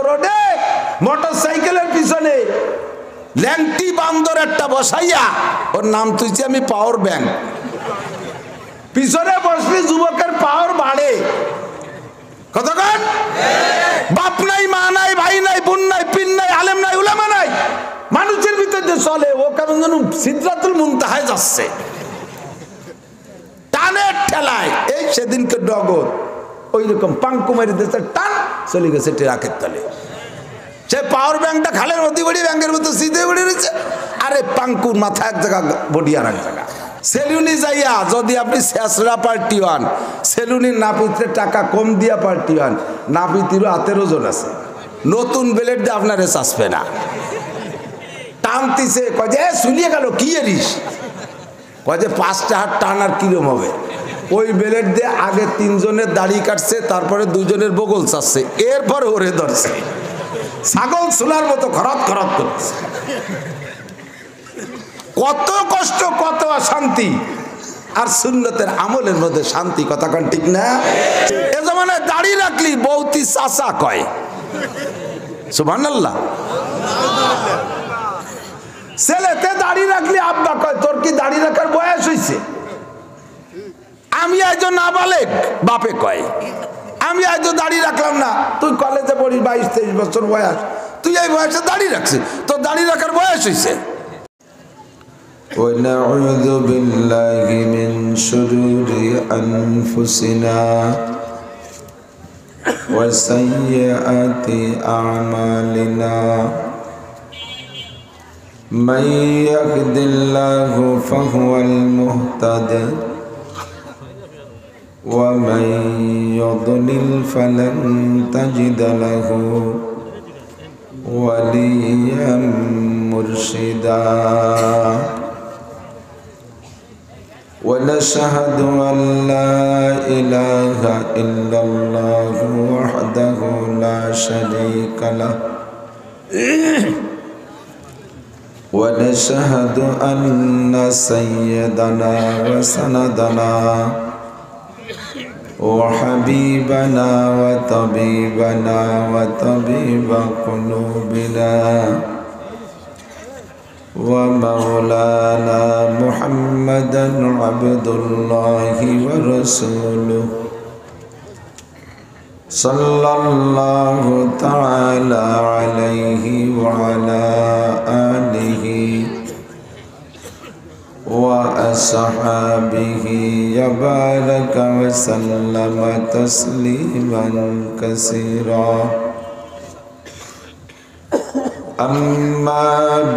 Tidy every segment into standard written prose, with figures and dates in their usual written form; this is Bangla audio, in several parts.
রোডে মোটরসাইকেলের পিছনে ল্যাংটি বান্দর একটা বসাইয়া ওর নাম তুইছি আমি পাওয়ার ব্যাংক। পিছনে বসলে যুবকের পাওয়ার বাড়ে। কতক্ষণ? বাপ নাই, মা নাই, ভাই নাই, বোন নাই, পিন নাই, আলেম নাই, উলামা নাই, মানুষের ভিতরে চলে ও কেমন যেন সিদরাতুল মুনতাহায় যাচ্ছে টানের ঠেলায়। এই সেদিনকে ডগর ওই রকম পাঙ্কু মারি দিয়েছে, টান চলে গেছে ট্রাকের তলে। সে পাওয়ার ব্যাংকটা খালের মধ্যে বড়ি ব্যাংকের মতো সিধে বড়ি রয়েছে, আরে পাঙ্কুর মাথা এক জায়গা বডি আর এক জায়গা। সেলুনি যাইয়া যদি আপনি শেষরা পার্টি হন, সেলুনির নাপিতে টাকা কম দিয়া পার্টি হন, নাপিতিরও হাতের ওজন আছে, নতুন ব্লেড দিয়ে আপনার চাষবে না। টানতিছে কয় যে শুনিয়ে গেল কি এরিস, কয় যে 5টা হাত টান আর কিরম হবে। ওই ব্লেড দিয়ে আগে 3 জনের দাড়ি কাটছে, তারপরে 2 জনের বগল চাচ্ছে, এরপরে ওরে ধরছে, ছাগল চুলার মতো খরত খরত করছে। কত কষ্ট, কত অশান্তি, আর সুন্নতের আমলের মধ্যে শান্তি। কথা কান ঠিক না? এ জমানায় দাড়ি রাখলি বৌতি চাচা কয়, সুবহানাল্লাহ। ছেলেতে দাড়ি রাখলি আব্বা কয়, তোর কি দাড়ি রাখার বয়স হয়েছে? আমি আজ নাবালেক, বাপে কয়। আমি আজ দাড়ি রাখলাম না, তুই কলেজে পড়িস, 22-23 বছর বয়স, তুই এই বয়সে দাড়ি রাখছিস, তোর দাড়ি রাখার বয়স হয়েছে। ونعوذ بالله من شرور أنفسنا وسيئات أعمالنا من يهد الله فهو المهتد ومن يضلل فلن تجد له وليا مرشدا ونشهد أن لا إله إلا الله وحده لا شريك له ونشهد أن سيدنا وسندنا وحبيبنا وطبيبنا وطبيب قلوبنا ومولانا محمدا عبد الله ورسوله صلى الله تعالى عليه وعلى آله وأصحابه يبارك وسلم تسليما كثيرا أما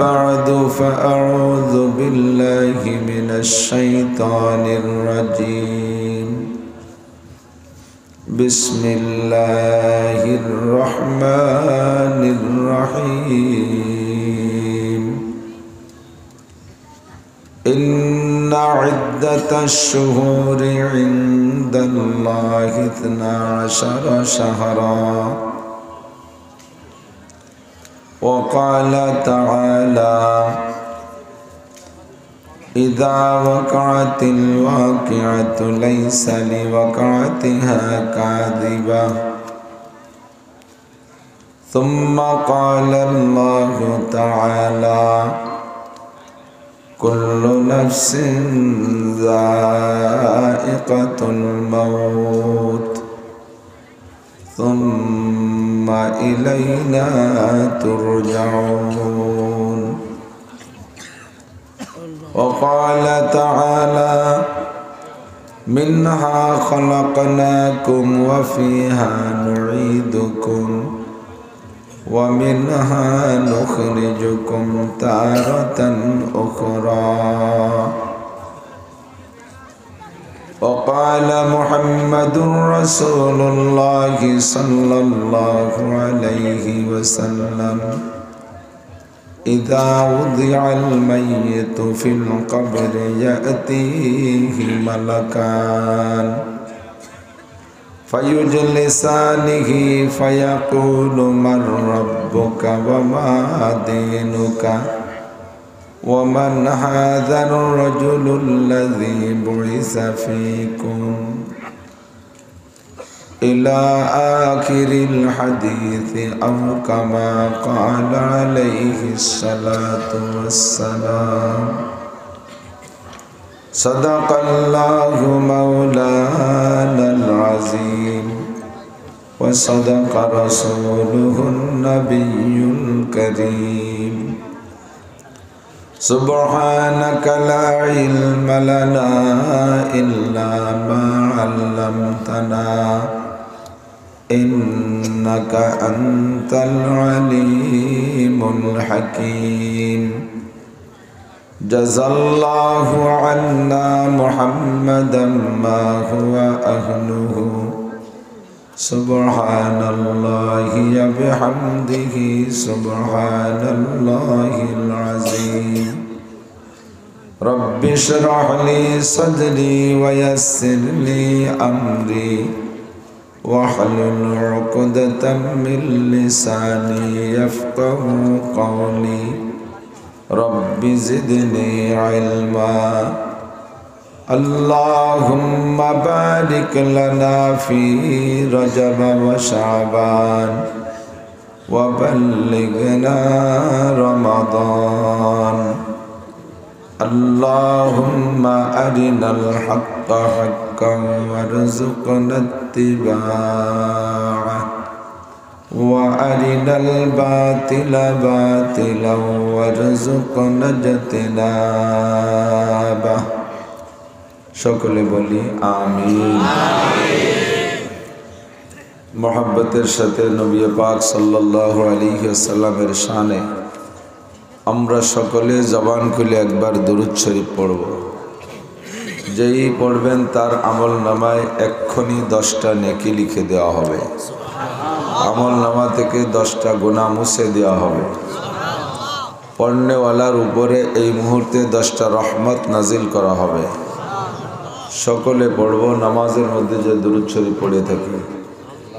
بعد فأعوذ بالله من الشيطان الرجيم بسم الله الرحمن الرحيم إن عدة الشهور عند الله 12 شهرا وقال تعالى إذا وقعت الواقعة ليس لوقعتها كاذبة ثم قال الله تعالى كل نفس ذائقة الموت ثم إلينا ترجعون وقال تعالى منها خلقناكم وفيها نعيدكم ومنها نخرجكم تارة أخرى وقال محمد رسول الله صلى الله عليه وسلم إذا وضع الميت في القبر يأتيه ملكان فيجلسانه فيقول من ربك وما دينك ومن هذا الرجل الذي بعث فيكم إلى آخر الحديث أو كما قال عليه الصلاة والسلام. صدق الله مولانا العظيم وصدق رسوله النبي الكريم. سبحانك لا علم لنا إلا ما علمتنا إنك أنت العليم الحكيم. جزى الله عنا محمدا ما هو أهله. سبحان الله وبحمده سبحان الله العظيم. رب اشرح لي صدري ويسر لي أمري واحلل عقدة من لساني يفقه قولي. رب زدني علما. اللهم بارك لنا في رجب وشعبان وبلغنا رمضان. اللهم أرنا الحق حقا وارزقنا اتباعه وأرنا الباطل باطلا وارزقنا اجتنابه. সকলে বলি আমিন। মোহাব্বতের সাথে নবী পাক সাল্লাল্লাহু আলাইহি ওয়াসাল্লামের শানে আমরা সকলে জবান খুলে একবার দুরূদ শরীফ পড়ব। যেই পড়বেন তার আমল নামায় এক্ষুনি 10টা নেকি লিখে দেওয়া হবে। আমল নামা থেকে 10টা গুনাহ মুছে দেওয়া হবে। পড়নেওয়ালার উপরে এই মুহূর্তে 10টা রহমত নাজিল করা হবে। সকলে পড়ব। নামাজের মধ্যে যে দুরূদ শরীফ পড়ে থাকি।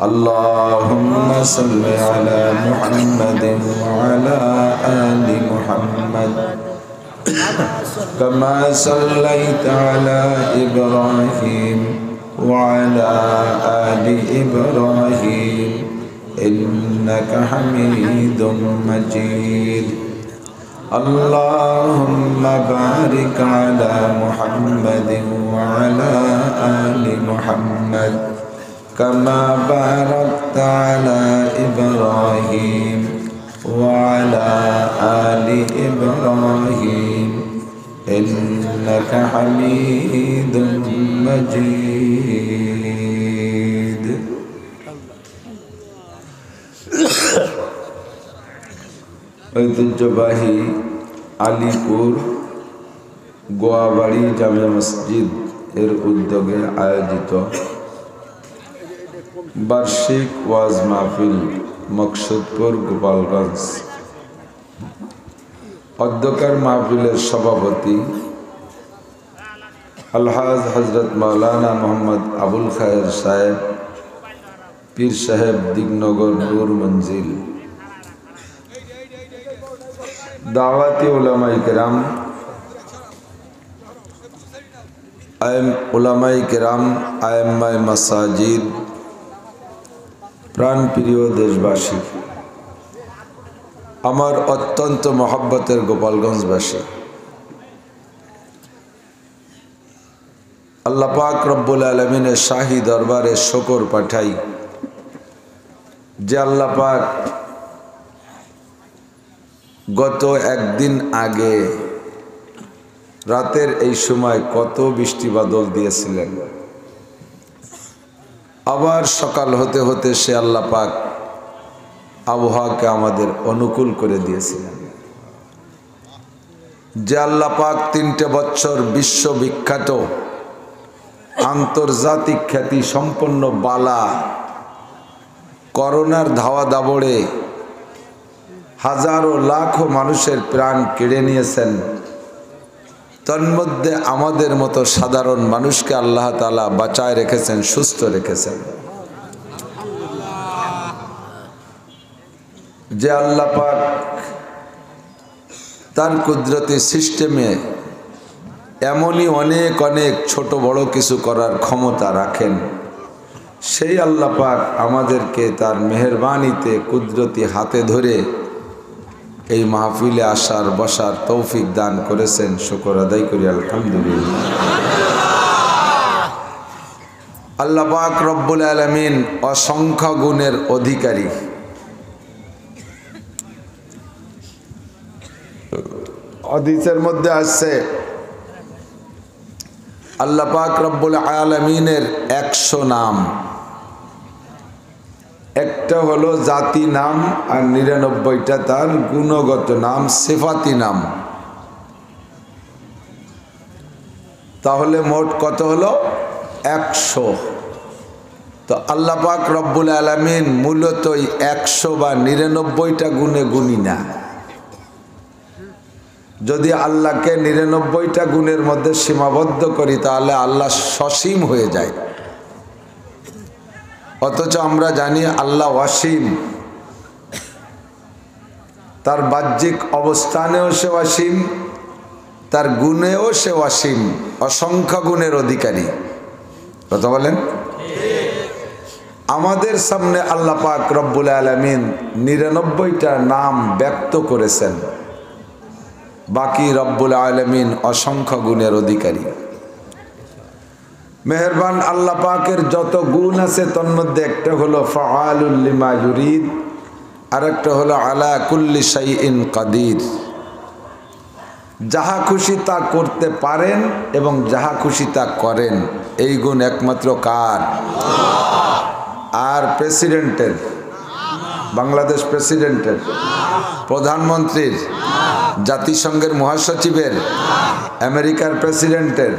আল্লাহুম্মা সাল্লি আলা মুহাম্মাদিন ওয়া আলা আলি মুহাম্মাদ কামা সাল্লাইতা আলা ইব্রাহিম ওয়া আলা আলি ইব্রাহিম ইন্নাকা হামিদুম মাজিদ। اللهم بارك على محمد وعلى آل محمد كما باركت على إبراهيم وعلى آل إبراهيم إنك حميد مجيد. ঐতিহ্যবাহী আলিপুর গোয়াবাড়ি জামে মসজিদ এর উদ্যোগে আয়োজিত বার্ষিক ওয়াজ মাহফিল মকসুদপুর গোপালগঞ্জ। অধ্যক্ষের মাহফিলের সভাপতি আলহাজ হজরত মাওলানা মোহাম্মদ আবুল খায়ের সাহেব, পীর সাহেব দিগনগর নূর মঞ্জিল। দাওয়াতি উলামায়ে কেরাম, উলামায়ে কেরাম, আয়েম্মায়ে মাসাজিদ, প্রাণপ্রিয় দেশবাসী, আমার অত্যন্ত মহব্বতের গোপালগঞ্জবাসী, আল্লাহ পাক রব্বুল আলামিনের শাহী দরবারে শুকর পাঠাই যে আল্লাহ পাক গত একদিন আগে রাতের এই সময় কত বৃষ্টি বাদল দিয়েছিলেন। আবার সকাল হতে হতে সে আল্লাহ পাক আবহাওয়াকে আমাদের অনুকূল করে দিয়েছিলেন। যে আল্লাহ পাক 3টে বছর বিশ্ববিখ্যাত আন্তর্জাতিক খ্যাতি সম্পন্ন বালা করোনার ধাওয়া দাবড়ে হাজারো লাখো মানুষের প্রাণ কেড়ে নিয়েছেন, তন্মধ্যে আমাদের মতো সাধারণ মানুষকে আল্লাহ তাআলা বাঁচায় রেখেছেন, সুস্থ রেখেছেন। যে আল্লাহ পাক তার কুদরতি সিস্টেমে এমনই অনেক অনেক ছোট বড় কিছু করার ক্ষমতা রাখেন, সেই আল্লাহ পাক আমাদেরকে তার মেহেরবানিতে কুদরতি হাতে ধরে এই মাহফিলে আসার বসার তৌফিক দান করেছেন। শুকর আদায় করি আলহামদুলিল্লাহ। আল্লাহ পাক রব্বুল আলামিন অসংখ্য গুণের অধিকারী। হাদিসের মধ্যে আসছে আল্লাহ পাক রব্বুল আলামিনের 100 নাম, একটা হলো জাতি নাম আর 99টা তার গুণগত নাম, সিফাতি নাম। তাহলে মোট কত হলো? 100। তো আল্লাহ পাক রব্বুল আলামিন মূলতই 100 বা 99টা গুণে গুণী না। যদি আল্লাহকে 99টা গুণের মধ্যে সীমাবদ্ধ করি তাহলে আল্লাহ সসীম হয়ে যায়। অথচ আমরা জানি আল্লাহ অসীম, তার বাহ্যিক অবস্থানেও সে অসীম, তার গুণেও সে অসীম, অসংখ্য গুণের অধিকারী। কথা বলেন। আমাদের সামনে আল্লাহ পাক রব্বুল আলামিন 99টা নাম ব্যক্ত করেছেন, বাকি রব্বুল আলামিন অসংখ্য গুণের অধিকারী। মেহেরবান আল্লাহ পাকের যত গুণ আছে তার মধ্যে একটা হলো ফাআলুল লিমা ইউরিদ, আর একটা হলো আলা কুল্লি শাইইন কাদির। যাহা খুশি তা করতে পারেন এবং যাহা খুশি তা করেন, এই গুণ একমাত্র কার? আর প্রেসিডেন্টের, বাংলাদেশ প্রেসিডেন্টের, প্রধানমন্ত্রীর, জাতিসংঘের মহাসচিবের, আমেরিকার প্রেসিডেন্টের,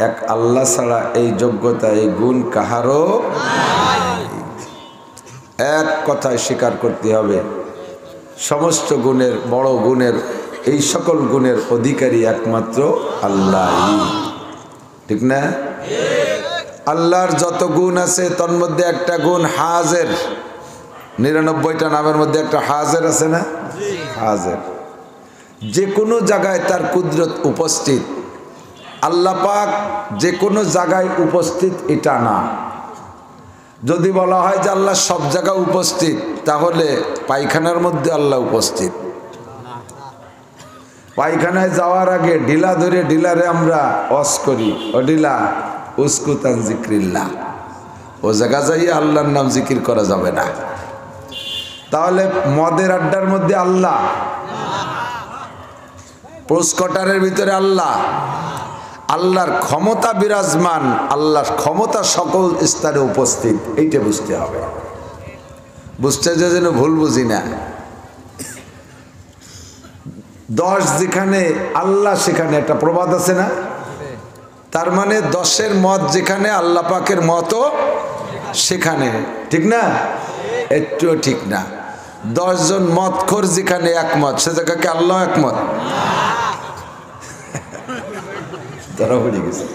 এক আল্লাহ ছাড়া এই যোগ্যতা, এই গুণ কাহারও। এক কথায় স্বীকার করতে হবে, সমস্ত গুণের, বড় গুণের, এই সকল গুণের অধিকারী একমাত্র আল্লাহই। ঠিক না? আল্লাহর যত গুণ আছে তার মধ্যে একটা গুণ হাজের। 99টা নামের মধ্যে একটা হাজের আছে না? হাজের। যে কোনো জায়গায় তার কুদরত উপস্থিত। আল্লাহ পাক যে কোনো জায়গায় উপস্থিত এটা না। যদি বলা হয় যে আল্লাহ সব জায়গায় উপস্থিত, তাহলে পায়খানার মধ্যে আল্লাহ উপস্থিত। পায়খানায় যাওয়ার আগে ঢিলা ধরে ঢিলারে আমরা ওয়াজ করি, ও ঢিলা উসকুতান জিক্রিল্লাহ। ও জায়গা যাইয়ে আল্লাহর নাম জিকির করা যাবে না। তাহলে মদের আড্ডার মধ্যে আল্লাহ, পোস্টকটারের ভিতরে আল্লাহ, আল্লাহর ক্ষমতা বিরাজমান, আল্লাহর ক্ষমতা সকল স্তরে উপস্থিত, এইটা বুঝতে হবে। বুঝতে যে যেন ভুল বুঝি না। 10 যেখানে আল্লাহ সেখানে একটা প্রবাদ আছে না? তার মানে 10-এর মত যেখানে আল্লাহ পাকের মতও সেখানে। ঠিক না? একটুও ঠিক না। 10 জন মতখোর যেখানে একমত, সে জায়গাকে আল্লাহ একমত। তারা হয়ে গেছে।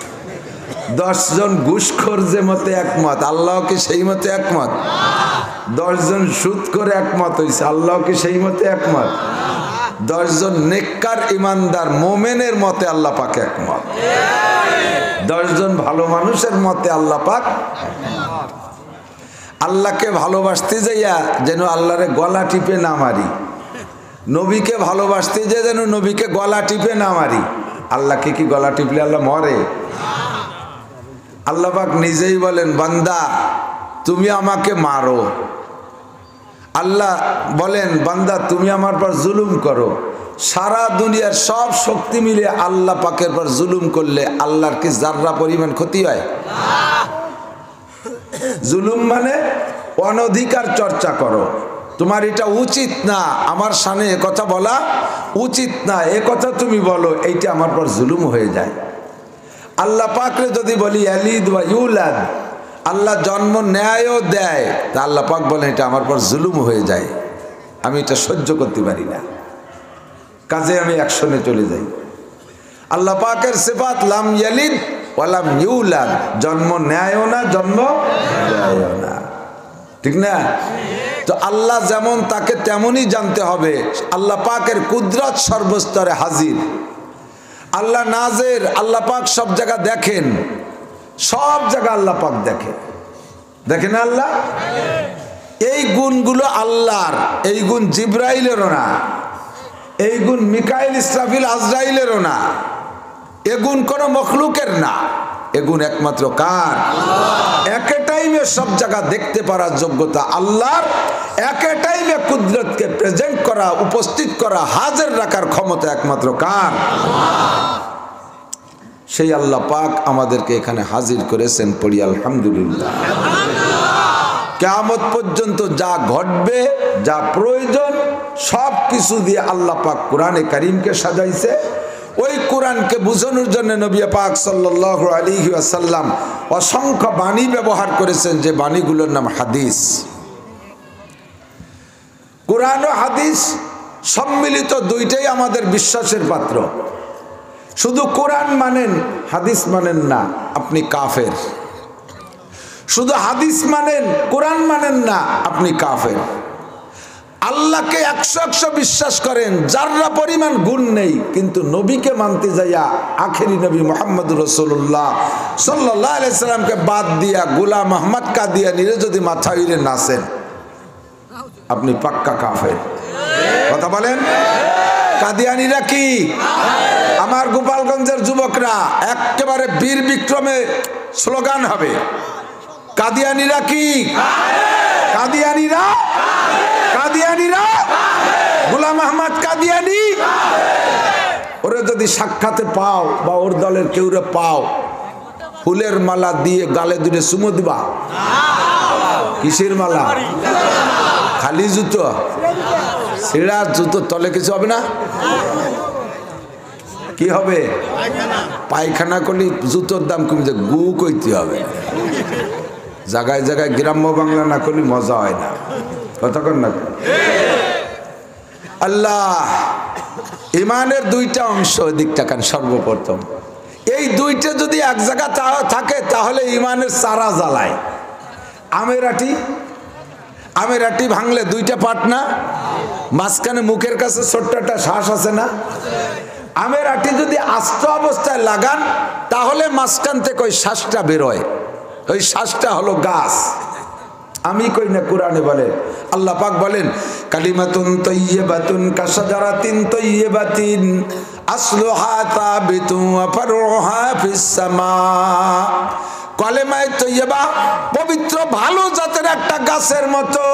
10 জন ঘুষখোর যে মতে একমত, আল্লাহ কি সেই মতে একমত? 10 জন সুদ করে একমত হয়েছে, আল্লাহ কি সেই মতে একমত? 10 জন নেককার ইমানদার মোমেনের মতে আল্লাহ পাক একমত। 10 জন ভালো মানুষের মতে আল্লাহ পাক। আল্লাহকে ভালোবাসতে যাইয়া যেন আল্লাহরে গলা টিপে না মারি, নবীকে ভালোবাসতে যাই যেন নবীকে গলা টিপে না মারি। আল্লাহকে কি গলা টিপলে আল্লাহ মরে? আল্লাহ পাক নিজেই বলেন, বান্দা তুমি আমাকে মারো। আল্লাহ বলেন, বান্দা তুমি আমার পর জুলুম করো। সারা দুনিয়ার সব শক্তি মিলে আল্লাহ পাকের পর জুলুম করলে আল্লাহর কি জাররা পরিমাণ ক্ষতি হয়? জুলুম মানে অনধিকার চর্চা করো। তোমার এটা উচিত না, আমার সামনে এ কথা বলা উচিত না, এ কথা তুমি বলো, এইটা আমার পর জুলুম হয়ে যায়। আল্লাহ পাকরে যদি বলি ইয়ালিদ ওয়া ইউলাদ, আল্লাহ জন্ম নেয়ও দেয়, তা আল্লাহ পাক বলেন এটা আমার পর জুলুম হয়ে যায়, আমি এটা সহ্য করতে পারি না, কাজে আমি অ্যাকশনে চলে যাই। আল্লাহ পাকের সিফাত লাম ইয়ালিদ ওয়া লাম ইউলাদ, জন্ম নেয়ও না, জন্ম দেয়ও না। ঠিক না? তো আল্লাহ যেমন তাকে তেমনই জানতে হবে। আল্লাহ পাকের কুদরত সর্বস্তরে হাজির। আল্লাহ নাজের, আল্লাহ পাক সব জায়গা দেখেন, সব জায়গা আল্লাহ পাক দেখে। দেখেন আল্লাহ, এই গুণগুলো আল্লাহর, এই গুণ জিব্রাইলেরও না, এই গুণ মিকাইল ইসরাফিল আজরাইলেরও না, এ গুণ কোনো মখলুকের না, এ গুণ একমাত্র কার? একে টাইমে সব জায়গা দেখতে পারার যোগ্যতা আল্লাহর, একে টাইমে কুদরতকে প্রেজেন্ট করা, উপস্থিত করা, হাজির রাখার ক্ষমতা একমাত্র কার? সেই আল্লাহ পাক আমাদেরকে এখানে হাজির করেছেন, পড়ি আলহামদুলিল্লাহ। কিয়ামত পর্যন্ত যা ঘটবে, যা প্রয়োজন, সব কিছু দিয়ে আল্লাহ পাক কোরআনে কারীমকে সাজাইছে। ওই কোরআনকে বুঝানোর জন্য নবী পাক সাল্লাল্লাহু আলাইহি ওয়াসাল্লাম অসংখ্য বাণী ব্যবহার করেছেন, যে বাণীগুলোর নাম হাদিস। কোরআন ও হাদিস সম্মিলিত দুইটাই আমাদের বিশ্বাসের পাত্র। শুধু কোরআন মানেন, হাদিস মানেন না, আপনি কাফের। শুধু হাদিস মানেন, কোরআন মানেন না, আপনি কাফের। আল্লাহকে 100 বিশ্বাস করেন, যাররা পরিমাণ গুণ নেই, কিন্তু নবীকে মানতে যাইয়া আখেরি নবী মুহাম্মদুর রাসূলুল্লাহ সাল্লাল্লাহু আলাইহি সাল্লামকে বাদ দিয়া গোলাম আহমদ কাদিয়ানীরে যদি মাথা উড়ে নাচেন, আপনি পাক্কা কাফের। কথা বলেন, কাদিয়ানীরা কি? আমার গোপালগঞ্জের যুবকরা একেবারে বীর বিক্রমে স্লোগান হবে, কাদিয়ানীরা কি? কাদিয়ানীরা, কাদিয়ানীরা, গোলাম আহমদ কাদিয়ানী। ওরে যদি সাক্ষাতে পাও বা ওর দলের কেউরে পাও, ফুলের মালা দিয়ে গালে দুলে চুমো দিবা? কিসের মালা? খালি জুতো? ছেঁড়া জুতো তলে কিছু হবে না? কি হবে? পায়খানা করলে জুতোর দাম কমে যায়, গু কইতে হবে। জায়গায় জায়গায় গ্রাম্য বাংলা না করলে মজা হয় না। কতক্ষণ না? আল্লাহ ইমানের দুইটা অংশ, দিকটা কান সর্বপ্রথম এই দুইটা যদি এক জায়গা থাকে, তাহলে ইমানের চারা জ্বালায়। আমের আটি ভাঙলে দুইটা পাট না? মাঝখানে মুখের কাছে ছোট্ট একটা শ্বাস আছে না? আমের আটি যদি আস্ত অবস্থায় লাগান, তাহলে মাঝখান থেকে ওই শ্বাসটা বেরোয়, ওই শ্বাসটা হলো গাছ। আমি কই না, কোরআনে বলেন, আল্লাহ পাক বলেন, কালিমাতুন তাইয়্যিবাতুন কাশাজারাতিন তাইয়্যিবাতিন আসলুহা তাবিতুন ওয়া ফারউহা ফিস সামা। কলেমায়ে তৈয়বা পবিত্র ভালো জাতের একটা গাছের মতো,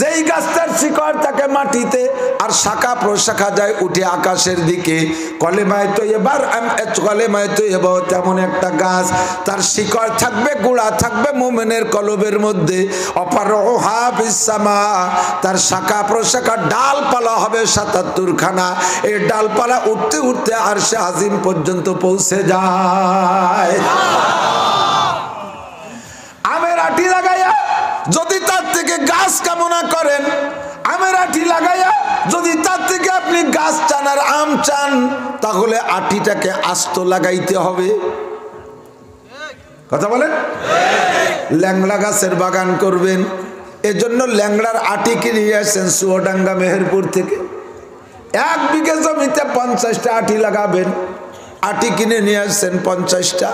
যেই গাছটার শিকড় থাকে মাটিতে আর শাখা প্রশাখা যায় উঠে আকাশের দিকে। কলেমায়ে তৈয়বা তেমন একটা গাছ, তার শিকড় থাকবে, গোড়া থাকবে মুমিনের কলবের মধ্যে। অপারোহা ফিস সামা, তার শাখা প্রশাখা ডালপালা হবে 77 খানা। এই ডালপালা উঠতে উঠতে আরশে আজিম পর্যন্ত পৌঁছে যায়। আমের আটি লাগাইয়া যদি তার থেকে গাছ কামনা করেন, আমের আটি লাগাইয়া যদি তার থেকে আপনি গাছ চান আর আম চান, তাহলে আটিটাকে আস্ত লাগাইতে হবে। কথা বলেন, ল্যাংড়া গাছের বাগান করবেন, এজন্য ল্যাংড়ার আটি কিনে আসছেন চুয়াডাঙ্গা মেহেরপুর থেকে। 1 বিঘে জমিতে 50টা আটি লাগাবেন, আটি কিনে নিয়ে আসছেন 50টা।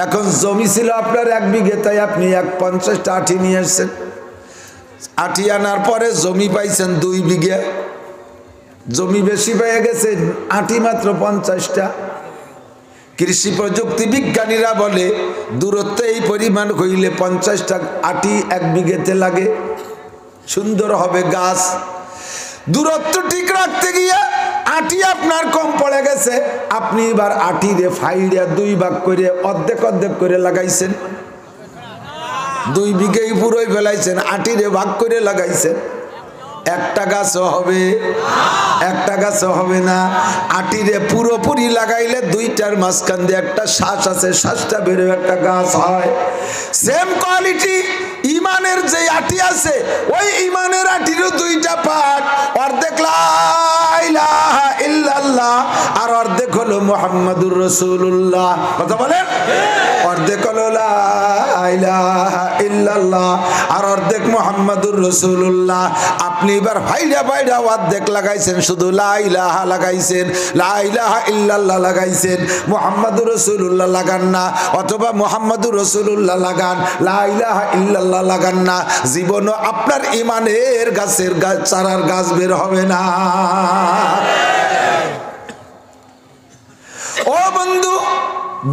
এখন জমি ছিল আপনার 1 বিঘে, তাই আপনি 50টা আটি নিয়ে আসছেন। আটি আনার পরে জমি পাইছেন 2 বিঘে, জমি বেশি পেয়ে গেছে, আটি মাত্র 50টা। কৃষি প্রযুক্তি বিজ্ঞানীরা বলে দূরত্ব এই পরিমাণ হইলে 50টা আটি 1 বিঘেতে লাগে, সুন্দর হবে গাছ। দূরত্ব ঠিক রাখতে গিয়ে আটি আপনার কম পড়ে গেছে, আপনি এবার আটি রে ফাইড়া 2 ভাগ করে অর্ধেক অর্ধেক করে লাগাইছেন। 2 বিঘেই পুরোই ফেলাইছেন, আটি রে ভাগ করে লাগাইছেন। একটা গাছও হবে, একটা গাছও হবে না। আটি রে পুরোপুরি লাগাইলে 2টার মাঝখান দিয়ে একটা শ্বাস আছে, শ্বাসটা বেরোয় একটা গাছ হয়। সেম কোয়ালিটি ইমানের যে আটি আছে, ওই ইমানের আটিরও 2টা পার্ট, অর্ধেক লা ইলাহা ইল্লাল্লাহ আর অর্ধেক হলো হলো মুহাম্মাদুর রাসূলুল্লাহ। কথা বলেন। অর্ধেক হলো লা ইলাহা ইল্লাল্লাহ আর অর্ধেক মুহাম্মাদুর রাসূলুল্লাহ। আপনি এবার ভাইরা ভাইরা অর্ধেক লাগাইছেন, শুধু লা ইলাহা লাগাইছেন, লা ইলাহা ইল্লাল্লাহ লাগাইছেন, মুহাম্মাদুর রাসূলুল্লাহ লাগান না, অথবা মুহাম্মাদুর রাসূলুল্লাহ লাগান, লা ইলাহা ইল্লাল্লাহ লাগান না, জীবনও আপনার ঈমানের গাছের চারার গাছ বের হবে না। ও বন্ধু,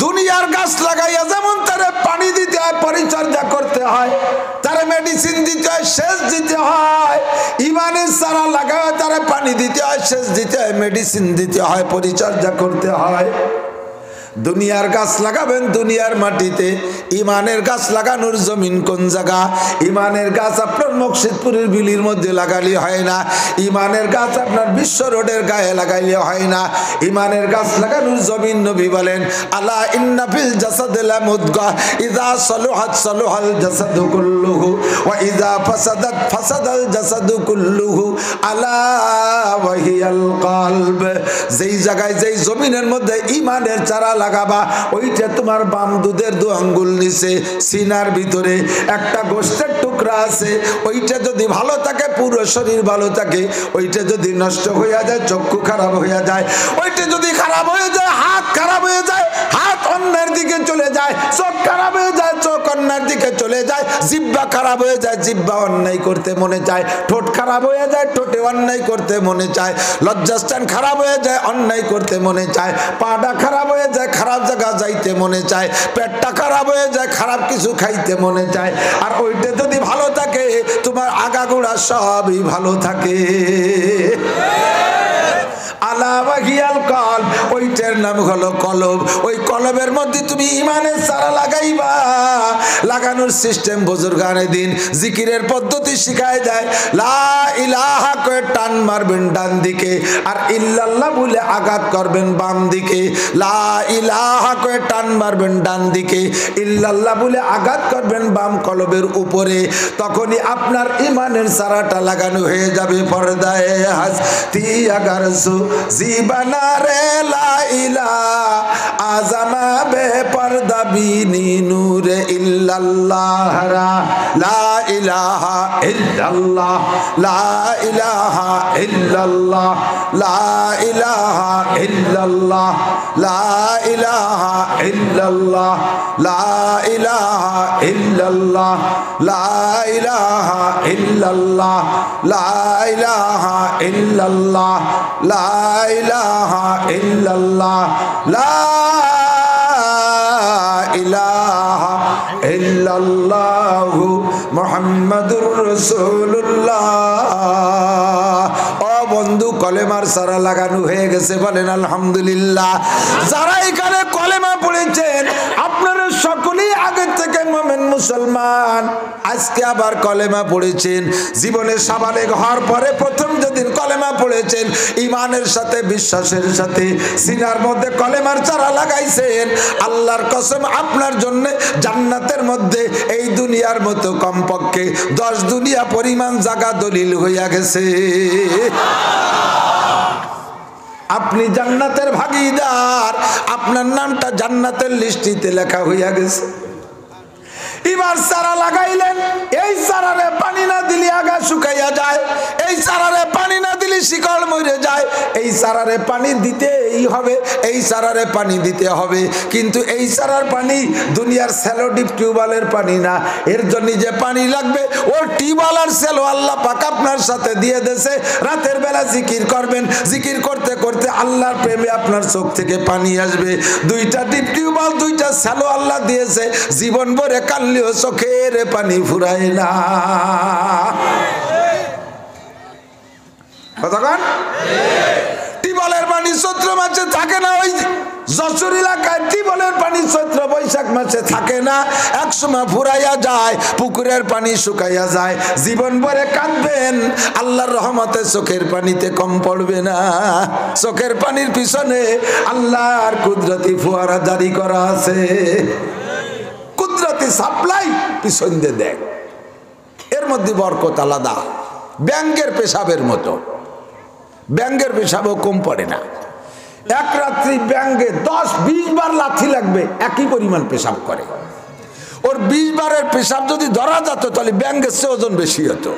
দুনিয়ার গাছ লাগাইয়া যেমন তারে পানি দিতে হয়, পরিচর্যা করতে হয়, তারে মেডিসিন দিতে হয়, সেচ দিতে হয়, ঈমানের চারা লাগায় তারে পানি দিতে হয়, সেচ দিতে হয়, মেডিসিন দিতে হয়, পরিচর্যা করতে হয়। দুনিয়ার গাছ লাগাবেন দুনিয়ার মাটিতে, ঈমানের গাছ লাগানোর জমিন কোন জায়গা? ঈমানের গাছ আপনার মকসিদপুরের বিলির মধ্যে লাগালে হয় না, ঈমানের গাছ আপনার বিশ্ব রোডের গায়ে লাগাইলে হয় না। ঈমানের গাছ লাগানোর জমিন নবী বলেন, আলা ইন্না ফিল জাসাদি লামুদগা ইযা সালুহাত সালুহাল জাসাদু কুল্লুহু ওয়া ইযা ফাসাদাত ফাসাদাল জাসাদু কুল্লুহু আলা ওয়া হিয়াল কলব। যেই জায়গায় যেই জমিনের মধ্যে ঈমানের চারা লাগাবা, ওইটা তোমার বাম দুধের 2 আঙ্গুল নিচে সিনার ভিতরে একটা গোশতের টুকরা আছে, ওইটা যদি ভালো থাকে পুরো শরীর ভালো থাকে, ওইটা যদি নষ্ট হয়ে যায় চক্ষু খারাপ হয়ে যায়, ওইটা যদি খারাপ হয়ে যায় হাত খারাপ হয়ে যায়, হাত অন্যের দিকে চলে যায়, চোখ খারাপ হয়ে যায়, চোখ অন্যের দিকে চলে যায়, জিহ্বা খারাপ হয়ে যায়, জিহ্বা অন্যায় করতে মনে চায়, ঠোঁট খারাপ হয়ে যায়, ঠোঁটে অন্যায় করতে মনে চায়, লজ্জাস্থান খারাপ হয়ে যায়, অন্যায় করতে মনে চায়, পাটা খারাপ হয়ে যায়, খারাপ জায়গা যাইতে মনে চায়, পেটটা খারাপ হয়ে যায়, খারাপ কিছু খাইতে মনে চায়। আর ওইটা যদি ভালো থাকে তোমার আগাগোড়া সবই ভালো থাকে। ওইটার নাম হলো কলব। ওই কলবের মধ্যে তুমি ঈমানের চারা লাগাইবা। লাগানোর সিস্টেম বুজুর্গানে দিন জিকিরের পদ্ধতি শিখায় যায়। লা ইলাহা করে টান মারবেন ডান দিকে, আর ইল্লাল্লাহ বলে আঘাত করবেন বাম দিকে। লা ইলাহা করে টান মারবেন ডান দিকে, ইল্লাল্লাহ বলে আঘাত করবেন বাম কলবের উপরে। তখনই আপনার ঈমানের চারাটা লাগানো হয়ে যাবে। পর্দায়ে হাসতি আগার জীবনা রে লা ইলাহা আযমা বে পর্দা বিনি নূরে ইল্লাল্লাহ লা ইলাহা ইল্লাল্লাহ লা ইলাহা ইল্লাল্লাহ লা ইলাহা ইল্লাল্লাহ লা ইলাহা ইল্লাল্লাহ লা ইলাহা ইল্লাল্লাহ লা ইলাহা ইল্লাল্লাহ লা ইলাহা ইল্লাল্লাহ লা ইলাহা ইল্লাল্লাহ লা ইলাহা ইল্লাল্লাহু মুহাম্মাদুর রাসূলুল্লাহ। ও বন্ধু, কলেমার সারা লাগানো হয়ে গেছে, বলেন আলহামদুলিল্লাহ। যারা এখানে কলেমা পড়েছেন আপনারা সকলেই আগের থেকে মুমিন মুসলমান, আজকে আবার কলেমা পড়েছেন। জীবনে সাবালেগ হওয়ার পরে প্রথম যেদিন কলেমা পড়েছেন, ঈমানের সাথে বিশ্বাসের সাথে সিনার মধ্যে কলেমার চারা লাগাইছেন। আল্লাহর কসম, আপনার জন্য জান্নাতের মধ্যে এই দুনিয়ার মতো কমপক্ষে 10 দুনিয়া পরিমাণ জায়গা দলিল হইয়া গেছে। আপনি জান্নাতের ভাগীদার, আপনার নামটা জান্নাতের লিস্টিতে লেখা হইয়া গেছে। এবার চারা লাগাইলেন, এই চারারে পানি না দিলে আগা শুকাইয়া যায়, এই চারারে পানি না দিলে শিকড় মরে যায়। এই চারারে পানি দিতেই হবে, এই চারারে পানি দিতে হবে। কিন্তু এই চারার পানি দুনিয়ার স্যালো ডিপ টিউবওয়েলের পানি না, এর জন্য যে পানি লাগবে ও টিউবওয়েল আর স্যালো আল্লাহ পাক আপনার সাথে দিয়ে দেছে। রাতের বেলা জিকির করবেন, জিকির করতে করতে আল্লাহর প্রেমে আপনার চোখ থেকে পানি আসবে। 2টা ডিপ টিউবওয়েল 2টা স্যালো আল্লাহ দিয়েছে, জীবন ভরে কানলেও চোখের পানি ফুরায় না। কতক্ষণ টিউবওয়েলের পানি চৈত্র মাসে থাকে না, ওই যশোর এলাকায় টিউবওয়েলের পানি চৈত্র বৈশাখ মাসে থাকে না, একসময় ফুরাইয়া যায়, পুকুরের পানি শুকাইয়া যায়। জীবন ভরে কাঁদবেন, আল্লাহর রহমতে চোখের পানিতে কম পড়বে না। চোখের পানির পিছনে আল্লাহর কুদরতি ফুয়ারা জারি করা আছে, কুদরতি সাপ্লাই পিছন দিয়ে দেখ। এর মধ্যে বরকত আলাদা, ব্যাংকের পেশাবের মতো। ব্যাংকের পেশাবও কম পড়ে না। এক রাত্রি ব্যাঙ্গে 10-20 বার লাথি লাগবে, একই পরিমাণ পেশাব করে। ওর 20 বারের পেশাব যদি ধরা যেত তাহলে ব্যাঙ্গের চেয়ে ওজন বেশি হতো।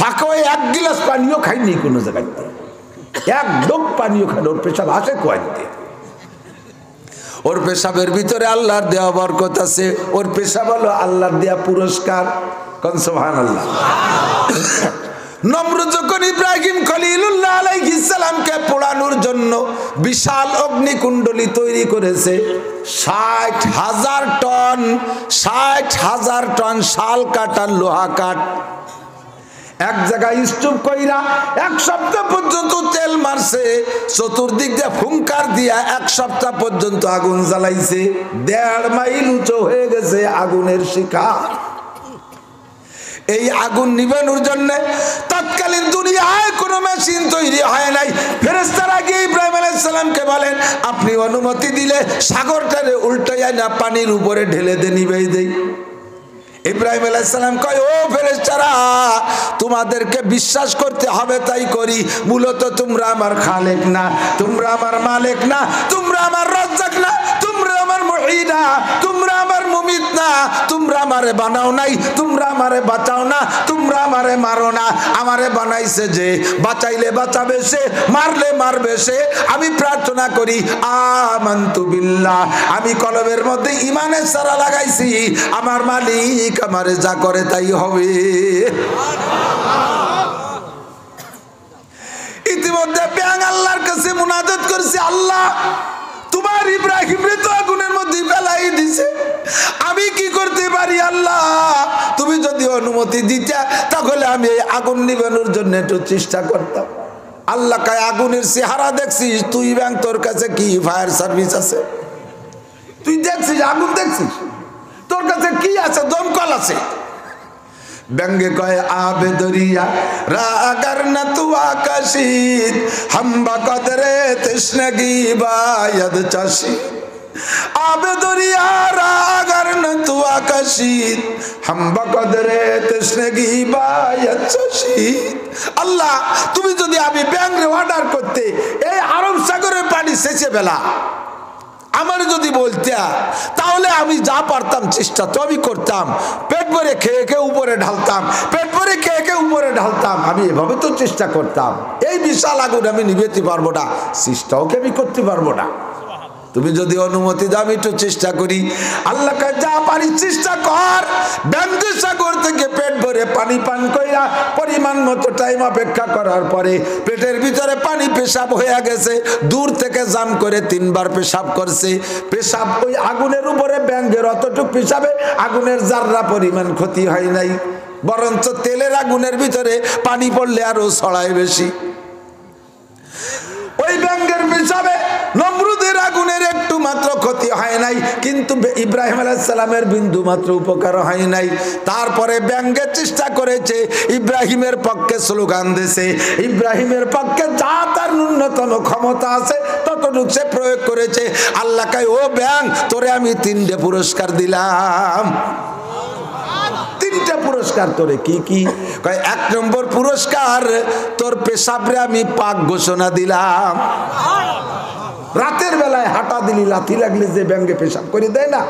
ফাঁকা হয়ে 1 গিলাস পানিও খাইনি কোনো জায়গায়, 1 ডোক পানিও খাই। ওর পেশাব আসে কোয়ারিতে। ওর পেশাবের ভিতরে আল্লাহর দেওয়া বরকত আছে। ওর পেশাব হলো আল্লাহর দেওয়া পুরস্কার। কোন সুবহানাল্লাহ। নমরুদ যখন ইব্রাহিম খলিলুল্লাহ আলাইহিস সালামকে পোড়ানোর জন্য বিশাল অগ্নিকুণ্ডলী তৈরি করেছে, 60,000 টন 60,000 টন শাল কাঠ আর লোহা কাঠ এক জায়গায় স্তূপ কইরা 1 সপ্তাহ পর্যন্ত তেল মারছে, চতুর্দিক দিয়ে ফুঙ্কার দিয়া 1 সপ্তাহ পর্যন্ত আগুন জ্বালাইছে। 1.5 মাইল উঁচু হয়ে গেছে আগুনের শিখা। এই আগুন নিবানোর জন্য তৎকালীন দুনিয়ায় কোনো মেশিন তৈরি হয় নাই। ফেরেশতারা গিয়ে ইব্রাহিম আলাইহিস সালামকে বলেন, আপনি অনুমতি দিলে সাগরটারে উল্টাইয়া না পানির উপরে ঢেলে দে, নিবেই দেই। ইব্রাহিম আলাইহিস সালাম কয়, ও ফেরেশতারা, তোমাদেরকে বিশ্বাস করতে হবে তাই করি। মূলত তোমরা আমার খালেক না, তোমরা আমার মালিক না, তোমরা আমার রাজ্জাক না, তোমরা আমার মুহী না, তোমরা আমার মুমিত না, তোমরা আমারে বানাও নাই, তোমরা আমারে বাঁচাও না, তোমরা আমারে মারো না। আমারে বানাইছে যে, বাঁচাইলে বাঁচাবে সে, মারলে মারবে সে। আমি প্রার্থনা করি, আমানতু বিল্লাহ, আমি কলবের মধ্যে ঈমানের সারা লাগাইছি, আমার মালিক আমারে যা করে তাই হবে। ইতিমধ্যে ব্যাং আল্লাহর কাছে মুনাজাত করছে, আল্লাহ তোমার ইব্রাহিম রে তো আগুনের মধ্যে ফেলাই দিছে, আমি কি করতে পারি? আল্লাহ তুমি যদি অনুমতি দিতা তাহলে আমি এই আগুন নিবানোর জন্য একটু চেষ্টা করতাম। আল্লাহ কয়, আগুনের চেহারা দেখছিস তুই? ব্যাং তোর কাছে কি ফায়ার সার্ভিস আছে? তুই দেখছিস আগুন দেখছিস? তোর কাছে কি আছে? দমকল আছে। ব্যঙ্গে কয়, আবে দরিয়া রাগার না তু আকাশিত, হাম্বা কদরে তৃষ্ণগি বায়দ চাষি। আবে দরিয়া রাগার না তু আকাশিত, হাম্বা কদরে তৃষ্ণগি বায়দ চাষি। আল্লাহ তুমি যদি আমি ব্যাঙ্গে অর্ডার করতে এই আরব সাগরের পানি শেষে বেলা আমার যদি বলতে, তাহলে আমি যা পারতাম চেষ্টা তো আমি করতাম। পেট ভরে খেয়ে খেয়ে উপরে ঢালতাম, পেট ভরে খেয়ে খেয়ে উপরে ঢালতাম। আমি এভাবে তো চেষ্টা করতাম। এই বিশাল আগুন আমি নিভাতে পারবো না, চেষ্টাও কি আমি করতে পারবো না? তুমি যদি অনুমতি দাও আমি একটু চেষ্টা করি। আল্লাহ কয়, যা পারি চেষ্টা কর। ব্যাঙ্গে সাগর থেকে পেট ভরে পানি পান কইরা পরিমাণ মতো টাইম অপেক্ষা করার পরে পেটের ভিতরে পানি পেশাব হয়ে গেছে। দূর থেকে জাম করে 3 বার পেশাব করছে। পেশাব ওই আগুনের উপরে ব্যাঙ্গের অতটুক পেশাবে আগুনের জাররা পরিমাণ ক্ষতি হয় নাই, বরঞ্চ তেলের আগুনের ভিতরে পানি পড়লে আরো ছড়ায় বেশি। ওই ব্যাঙ্গের পেশাবে নমরুদের আগুনের একটু মাত্র ক্ষতি হয় নাই, কিন্তু ইব্রাহিম আলাইহিস সালামের বিন্দু মাত্র উপকার হয় নাই। তারপরে ব্যাঙ্গের চেষ্টা করেছে, ইব্রাহিমের পক্ষে স্লোগান দিয়েছে, ইব্রাহিমের পক্ষে যা তার ন্যূনতম ক্ষমতা আছে ততটুকু সে প্রয়োগ করেছে। আল্লাহ কয়, ও ব্যাং তোরে আমি 3টে পুরস্কার দিলাম। 3টে পুরস্কার তোরে। কি কি? কয়, 1 নম্বর পুরস্কার তোর পেশাবরে আমি পাক ঘোষণা দিলাম। রাতের বেলায় হাঁটা দিলি, লাথি লাগলে যে ব্যাঙ্গে পেশাব করে দেয় না,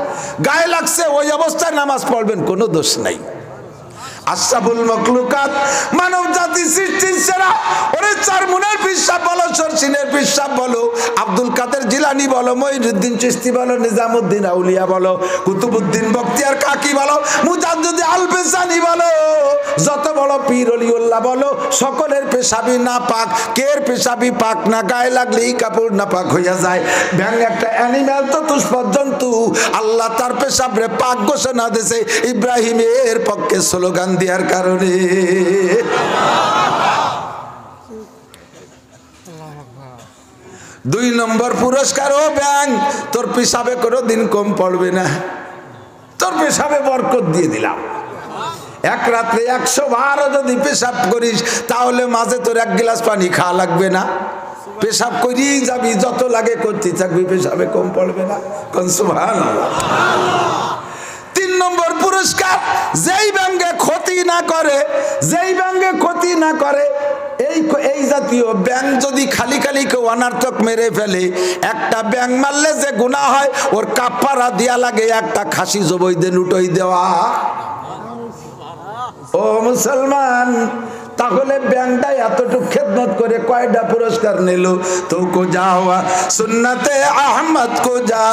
গায়ে লাগছে, ওই অবস্থায় নামাজ পড়বেন, কোনো দোষ নাই। আশরাফুল মাখলুকাত, মানব জাতি সৃষ্টির সেরা। ওরে চারমুনের পিসাব বলো, সরসিনের পিসাব বলো, আব্দুল কাদের জিলানি বলো, মঈনুদ্দিন চিশতি বলো, নিজামুদ্দিন আউলিয়া বলো, কুতুবুদ্দিন বখতিয়ার কাকি বলো, মুজাদ্দিদ আল পেশানি বলো, যত বড় পীর ওলিউল্লাহ বলো, সকলের পেশাবই না পাক। কের পেশাবই পাক না, গায়ে লাগলেই কাপড় না পাক হইয়া যায়। ব্যাং একটা অ্যানিম্যাল, চতুষ্পদ জন্তু। আল্লাহ তার পেশাবরে পাক ঘোষণা দিয়েছে ইব্রাহিমের পক্ষে স্লোগান দেওয়ার কারণে। 2 নম্বর পুরস্কার, ও ব্যাং তোর পেশাবে কোনো দিন কম পড়বে না, তোর পেশাবে বরকত দিয়ে দিলাম। 1 রাত্রে 100 বার যদি পেশাব করিস তাহলে মাঝে তোর 1 গ্লাস পানি খাওয়া লাগবে না। পেশাব করিই যাবি, যত লাগে করতে থাকবি, পেশাবে কম পড়বে না। কোন সুবহানাল্লাহ। 3 নম্বর পুরস্কার, যেই ব্যাঙ্গে ক্ষতি না করে, যেই ব্যাঙ্গে ক্ষতি না করে এই জাতীয় ব্যাং যদি খালি খালি কেউ অনার্থক মেরে ফেলে, একটা ব্যাং মারলে যে গুনাহ হয় ওর কাফারা দেয়া লাগে একটা খাসি জবাই দিয়ে লুটোই দেওয়া। ও মুসলমান, তাহলে ব্যাংটা এতটুকু খেদমত করে কয়টা পুরস্কার নিল? তো কো যাওয়া সুন্নতে আহমদ কো যা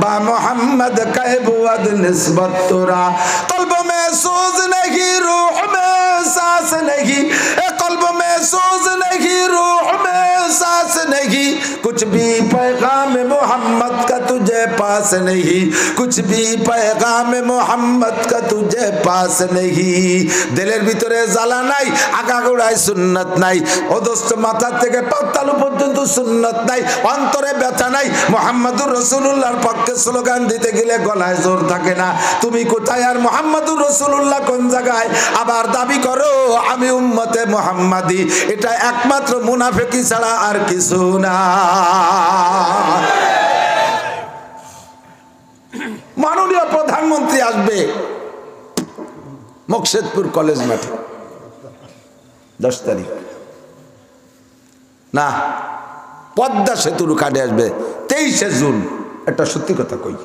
বা মোহাম্মদ कहबुअद निस्बत तोरा कल्ब में सोज नहीं रूह में सांस नहीं, कल्ब में सोज नहीं रूह में सांस नहीं, कुछ भी पैगाम मोहम्मद का तुझे पास नहीं, कुछ भी पैगाम मोहम्मद का तुझे पास नहीं। दिलेर ভিতরে জ্বালা নাই, আগাগোড়ায় সুন্নাত নাই, অদস্ত মাথা থেকে পাতালু পর্যন্ত সুন্নাত নাই, অন্তরে ব্যথা নাই, মুহাম্মাদুর রাসূলুল্লাহর পক্ষে স্লোগান দিতে গেলে গলায় জোর থাকে না। তুমি কোথায় আর মুহাম্মাদুর রাসূলুল্লাহ কোন জায়গায়? আবার দাবি করো আমি উম্মতে মুহাম্মাদি। এটা একমাত্র মুনাফিকি ছাড়া আর কিছু না। মাননীয় প্রধানমন্ত্রী আসবে মকসেদপুর কলেজ মাঠে 10 তারিখ, না পদ্মা সেতুর কাটে আসবে 23শে জুন। একটা সত্যি কথা কই,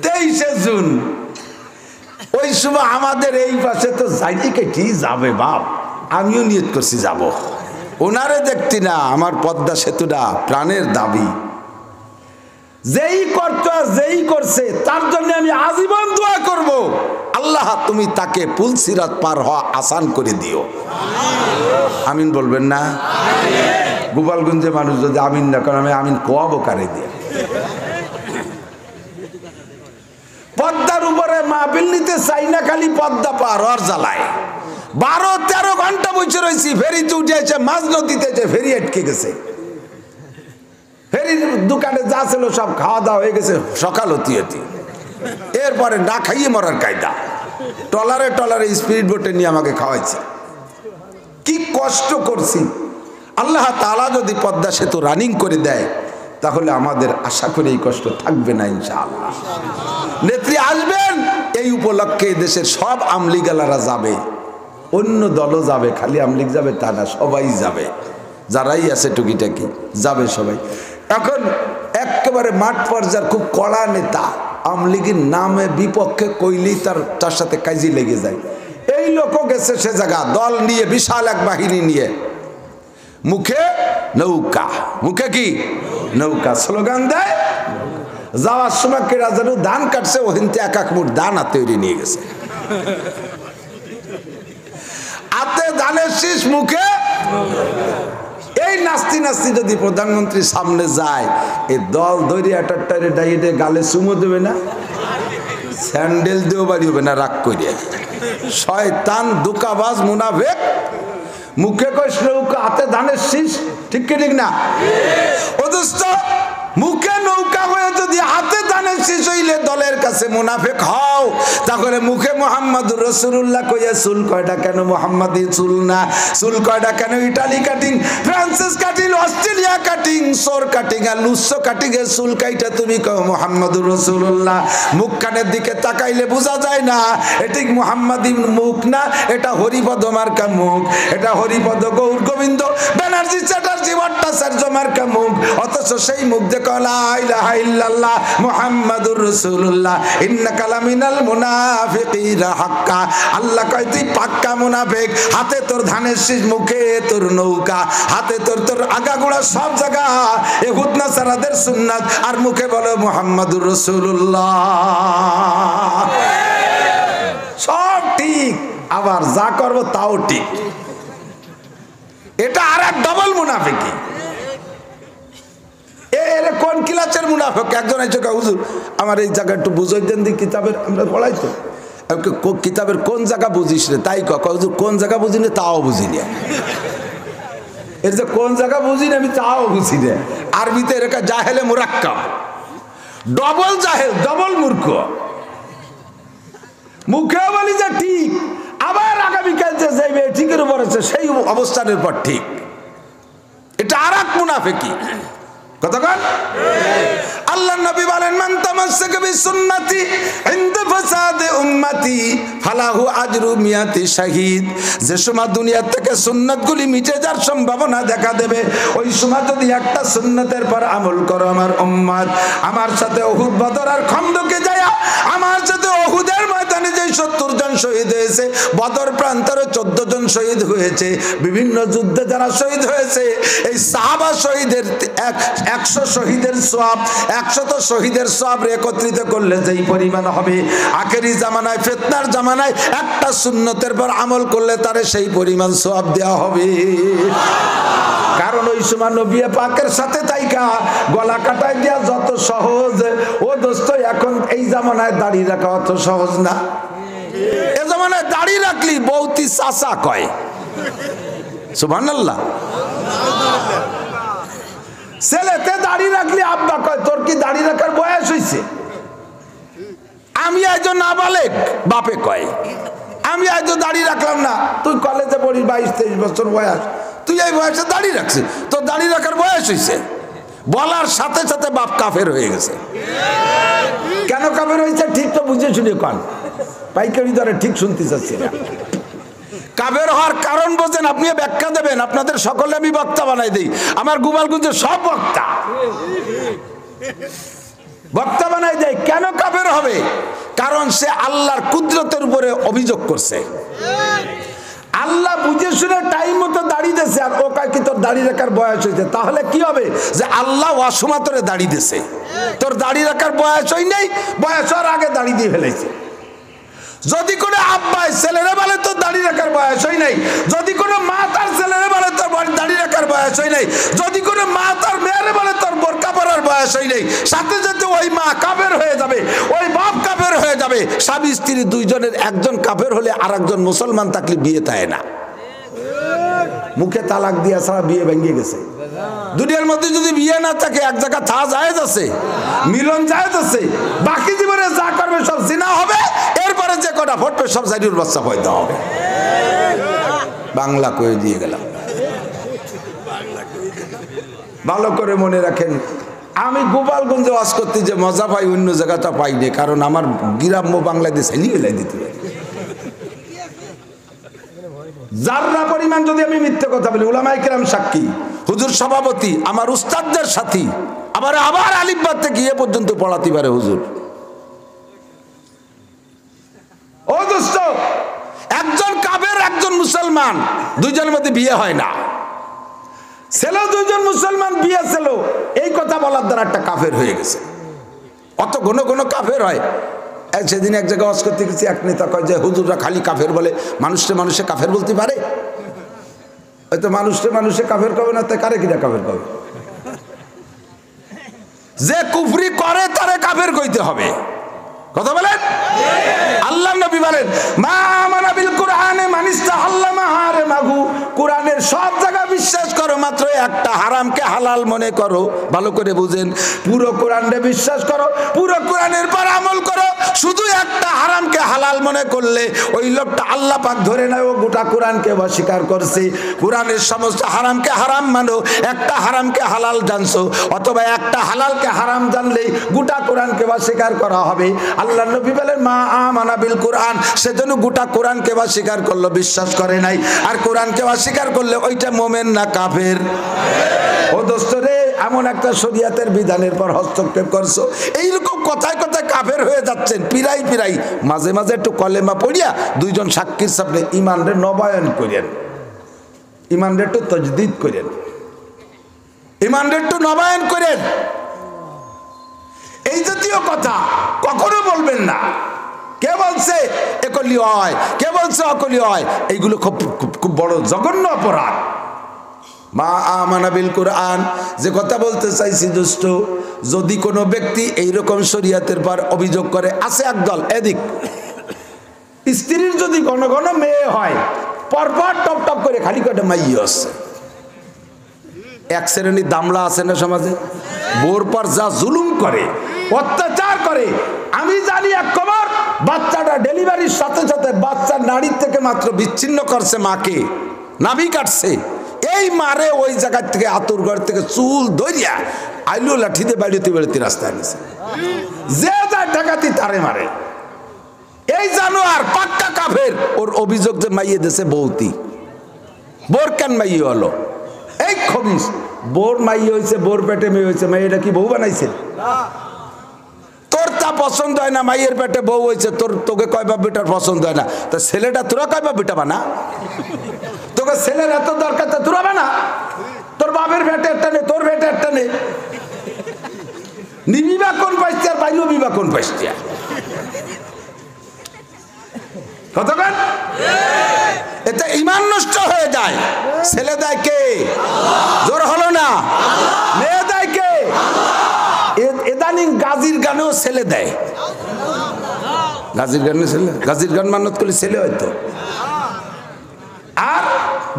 23শে জুন ওই সময় আমাদের এই পাশে তো যাইতে কেটি যাবে বাপ, আমিও নিয়ত করছি যাব। ওনারে দেখতি না, আমার পদ্মা সেতুটা প্রাণের দাবি। যেই করতো যেই করছে তার জন্য আমি আজীবন দোয়া করব, আল্লাহ তুমি তাকে পুলসিরাত পার হওয়া আসান করে দিও। আমিন বলবেন না? গোপালগঞ্জে মানুষ যদি আমিন না করে, আমি আমিন কোয়াবো কারে দিয়ে। পদ্মার উপরে মাহফিল নিতে চাই না, খালি পদ্মা পার হওয়ার জ্বালায় 12-13 ঘন্টা বসে রয়েছি। ফেরিতে উঠেছে, মাঝ নদীতে ফেরি আটকে গেছে, ফেরির দোকানে যা ছিল সব খাওয়া দাওয়া হয়ে গেছে সকাল হতে হতে। এরপরে না খাইয়ে মরার কায়দা, টলারে টলারে স্পিরিট বোটে নিয়ে আমাকে খাওয়াইছে। কি কষ্ট করছি। আল্লাহ তাআলা যদি পদ্মা সেতু রানিং করে দেয় তাহলে আমাদের আশা করি এই কষ্ট থাকবে না ইনশাআল্লাহ। নেত্রী আসবেন, এই উপলক্ষে দেশের সব আমলিগালারা যাবে, অন্য দলও যাবে, খালি আমলিগ যাবে তা না, সবাই যাবে, যারাই আছে টুকিটাকি যাবে সবাই। এখন একেবারে মাঠ পর্যায়ের খুব কড়া নেতা, আমলিগের নামে বিপক্ষে কইলেই তার সাথে কাজি লেগে যায়। এই লোকও গেছে সে জায়গা, দল নিয়ে বিশাল এক বাহিনী নিয়ে, মুখে নৌকা, মুখে কি নৌকা, স্লোগান দেয়। যাওয়ার সময় কেরা যেন ধান কাটছে, ওহিনতে এক মুঠ দান তৈরি নিয়ে গেছে, হাতে ধানের শীষ, মুখে। এই নাস্তি নাস্তি যদি প্রধানমন্ত্রীর সামনে যায়, এই দল ধরে আটারটারে ডাইটে গালে চুমো দেবে না, স্যান্ডেল দিয়েও বাড়ি হবে না, রাগ করে। শয়তান দুকাবাজ মুনাফিক, মুখে কয় নৌকা, হাতে ধানের শীষ, ঠিক কি ঠিক না? ও দোস্ত, মুখে নৌকা হয়ে যদি হাতে ধানের শীষ হইলে দলের কাছে মুনাফিক হও, তাহলে মুখে মুহাম্মাদুর রাসূলুল্লাহ কইয়া চুল কয়টা কেন মুহাম্মাদি চুল না? চুল কয়টা কেন Italy cutting, Francis cutting, Australia cutting, সোর কাটিং আর লুসো কাটিং এর চুল কাইটা তুমি কও মুহাম্মাদুর রাসূলুল্লাহ? মুখ কানের দিকে তাকাইলে বোঝা যায় না এটি মুহাম্মাদি মুখ না, এটা হরিপদ মার্কা মুখ, এটা হরিপদ গৌর গোবিন্দ ব্যানার্জি চ্যাটার্জি ভট্টাচার্য মার্কা মুখ। অথচ সেই মুখ দেখো লা ইলাহা ইল্লাল্লাহ মুহাম্মাদুর রাসূলুল্লাহ ইন্নাকা লামিনাল মুনাফিকিনা হাক্কা। আল্লাহ কয় তুই পাক্কা মুনাফিক। হাতে তোর ধানের শীষ, মুখে তোর নৌকা, হাতে তোর আগাগোড়া সব জায়গা ইহুদ নাসারাদের সুন্নাত, আর মুখে বলো মুহাম্মাদুর রাসূলুল্লাহ। সব ঠিক, আবার যা করবো তাও ঠিক। এটা আর এক ডবল মুনাফিকি। এর কোন ক্লাসের মুনাফিক? একজন এসে কয় হুজুর আমার এই জায়গা একটু বুঝাই দেন দি, কিতাবের আমরা পড়াই তো, কিতাবের কোন জায়গা বুঝিস রে? তাই কয় হুজুর কোন জায়গা বুঝি না তাও বুঝি না। এর যে কোন জায়গা বুঝি না আমি তাও বুঝি না। আরবিতে এর জাহেলে মুরাক্কাব, ডবল জাহেল, ডবল মূর্খ। মুখে বলি যে ঠিক, আবার আগামীকাল যে যাইবে ঠিকের উপর আছে সেই অবস্থানের পর ঠিক। এটা আর এক মুনাফিকি। কতক্ষণ আল্লাহ নবী বলেন, মান তামাসসাকা বিসুন্নতি ইনদা ফাসাদে উম্মতি ফালাহু আজরু মিয়াতি শাহীদ। যে সময় দুনিয়া থেকে সুন্নাতগুলি মিটে যাওয়ার সম্ভাবনা দেখা দেবে, ওই সময় যদি একটা সুন্নতের পর আমল করো আমার উম্মত, আমার সাথে উহুদ বদর আর খন্দকে যায়, আমার সাথে উহুদের ময়দানে যে 70 জন শহীদ হয়েছে, বদর প্রান্তরে 14 জন শহীদ হয়েছে, বিভিন্ন যুদ্ধে যারা শহীদ হয়েছে, এই সাহাবা শহীদের 100 শহীদের সওয়াব, 100 শহীদের সওয়াব একত্রিত করলে যেই পরিমাণ হবে, আখেরি জামানায় ফিতনার জামানায় একটা সুন্নতের পর আমল করলে তারে সেই পরিমাণ সওয়াব দেওয়া হবে। কারণ ওই সময় নবী পাকের সাথে তাইকা গলা কাটাই দেওয়া যত সহজ, ও দোস্ত এখন এই জামানায় দাড়ি রাখা অত সহজ না। এ জামানায় দাড়ি রাখলি বৌতি চাচা কয়, সুবহানাল্লাহ। ছেলেতে দাড়ি রাখলি আব্বা কয়, তোর কি দাড়ি রাখার বয়স হয়েছে? আমি একজন নাবালেক, বাপে কয়। আমি একজন দাড়ি রাখলাম না, তুই কলেজে পড়িস, 22-23 বছর বয়স, তুই এই বয়সে দাড়ি রাখছিস, তোর দাড়ি রাখার বয়স হয়েছে। বলার সাথে সাথে বাপ কাফের হয়ে গেছে। কেন কাফের হয়েছে ঠিক তো বুঝে শুনে কন, পাইকারি দরে ঠিক শুনতে চাচ্ছি না। কাফের হওয়ার কারণ বোঝেন, আপনি ব্যাখ্যা দেবেন, আপনাদের সকলে আমি বক্তা বানাই দিই। আমার গোপালগঞ্জে সব বক্তা বক্তা বানাই দেয়। কেন কাফের হবে? কারণ সে আল্লাহর কুদরতের উপরে অভিযোগ করছে। আল্লাহ বুঝে শুনে টাইম মতো দাঁড়িয়ে দিয়েছে, আর ও কয় কি তোর দাড়ি রাখার বয়স হয়েছে। তাহলে কি হবে? যে আল্লাহ অসমা তোরে দাড়ি দিয়েছে, তোর দাড়ি রাখার বয়স হয় নাই, বয়স হওয়ার আগে দাড়ি দিয়ে ফেলেছে। যদি কোনো আব্বাই ছেলেরা বলে তোর দাড়ি রাখার বয়স হয় নাই, যদি কোনো মা তার ছেলেরা বলে তোর দাড়ি রাখার বয়স হয় নাই, যদি কোনো মা তার মেয়েরে বলে তোর বোরকা পরার বয়স হয় নাই, সাথে সাথে ওই মা কাফের হয়ে যাবে, ওই বাপ কাফের হয়ে যাবে। স্বামী স্ত্রী দুইজনের একজন কাফের হলে আর একজন মুসলমান থাকলে বিয়ে থাকে না। মুখে তালাক দিয়া ছাড়া বিয়ে ভেঙে গেছে। দুনিয়ার মধ্যে যদি বিয়ে না থাকে, এক জায়গা থা জায়েজ আছে, মিলন জায়েজ আছে, বাকি জীবনে যা করবে সব জিনা হবে, এরপরে যে কটা ফুটবে সব জাইদুর বাচ্চা পয়দা হবে। বাংলা কয়ে দিয়ে গেলাম। ভালো করে মনে রাখেন, আমি গোপালগঞ্জে ওয়াজ করতে যে মজা পাই অন্য জায়গাটা পাইনি, কারণ আমার গ্রাম্য বাংলাদেশে নিয়ে গেলাই দিতে পারি। যারা পরিমাণ যদি আমি মিথ্যে কথা বলি, উলামায়ে কেরাম সাক্ষী, হুজুর সভাপতি, আমার উস্তাদদের সাথী, আবার আলিফ থেকে গিয়ে পর্যন্ত পড়াতে পারে হুজুর। ও দোস্ত, একজন কাফের একজন মুসলমান, দুইজনের মধ্যে বিয়ে হয় না। ছেলে দুইজন মুসলমান বিয়ে ছিল, এই কথা বলার দ্বারা একটা কাফের হয়ে গেছে। অত ঘন ঘন কাফের হয়। সেদিন এক জায়গায় ওয়াজ করতে গেছি, এক নেতা কয় যে হুজুররা খালি কাফের বলে, মানুষে কাফের বলতে পারে? হয়তো মানুষে কাফের কবে না, তাই কারে কিনা কাফের কবে? যে কুফরি করে তারে কাফের কইতে হবে। কথা বলেন। আল্লাহ নবী বলেন, মা আমানা বিল কুরআনে মান ইস্তাহাল্লামা হারামাহু। কুরআনের সব জায়গা বিশ্বাস করো, মাত্র একটা হারামকে হালাল মনে করো। ভালো করে বুঝেন, পুরো কোরআনে বিশ্বাস করো, পুরো কোরআনের পর আমল করো। শুধু একটা হারামকে হালাল মনে করলে ওই লোকটা আল্লাহ পাক ধরে নেয় ও গোটা কোরআনকে অস্বীকার করছে। কোরআনের সমস্ত হারামকে হারাম মানো, একটা হারামকে হালাল জানছো, অথবা একটা হালালকে হারাম জানলেই গোটা কোরআনকে অস্বীকার করা হবে। আল্লাহ নবী বলেন, মা আমানা বিল কুরআন, সেজন্য গোটা কোরআনকে অস্বীকার করলো, বিশ্বাস করে নাই। আর কোরআনকে অস্বীকার করলে ওইটা মোমেন না কাফের? ও দোস্ত রে, এমন একটা শরীয়তের বিধানের পর হস্তক্ষেপ করছো, এইরকম কথায় কথায় কাফের হয়ে যাচ্ছেন। পিরাই মাঝে মাঝে একটু কলেমা পড়িয়া দুইজন সাক্ষীর সামনে ইমানরে নবায়ন করেন, ইমানরে একটু তজদিদ করেন, ইমানরে একটু নবায়ন করেন। এই জাতীয় কথা কখনো বলবেন না। কে বলছে একলি হয়, কে বলছে অকলি হয়, এইগুলো খুব বড় জঘন্য অপরাধ। মা আমানা বিল কুরআন, যে কথা বলতে চাইছি দোস্ত, যদি কোনো ব্যক্তি এইরকম শরীয়তের পর অভিযোগ করে, আছে একদল এদিক, স্ত্রীর যদি ঘন ঘন মেয়ে হয়, পরপর টপ টপ করে খালি কটা মাইয়ে আসছে। এক শ্রেণীর দামলা আছে না সমাজে, বোর পর যা জুলুম করে, অত্যাচার করে। আমি জানি এক খবর, বাচ্চাটা ডেলিভারির সাথে সাথে বাচ্চার নাড়ির থেকে মাত্র বিচ্ছিন্ন করছে, মাকে নাভি কাটছে। এই মারে ওই জায়গা থেকে আতুর ঘর থেকে চুল ধরিয়া আইলো লাঠিতে বাড়িতে বাড়িতে রাস্তায় গেছে, যে যায় ডাকাতি তারে মারে। এই জানোয়ার পাক্কা কাফের। ওর অভিযোগ যে মাইয়ে দেশে বৌতি, বোর কেন মাইয়ে হলো? এই খবিস, বোর মাইয়ে হয়েছে, বোর পেটে মেয়ে হয়েছে, মাইয়েটা কি বউ বানাইছে? তোর তা পছন্দ হয় না, মাইয়ের পেটে বউ হয়েছে, তোকে কয় বাপ বেটার পছন্দ হয় না, তা ছেলেটা তোরা কয় বাপ বেটা বানা? তোকে ছেলের এত দরকার, তা তোরা বানা। তোর বাপের পেটে একটা নেই, তোর পেটে একটা নেই, নিবিবা কোন পাইছে আর পাইলো বিবা কোন পাইছে? কতক্ষণ এতে ইমান নষ্ট হয়ে যায়। ছেলে দেয় কে? জোর হলো না। মেয়ে দেয় কে? এদানিং গাজির গানেও ছেলে দেয়। গাজির গানে ছেলে, গাজির গান মান্নত করলে ছেলে হয়তো। আর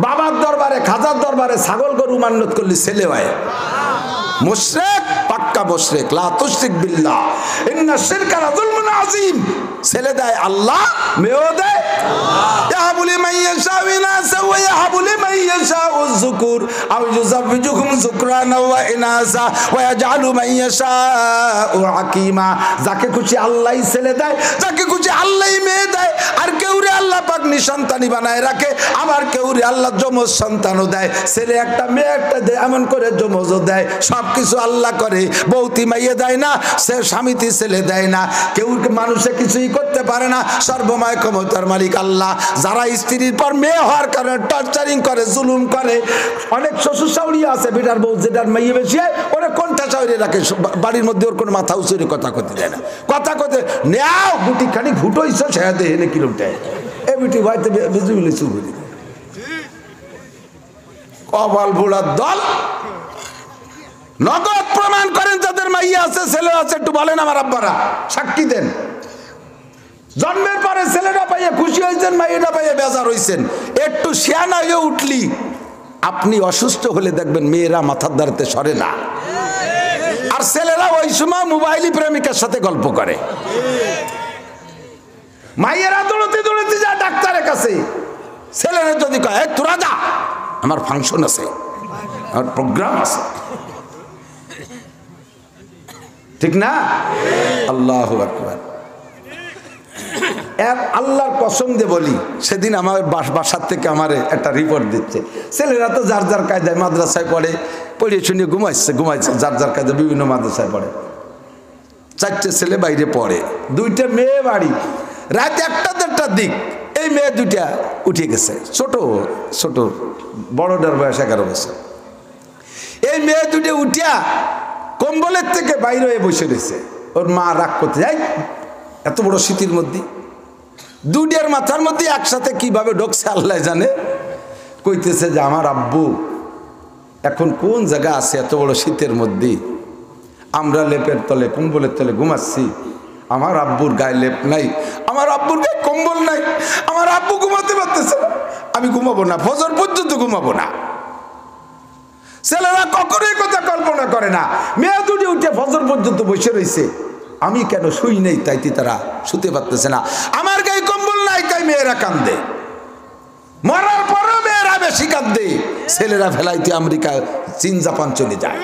বাবার দরবারে, খাজার দরবারে ছাগল গরু মান্নত করলে ছেলে হয়। মুশরিক, পাক্কা মুশরিক। লা তুশরিক বিল্লাহ ইন্না শিরকা লাযুলমুন আযীম। ছেলে দেয় আল্লাহ, মেয়েও দেয় ইয়াহাবু লিমান ইয়াশাউ ইনাসা ওয়া ইয়াহাবু লিমান ইয়াশাউ যুকুর আও ইউযাওবিজুহুম যুকরানা ওয়া ইনাসা ওয়া ইয়াজআলু মান ইয়াশাউ হাকীমা। যাকে খুশি আল্লাহই ছেলে দেয়, যাকে খুশি আল্লাহই মেয়ে দেয়। আর কেউরে আল্লাহ পাক নিঃসন্তানই বানায় রাখে, আবার কেউরে আল্লাহ যমজ সন্তানও দেয়। ছেলে একটা মেয়ে একটা দেয়, এমন করে যমজও দেয়। সবকিছু আল্লাহ করে। বৌতি মাইয়ে দেয় না, সে স্বামীতি ছেলে দেয় না। কেউ মানুষে কিছুই করতে পারে না। সর্বময় ক্ষমতার মালিক আল্লাহ। যারা স্ত্রীর পর মেয়ে হওয়ার কারণে টর্চারিং করে, জুলুম করে, অনেক শ্বশুর শাশুড়ি আছে, বেটার বউ যেটার মেয়ে বেশি ওরা কোনটা শাশুড়ি রাখে, বাড়ির মধ্যে ওর কোনো মাথা উঁচুরে কথা করতে দেয় না। কথা করতে নেও গুটি খানি ঘুটোইছ সেহাতে হেনে কিলোটায় এ বিটি ভাইতে বিজুলি চুবুরি কপাল বুড়ার দল। নগদ প্রমাণ করেন যাদের মাইয়া আছে, ছেলে আছে, একটু বলেন আমার আব্বারা, সাক্ষী দেন। জন্মের পরে ছেলেটা পাইয়ে খুশি হয়েছেন, মাইয়াটা পাইয়ে বেজার হয়েছেন। একটু শিয়ানা হয়ে উঠলি, আপনি অসুস্থ হলে দেখবেন মেয়েরা মাথার দ্বারাতে সরে না। আর ছেলেরা ওই সময় মোবাইলি প্রেমিকার সাথে গল্প করে। মাইয়েরা দৌড়তে দৌড়তে যায় ডাক্তারের কাছে। ছেলেরা যদি কয় তোরা যা, আমার ফাংশন আছে, আমার প্রোগ্রাম আছে, ঠিক না? আল্লাহু আকবার। আল্লাহর কসম দিয়ে বলি, সেদিন আমার বাসার থেকে আমার একটা রিপোর্ট দিচ্ছে, ছেলেরা তো যার যার কায়দায় মাদ্রাসায় পড়ে, পড়িয়ে শুনিয়ে ঘুমাইছে, যার যার কায়দায় বিভিন্ন মাদ্রাসায় পড়ে। 4টে ছেলে বাইরে পড়ে, 2টে মেয়ে বাড়ি। রাত 1টা-1.5টার দিক এই মেয়ে 2টা উঠে গেছে, ছোট ছোট, বড়টার বয়স 11 বছর। এই মেয়ে 2টে উঠিয়া কম্বলের থেকে বাইরে হয়ে বসে রয়েছে। ওর মা রাগ করতে যায়, এত বড় শীতের মধ্যে 2টার মাথার মধ্যে একসাথে কিভাবে ঢোকছে আল্লাহ জানে। কইতেছে যে আমার আব্বু এখন কোন জায়গা আছে, এত বড় শীতের মধ্যে আমরা লেপের তলে, কম্বলের তলে ঘুমাচ্ছি, আমার আব্বুর গায়ে লেপ নাই, আমার আব্বুর গায়ে কম্বল নাই, আমার আব্বু ঘুমাতে পারতেছে না, আমি ঘুমাবো না, ফজর পর্যন্ত ঘুমাবো না। ছেলেরা কখনোই কথা কল্পনা করে না। মেয়ে 2টি উঠে ফজর পর্যন্ত বসে রয়েছে, আমি কেন শুই নেই, তাইতে তারা শুতে পারতেছে না। আমার গায়ে কম্বল নাই, তাই মেয়েরা কান্দে। মরার পরও মেয়েরা বেশি কান্দে। ছেলেরা ফেলাইতে আমেরিকা, চীন, জাপান চলে যায়।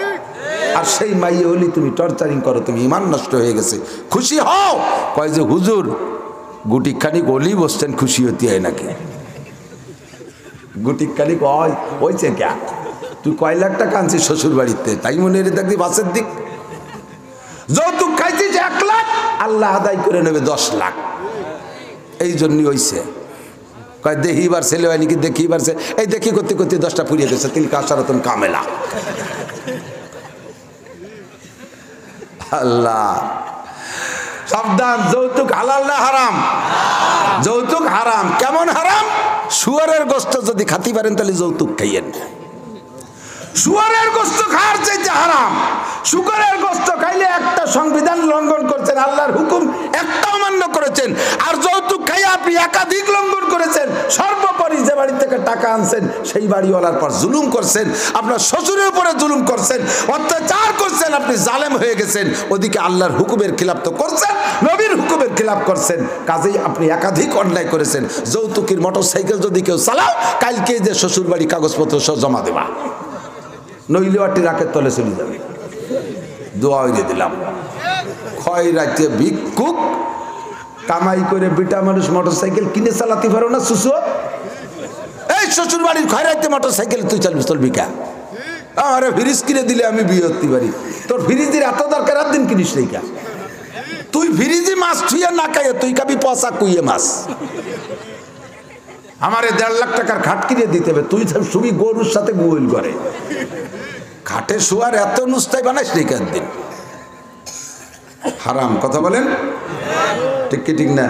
আর সেই মাইয়ে হলি তুমি টর্চারিং করো, তুমি ইমান নষ্ট হয়ে গেছে। খুশি হও, কয় যে হুজুর গুটিখানি গলি বসছেন, খুশি হতে হয় নাকি? গুটিখানি কয় হয়েছে ক্যা, তুই কয় লাখ টাকা আনছিস শ্বশুর বাড়িতে, তাই মনে রে দেখবি বাসের দিক। যৌতুক খাইছিস 1 লাখ, আল্লাহ আদায় করে নেবে 10 লাখ। এই জন্যই হয়েছে। কয় দেখিবার ছেলে হয় নাকি, দেখিবার এই দেখি করতে করতে 10টা পুড়িয়ে গেছে। তিলকা আশারাতুন কামেলা। আল্লাহ সাবধান, যৌতুক হালাল না হারাম? যৌতুক হারাম। কেমন হারাম? শুয়ারের গোশত যদি খাতে পারেন তাহলে যৌতুক খাইয়েন। শুয়ারের গোশত খাওয়ার চাইতে হারাম। শুকরের গোশত খাইলে একটা সংবিধান লঙ্ঘন করছেন, আল্লাহর হুকুম একটা অমান্য করেছেন। আর যৌতুক খাইয়ে আপনি একাধিক লঙ্ঘন করেছেন। সর্বোপরি যে বাড়ি থেকে টাকা আনছেন সেই বাড়িওয়ালার পর জুলুম করছেন, আপনার শ্বশুরের উপরে জুলুম করছেন, অত্যাচার করছেন, আপনি জালেম হয়ে গেছেন। ওদিকে আল্লাহর হুকুমের খিলাফ তো করছেন, নবীর হুকুমের খিলাফ করছেন, কাজেই আপনি একাধিক অন্যায় করেছেন। যৌতুকের মোটরসাইকেল যদি কেউ চালাও, কালকে যে শ্বশুর বাড়ি কাগজপত্র সব জমা দেবা, নইলে আটি রাখের তলে চলে যাবে। দোয়া হইয়ে দিলাম। ক্ষয় রাতে ভিক্ষুক কামাই করে বিটা মানুষ মোটরসাইকেল কিনে চালাতে পারো না শুশু? এই শ্বশুর বাড়ির ক্ষয় রাতে মোটরসাইকেল তুই চলবি কা? আরে ফ্রিজ কিনে দিলে আমি বিয়ে করতে পারি। তোর ফ্রিজের এত দরকার আর দিন কিনিস নাই কা? তুই ফ্রিজে মাছ ছুঁয়ে না খাইয়ে তুই খাবি পচা কুইয়ে মাছ। আমারে 1.5 লাখ টাকার খাট কিনে দিতে হবে, তুই শুবি গরুর সাথে গোল করে। খাটে শোয়ার এত নুস্তাই বানাইস নি কেন দিন? হারাম কথা বলেন, ঠিক কি ঠিক না?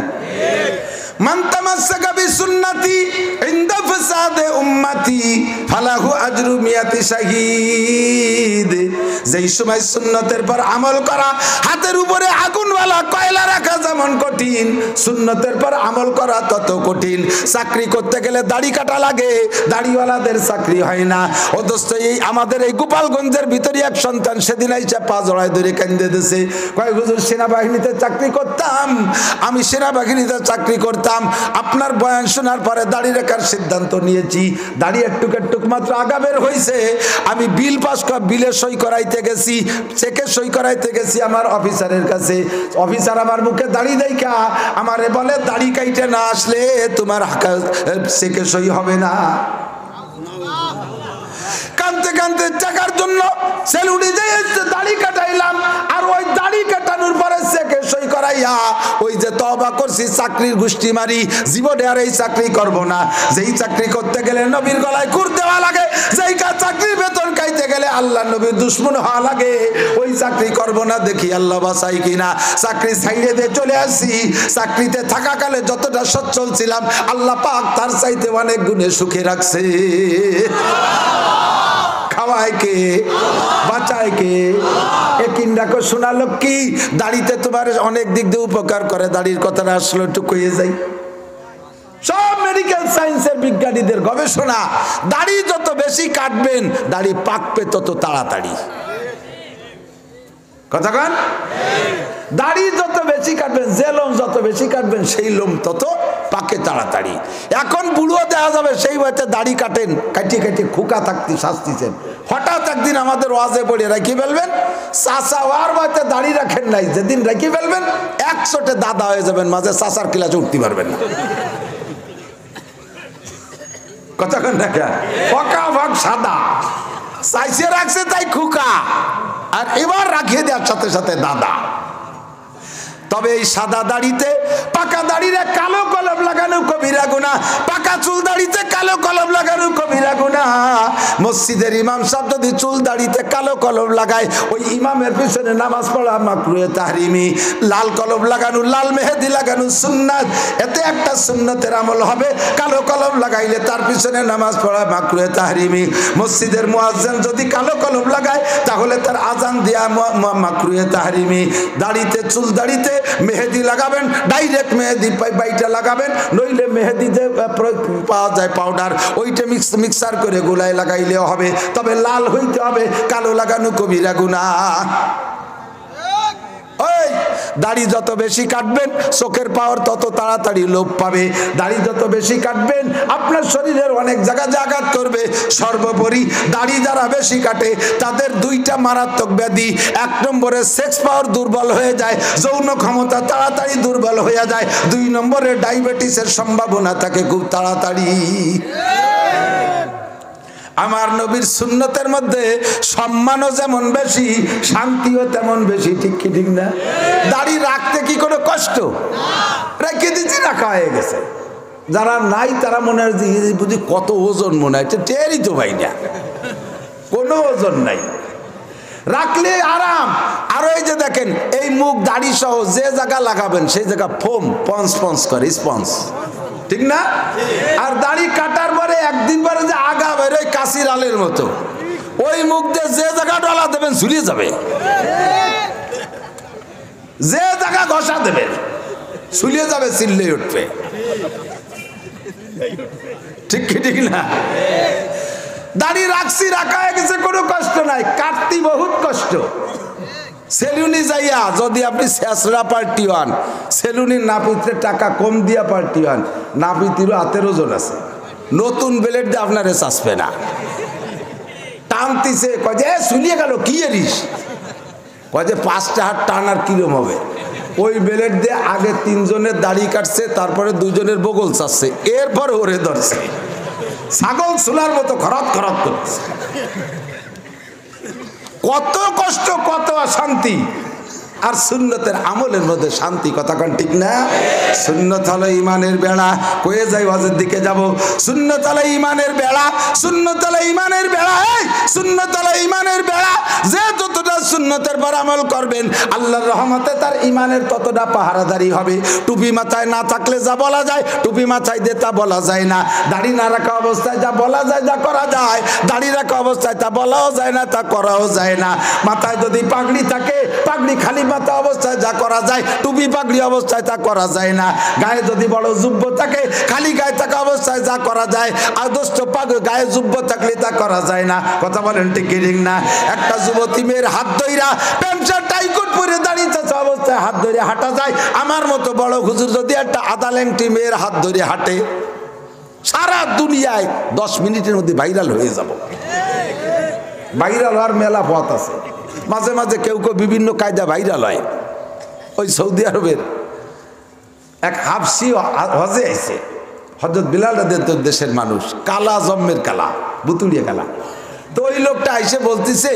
মান তামাসসাকা বিসুন্নতি ইনদা ফাসাদে উম্মতি ফালাহু আজরু মিয়াতি শাহীদ। যেই সময় সুন্নতের পর আমল করা হাতের উপরে আগুনওয়ালা কয়লা রাখা যেমন কঠিন, সুন্নতের পর আমল করা তত কঠিন। চাকরি করতে গেলে দাড়ি কাটা লাগে, দাড়িওয়ালাদের চাকরি হয় না। ও দোস্ত, এই আমাদের এই গোপালগঞ্জের ভিতরে এক সন্তান সেদিন আইসা পা জড়ায় ধরে কান্দে দিছে, কয় হুজুর সেনাবাহিনীতে চাকরি করতাম, আমি সেনাবাহিনীতে চাকরি করতাম, আপনার বয়ান শোনার পরে দাড়ি রাখার সিদ্ধান্ত নিয়েছি। দাড়ি একটুক মাত্র আগা বের হয়েছে, আমি বিলে সই করাইতে গেছি, চেকে সই করাইতে গেছি আমার অফিসারের কাছে। অফিসার আমার মুখে দাড়ি দেখা আমারে বলে, দাড়ি কাইটে না আসলে তোমার চেকে সই হবে না। কানতে কানতে টাকার জন্য সেলুনে যেয়ে দাড়ি কাটাইলাম, আর ওই দাড়ি কাটানোর পরে চেকে সই করাইয়া ওই যে তওবা করছি চাকরির গুষ্টি মারি, জীবনে আর এই চাকরি করব না। যেই চাকরি করতে গেলে নবীর গলায় খুর দেওয়া লাগে, যেই চাকরির বেতন খাইতে গেলে আল্লাহ নবীর দুশ্মন হওয়া লাগে, ওই চাকরি করব না। দেখি আল্লাহ বাঁচাই কিনা। চাকরি ছাইড়ে দিয়ে চলে আসি। চাকরিতে থাকাকালে যতটা সচ্ছল ছিলাম, আল্লাহ পাক তার চাইতে অনেক গুণে সুখে রাখছে। খাওয়ায় কে, বাঁচায় কে? একিনটাকে শোনালো কি? দাড়িতে তোমার অনেক দিক দিয়ে উপকার করে। দাড়ির কথাটা আসলে একটু কইয়ে যাই। সব মেডিকেল সায়েন্সের বিজ্ঞানীদের গবেষণা, দাড়ি যত বেশি কাটবেন দাড়ি পাকবে তত তাড়াতাড়ি। কথা কন? দাড়ি যত বেশি কাটবেন, যে লোম যত বেশি কাটবেন সেই লোম তত পাকে তাড়াতাড়ি। এখন বুড়ো দেখা যাবে সেই বয়সে দাড়ি কাটেন, কাটিয়ে কাটিয়ে খোকা থাকতে শাস্তিছেন। হঠাৎ একদিন আমাদের ওয়াজে পড়ে রাখি ফেলবেন, চাচা ওয়ার বয়সে দাড়ি রাখেন নাই, যেদিন রাখি ফেলবেন 100টে দাদা হয়ে যাবেন, মাঝে চাচার ক্লাসে উঠতে পারবেন না। কথা কন না কেন? পকা ভাগ সাদা চাইছে রাখছে তাই খোকা, আর এবার রাখিয়ে দেওয়ার সাথে সাথে দাদা। তবে এই সাদা দাড়িতে পাকা দাড়িতে কালো কলম লাগানো কবিরা গুনাহ, পাকা চুল দাড়িতে কালো কলম লাগানো কবিরা গুনাহ। মসজিদের ইমাম সাহেব যদি চুল দাড়িতে কালো কলম লাগায়, ওই ইমামের পিছনে নামাজ পড়া মাকরুহে তাহরিমি। লাল কলম লাগানো, লাল মেহেদি লাগানো সুন্নাত, এতে একটা সুন্নতের আমল হবে। কালো কলম লাগাইলে তার পিছনে নামাজ পড়া মাকরুহে তাহরিমি। মসজিদের মুয়াজ্জিন যদি কালো কলম লাগায়, তাহলে তার আজান দেয়া মাকরুহে তাহরিমি। দাড়িতে চুল দাড়িতে মেহেদি লাগাবেন, ডাইরেক্ট মেহেদি বাইটা লাগাবেন, নইলে মেহেদি যে পাওয়া যায় পাউডার, ওইটা মিক্সার করে গোলায় লাগাইলেও হবে। তবে লাল হইতে হবে, কালো লাগানো কবিরা গুনাহ। ওই দাড়ি যত বেশি কাটবেন চোখের পাওয়ার তত তাড়াতাড়ি লোপ পাবে। দাড়ি যত বেশি কাটবেন আপনার শরীরের অনেক জায়গায় আঘাত করবে। সর্বোপরি দাড়ি যারা বেশি কাটে তাদের 2টা মারাত্মক ব্যাধি। 1 নম্বরে সেক্স পাওয়ার দুর্বল হয়ে যায়, যৌন ক্ষমতা তাড়াতাড়ি দুর্বল হয়ে যায়। 2 নম্বরে ডায়াবেটিসের সম্ভাবনা থাকে খুব তাড়াতাড়ি। আমার নবীর সুন্নতের মধ্যে সম্মানও যেমন বেশি, শান্তিও তেমন বেশি। ঠিক কি ঠিক না? দাড়ি রাখতে কি কোনো কষ্ট? রেখে দিচ্ছি, রাখা হয়ে গেছে। যারা নাই তারা মনে হয় বুঝি কত ওজন, মনে হয় টেরই তো ভাই না, কোনো ওজন নাই, রাখলে আরাম। আর ওই যে দেখেন এই মুখ দাড়ি সহ যে জায়গা লাগাবেন সেই জায়গা ফোম পঞ্চ করে, স্পঞ্জ, ঠিক না? আর দাড়ি কাটার পরে একদিন পরে যে আগা বের ওই কাশির আলের মতো, ওই মুখ দিয়ে যে জায়গা ডলা দেবেন ঝুলিয়ে যাবে, যে জায়গা ঘষা দেবেন ঝুলিয়ে যাবে, চিল্লে উঠবে। ঠিক কি ঠিক না? দাড়ি রাখছি, রাখা হয়ে গেছে, কোনো কষ্ট নাই। কাটতি বহুত কষ্ট। সেলুনি যাইয়া যদি আপনি শেষরা পার্টি হন, সেলুনির নাপিতের টাকা কম দিয়া পার্টি হন, নাপিতিরও হাতের ওজন আছে। নতুন ব্লেড দিয়ে আপনারে চাষবে না, টানতিছে, কয়ে যে শুনিয়ে গেল কি এরিস, কয় যে 5টা হাত টান আর কিরম হবে। ওই বেলেট দিয়ে আগে 3 জনের দাড়ি কাটছে, তারপরে 2 জনের বগল চাচ্ছে, এরপরে ওরে ধরছে, ছাগল চুলার মতো খরত খরত করছে। কত কষ্ট, কত অশান্তি। আর সুন্নতের আমলের মধ্যে শান্তি, কথা কোন ঠিক না? সুন্নত হলো ইমানের বেড়া। কয়ে যাই হজের দিকে যাব। সুন্নত হলো ইমানের বেড়া, সুন্নত হলো ইমানের বেড়া, এই সুন্নত হলো ইমানের বেড়া। যে যতটা সুন্নতের পর আমল করবেন, আল্লাহর রহমতে তার ইমানের ততটা পাহারাদারি হবে। টুপি মাথায় না থাকলে যা বলা যায়, টুপি মাথায় দিয়ে তা বলা যায় না। দাড়ি না রাখা অবস্থায় যা বলা যায়, যা করা যায়, দাড়ি রাখা অবস্থায় তা বলাও যায় না, তা করাও যায় না। মাথায় যদি পাগড়ি থাকে, পাগড়ি খালি মাথা অবস্থায় যা করা যায়, টুপি পাগড়ি অবস্থায় তা করা যায় না। গায়ে যদি বড় জুব্ব থাকে, খালি গায়ে থাকা অবস্থায় যা করা যায়, আর দোস্ত গায়ে জুব্ব থাকলে তা করা যায় না। কথা বলেন ঠিক ঠিক না? একটা যুবতী মেয়ের হাত ধইরা প্যান্ট শার্ট টাইকোট পরে দাঁড়িয়ে থাকা অবস্থায় হাত ধরে হাঁটা যায়। আমার মতো বড় হুজুর যদি একটা আদা ল্যাংটি মেয়ের হাত ধরে হাঁটে, সারা দুনিয়ায় 10 মিনিটের মধ্যে ভাইরাল হয়ে যাব। ভাইরাল হওয়ার মেলা পথ আছে। মাঝে মাঝে কেউ কেউ বিভিন্ন কায়দা ভাইরাল হয়। ওই সৌদি আরবের এক হাফসি হজে আইছে, হযরত বিলাল রাদিয়াল্লাহু আনহু দেশের মানুষ, কালা জম্মের কালা, বুতুলিয়া কালা। তো ওই লোকটা আইসে বলতেছে,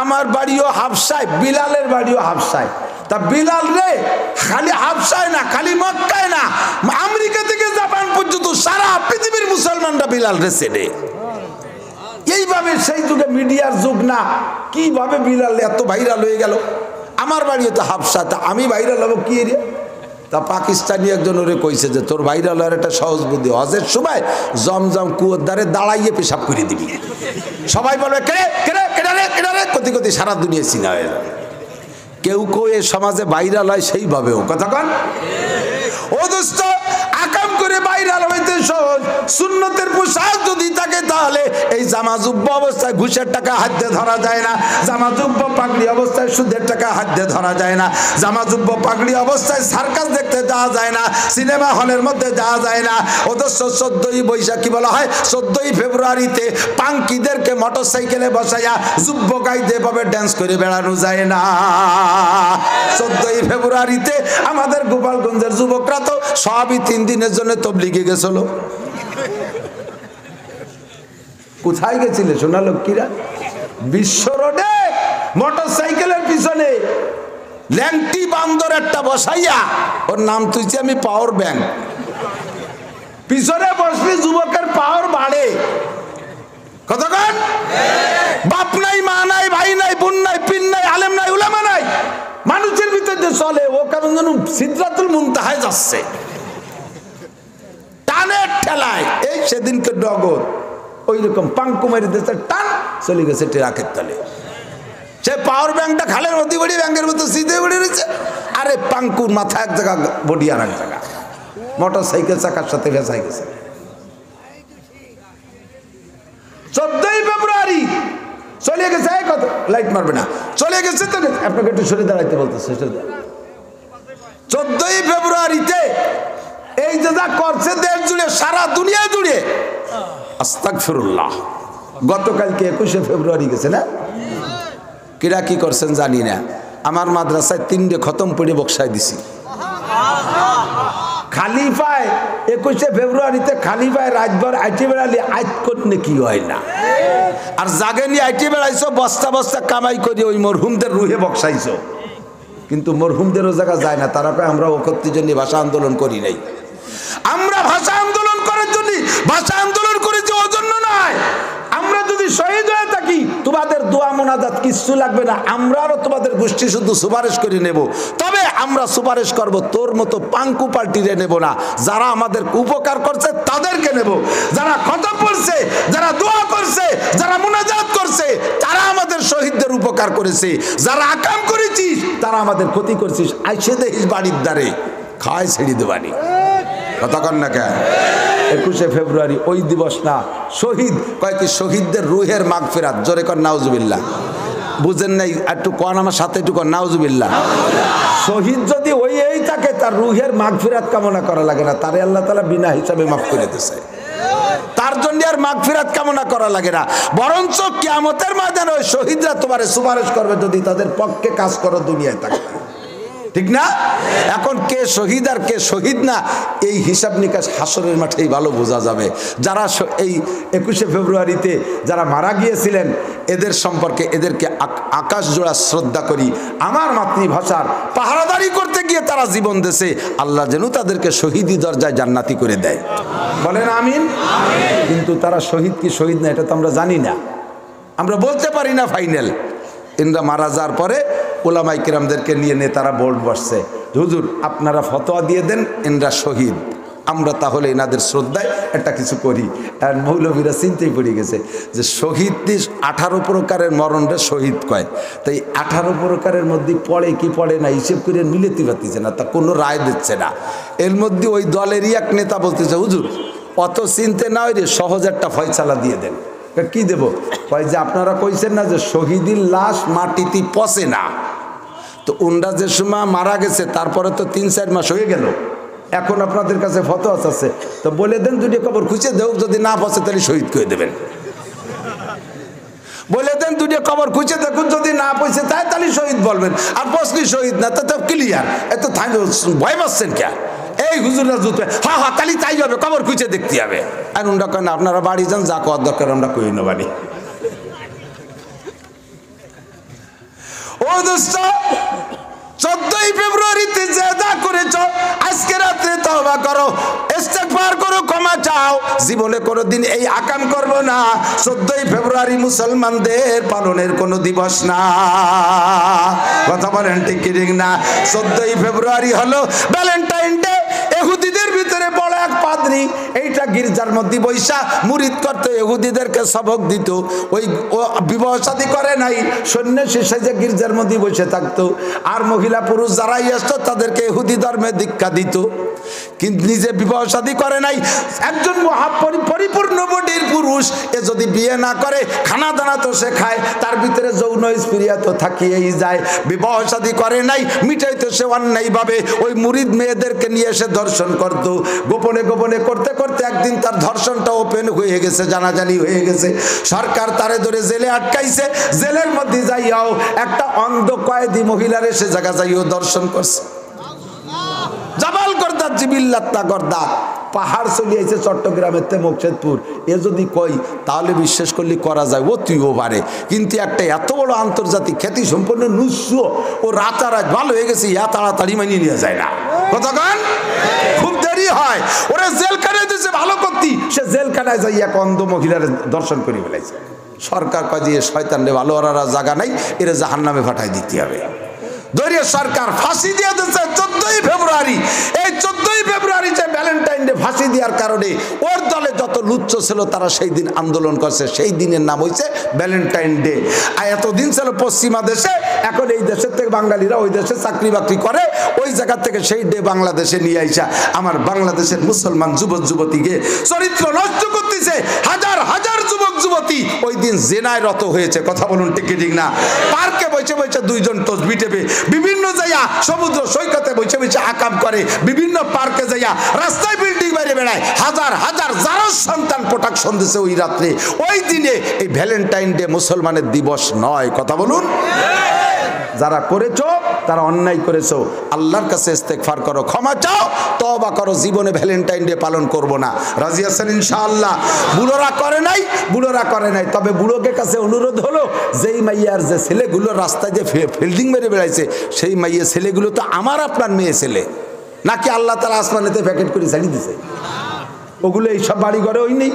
আমার বাড়িও হাফসায়, বিলালের বাড়িও হাফসায়। তা বিলাল রে খালি হাফসায় না, খালি মক্কায় না, আমেরিকা থেকে জাপান পর্যন্ত সারা পৃথিবীর মুসলমানরা বিলাল রে চেনে। এইভাবে সেই যুগে মিডিয়ার যুগ না, কিভাবে বিলাল এত ভাইরাল হয়ে গেল। আমার বাড়িও তো হাফসা, তা আমি ভাইরাল হবো কি রে? তা পাকিস্তানি একজন ওরে কইছে যে তোর ভাইরাল হওয়ার একটা সহজ বুদ্ধি, হজের সময় জমজম কুয়োর দ্বারে দাঁড়াইয়ে পেশাব করে দিবি। সবাই বলবে কেড়ে কেড়ে কেড়ে কেড়ে, কতি কতি সারা দুনিয়া চিনা হয়ে যাবে। কেউ কেউ এ সমাজে ভাইরাল হয় সেইভাবেও, কথা কন। ও দোস্ত, আকাম করে ভাইরাল হইতে সহজ। সুন্নতের পোশাক যদি থাকে, তাহলে এই জামা জুব্ব অবস্থায় ঘুষের টাকা হাত দিয়ে ধরা যায় না। জামা জুব্ব পাগড়ি অবস্থায় সুদের টাকা হাত দিয়ে ধরা যায় না। জামা জুব্ব পাগড়ি অবস্থায় সার্কাস দেখতে যাওয়া যায় না, সিনেমা হলের মধ্যে যাওয়া যায় না। অথচ 14ই বৈশাখী বলা হয়, 14ই ফেব্রুয়ারিতে পাঙ্কিদেরকে মোটর সাইকেলে বসাইয়া জুব্ব গাইতে এভাবে ড্যান্স করে বেড়ানো যায় না। 14ই ফেব্রুয়ারিতে আমাদের গোপালগঞ্জের যুবকরা তো সবই 3 দিনের জন্য তবলিগে গেছিল। কোথায় গেছিলে সোনা লক্ষ্মীরা? বিশ্ব রোডে মোটর সাইকেলের পিছনে ল্যাংটি বান্দর একটা বসাইয়া, ওর নাম তুইছি আমি পাওয়ার ব্যাংক, পিছনে বসলে যুবকের পাওয়ার বাড়ে। কতক্ষণ? বাপ নাই, মা নাই, ভাই নাই, বোন নাই, পিন নাই, আলেম নাই, উলামা নাই, মানুষের ভিতরে চলে। ও কেমন যেন সিদরাতুল মুনতাহায় যাচ্ছে, টানের ঠেলায়। এই সেদিনকে ডগর ওই রকম পাঙ্কুমারি দেশের টান চলে গেছে ট্রাকের তলে। সে পাওয়ার ব্যাংকটা খালের মধ্যে বড়ি ব্যাংকের মতো সিধে বড়ে রয়েছে। আরে পাঙ্কুর মাথা এক জায়গা, বডি আর এক জায়গা, মোটর সাইকেল চাকার সাথে ভেসাই গেছে। 14ই ফেব্রুয়ারি চলে গেছে। কত লাইট মারবে না, চলে গেছে তো, আপনাকে একটু সরে দাঁড়াইতে বলতেছে। 14ই ফেব্রুয়ারিতে এই যে যা করছে দেশ জুড়ে, সারা দুনিয়া জুড়ে, আস্তাগফিরুল্লাহ। গতকালকে 21শে ফেব্রুয়ারি গেছে না? কিরা কি করছেন জানি না, আমার মাদ্রাসায় 3টে খতম পড়ে বক্সায় দিছি। খালি পায় 21শে ফেব্রুয়ারিতে খালি পায় রাতভর আইটি বেড়ালি আইট করলে কি হয় না। আর জাগে নিয়ে আইটি বেড়াইছো, বস্তা বস্তা কামাই করে ওই মরহুমদের রুহে বক্সাইছো। কিন্তু মরহুমদেরও জায়গা যায় না। তারা কয় আমরা ওকত্তির জন্য ভাষা আন্দোলন করি নাই। আমরা ভাষা আন্দোলন করার জন্য ভাষা আন্দোলন করেছি, ও জন্য নয়। আমরা যদি শহীদ হয়ে থাকি, তোমাদের দোয়া মোনাজাত কিচ্ছু লাগবে না। আমরাও তোমাদের গোষ্ঠী শুধু সুপারিশ করে নেব। তবে আমরা সুপারিশ করব, তোর মতো পাঙ্কু পার্টিরে নেব না। যারা আমাদের উপকার করছে তাদেরকে নেব। যারা খতম পড়ছে, যারা দোয়া করছে, যারা মোনাজাত করছে, তারা আমাদের শহীদদের উপকার করেছে। যারা আকাম করেছিস, তারা আমাদের ক্ষতি করছিস, আইসে দেখিস বাড়ির দ্বারে খায় ছেড়ে দেবানি। কথা কন না কেন? 21শে ফেব্রুয়ারি ওই দিবস না, শহীদ কয়েকটি শহীদদের রুহের মাগফিরাত। জোরে কর নাউজুবিল্লাহ। বুঝেন নাই? একটু কন আমার সাথে, একটু কন নাউজুবিল্লাহ। শহীদ যদি ওই এই থাকে, তার রুহের মাগফিরাত কামনা করা লাগে না, তারে আল্লাহ তাআলা বিনা হিসাবে মাফ করে দিয়েছে। তার জন্য আর মাগফিরাত কামনা করা লাগে না, বরঞ্চ কিয়ামতের ময়দানে ওই শহীদরা তোমার সুপারিশ করবে যদি তাদের পক্ষে কাজ করো দুনিয়ায় থাকবে, ঠিক না? এখন কে শহীদ আর কে শহীদ না এই হিসাব নিকাশ হাসরের মাঠেই ভালো বোঝা যাবে। যারা এই 21শে ফেব্রুয়ারিতে যারা মারা গিয়েছিলেন এদের সম্পর্কে এদেরকে আকাশ জোড়া শ্রদ্ধা করি। আমার মাতৃভাষার পাহারাদারি করতে গিয়ে তারা জীবন দেশে, আল্লাহ যেন তাদেরকে শহীদি দরজায় জান্নাতি করে দেয়, বলেন আমিন। কিন্তু তারা শহীদ কি শহীদ না এটা তো আমরা জানি না, আমরা বলতে পারি না ফাইনাল। ইনরা মারা যাওয়ার পরে ওলামাই কিরামদেরকে নিয়ে নেতারা বোর্ড বসছে, হুজুর আপনারা ফতোয়া দিয়ে দেন ইনরা শহীদ, আমরা তাহলে এনাদের শ্রদ্ধায় একটা কিছু করি। আর মৌলবীরা চিন্তায় পড়ে গেছে যে শহীদ 18 প্রকারের মরণটা শহীদ কয়, তাই 18 প্রকারের মধ্যে পড়ে কি পড়ে না হিসেব করে মিলেতে পারতেছে না, তা কোনো রায় দিচ্ছে না। এর মধ্যে ওই দলেরই এক নেতা বলতেছে, হুজুর অত চিনতে না হইলে সহজ একটা ফয়সালা দিয়ে দেন। কি দেব? কয় যে আপনারা কইছেন না যে শহীদের লাশ মাটিতে পচে না, তো ওনরা যে সময় মারা গেছে তারপরে তো 3-4 মাস হয়ে গেল, এখন আপনাদের কাছে ফতোয়া আছে, তো বলে দেন দুটি কবর খুঁজে দেও, যদি না পচে তাহলে শহীদ করে দেবেন। বলে দেন দুটি কবর খুঁজে দেখুন, যদি না পচে তাই তাহলে শহীদ বলবেন, আর পচলি শহীদ না তো ক্লিয়ার। এত ভয় পাচ্ছেন কে? এই হুজুররা জুতবে, হ্যাঁ হ্যাঁ তাহলে তাই হবে, কবর খুঁজে দেখতে হবে। আর ওনরা কেন আপনারা বাড়ি যান, যা কর দরকার আমরা কই না বাড়ি। ও দোস্ত, 14ই ফেব্রুয়ারিতে যে যা করেছ আজকে রাত্রে তওবা করো, ইস্তেগফার করো, ক্ষমা চাও, জীবনে কোনোদিন এই আকাম করব না। 14ই ফেব্রুয়ারি মুসলমানদের পালনের কোনো দিবস না, কথা বলেন ঠিক কি ঠিক না? 14ই ফেব্রুয়ারি হলো ভ্যালেন্টাইন ডে। ইহুদিদের ভিতরে বড় এক পাদ্রী এইটা গির্জার মধ্যে বৈশা মুরিদ করতে ইহুদিদেরকে সবক দিত। ওই বিবাহ শাদী করে নাই, সন্ন্যাসী সেজে গির্জার মধ্যে বসে থাকতো, আর মহিলা পুরুষ যারাই আসতো তাদেরকে ইহুদি ধর্মে দীক্ষা দিত, কিন্তু নিজে বিবাহ শাদী করে নাই। একজন পরিপূর্ণ বডির পুরুষ এ যদি বিয়ে না করে খানা দানা তো সে খায়, তার ভিতরে যৌন স্প্রিয়া তো থাকিয়েই যায়। বিবাহ শাদী করে নাই, মিটাইতো সে অন্যায়ভাবে ওই মুরিদ মেয়েদেরকে নিয়ে এসে ধর্ষণ করত। গোপনে গোপনে করতে করতে একদিন তার ধর্ষণটা ওপেন হয়ে গেছে, জানাজানি হয়ে গেছে। সরকার তারে ধরে জেলে আটকাইছে, জেলের মধ্যে যাইয়াও একটা অন্ধ কয়েদি মহিলার এসে জায়গা যাইও দর্শন করছে। জাবাল গর্দাত জিবিল্লাত্তা গর্দাত, পাহাড় চলিয়েছে চট্টগ্রামের তে মুকশেদপুর। এ যদি কই তাহলে বিশ্বাস করলে করা যায়, ও তুইও পারে। কিন্তু একটা এত বড় আন্তর্জাতিক খ্যাতি সম্পন্ন নুস্য ও রাতারাত ভালো হয়ে গেছে, ইয়া তাড়াতাড়ি মানিয়ে নিয়ে যায় না, কতক্ষণ খুব দেরি হয়। ওরা জেলখানায় দিয়েছে ভালো করতি, সে জেলখানায় যাই এক অন্ধ মহিলার দর্শন করে ফেলাইছে। সরকার কাজে শয়তান রে ভালো ওরা জায়গা নাই, এরা জাহান্নামে পাঠাই দিতে হবে। দলীয় সরকার ফাঁসি দিয়ে দিচ্ছে 14ই ফেব্রুয়ারি। এই 14ই ফেব্রুয়ারি যে ভ্যালেন্টাইন ডে ফাঁসি দেওয়ার কারণে ওর দলে যত লুচ্চ ছিল তারা সেই দিন আন্দোলন করছে, সেই দিনের নাম হয়েছে ভ্যালেন্টাইন ডে। আর এতদিন ছিল পশ্চিমা দেশে, এখন এই দেশের থেকে বাঙালিরা ওই দেশে চাকরি বাকরি করে, ওই জায়গা থেকে সেই ডে বাংলাদেশে নিয়ে আইসা আমার বাংলাদেশের মুসলমান যুবক যুবতীকে চরিত্র নষ্ট করতেছে। হাজার হাজার যুবক যুবতী ওই দিন জেনায় রত হয়েছে, কথা বলুন ঠিক ঠিক না? পার্কে বসে বসে দুইজন তসবি টেপে, বিভিন্ন জায়গা সমুদ্র সৈকতে বসে বসে আকাম করে, বিভিন্ন পার্কে যাইয়া রাস্তায় বিল্ডিং বাইরে বেড়ায়, হাজার হাজার যারা সন্তান প্রোটেকশন দিছে ওই রাত্রে। ওই দিনে এই ভ্যালেন্টাইন ডে মুসলমানের দিবস নয়, কথা বলুন। যারা করেছো তারা অন্যায় করেছো, আল্লাহর কাছে ইস্তেগফার করো, ক্ষমা চাও, তওবা করো, জীবনে ভ্যালেন্টাইন ডে পালন করব না। রাজি আছেন ইনশাআল্লাহ? বুড়োরা করে নাই, বুড়োরা করে নাই, তবে বুড়োকে কাছে অনুরোধ হলো যেই মাইয়ার যে ছেলেগুলো রাস্তায় যে ফিল্ডিং মেরে বেড়াইছে সেই মাইয়া ছেলেগুলো তো আমার আপনার মেয়ে ছেলে নাকি আল্লাহ তাআলা আসমানেতে প্যাকেট করে ছাড়িয়ে দিছে? ওগুলো এইসব বাড়ি ঘরে ওই নেই।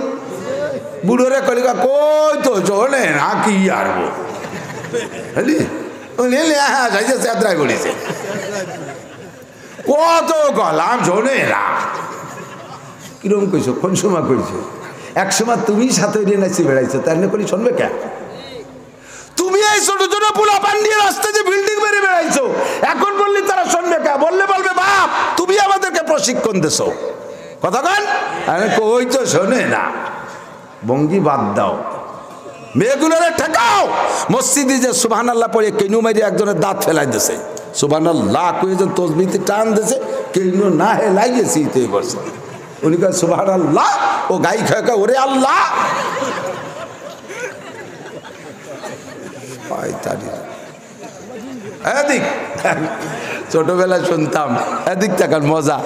বুড়োরে কলিকা কই তো চলে না কি আর কত গলাম শোনে না কিরম কইছো, কোন সময় কইছো? এক সময় তুমি সাথে নাচি বেড়াইছো, তাই না করি শুনবে কে? তুমি এই ছোট ছোট পোলা পান দিয়ে রাস্তায় যে বিল্ডিং মেরে বেড়াইছো, এখন বললি তারা শুনবে কে? বললে বলবে বাপ তুমি আমাদেরকে প্রশিক্ষণ দেছো, কথা কন? আরে কই তো শোনে না, ভঙ্গি বাদ দাও, মেয়েগুলোরে ঠেকাও। মসজিদে যে সুবহানাল্লাহ পড়ে কেনু মেরে একজনের দাঁত ফেলাই দিছে, সুবহানাল্লাহ কয়ে যে তসবিতে টান দিছে, কেনু না হে লাগিয়েছি তো বলছে উনি কয় সুবহানাল্লাহ, ও গাই খায় কয় ওরে আল্লাহ। এদিক ছোটবেলায় শুনতাম, এদিক থাকার মজা।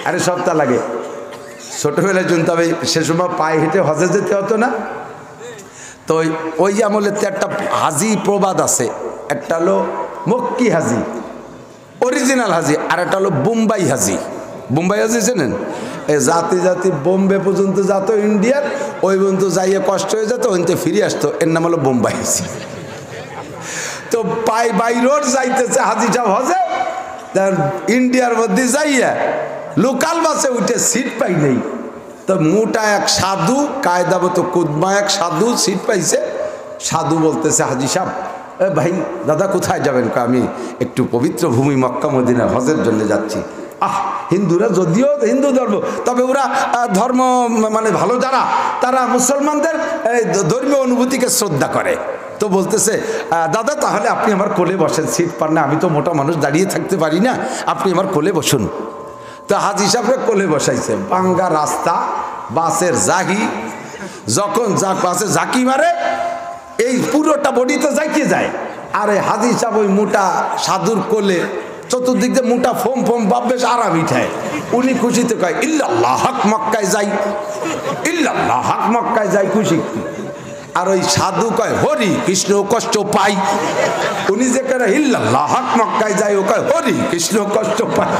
আরে সপ্তাহ লাগে, ছোটবেলায় শুনতাম। সে সময় পায়ে হেঁটে হজে যেতে হতো না, তো ওই আমলে একটা হাজি প্রবাদ আছে। একটা হলো মক্কি হাজি, অরিজিনাল হাজি, আর একটা হলো বোম্বাই হাজি। বোম্বাই হাজি চেনেন? জাতি জাতি বোম্বে পর্যন্ত যেত ইন্ডিয়ার, ওই পর্যন্ত যাইয়ে কষ্ট হয়ে যেত, ওইতে ফিরে আসতো, এর নাম হলো বোম্বাই হাজি। তো বাই রোড যাইতেছে হাজি সাহেব হজে, ইন্ডিয়ার মধ্যে যাইয়া লোকাল বাসে উঠে সিট পাই নেই। তো মোটা এক সাধু, কায়দাবত কুদমা এক সাধু সিট পাইছে। সাধু বলতেছে হাজি সাহেব, ভাই দাদা কোথায় যাবেন? আমি একটু পবিত্র ভূমি মক্কা মদিনা হজের জন্য যাচ্ছি। হিন্দুরা যদিও হিন্দু ধর্ম, তবে ওরা ধর্ম মানে ভালো যারা, তারা মুসলমানদের ধর্মীয় অনুভূতিকে শ্রদ্ধা করে। তো বলতেছে দাদা তাহলে আপনি আমার কোলে বসেন, সিট পান না, আমি তো মোটা মানুষ দাঁড়িয়ে থাকতে পারি না, আপনি আমার কোলে বসুন। তো হাজি সাহেবরে কোলে বসাইছে। বাঙ্গা রাস্তা, বাসের জাহি, যখন বাসে ঝাঁকি মারে এই পুরোটা বডিতে জাঁকিয়ে যায়। আরে হাজি সাহেব ওই মোটা সাধুর কোলে চতুর্দিক দিয়ে মোটা ফোম ফোম বাপ বেশ আরাম ইঠায়। উনি খুশিতে কয় ইল্লাল্লাহ হক মক্কায় যাই, ইল্লাল্লাহ হক মক্কায় যাই, খুশি। আর ওই সাধু কয় হরি কৃষ্ণ কষ্ট পাই। উনি যে করে ইল্লাল্লাহ হক মক্কায় যাই, ও কয় হরি কৃষ্ণ কষ্ট পাই।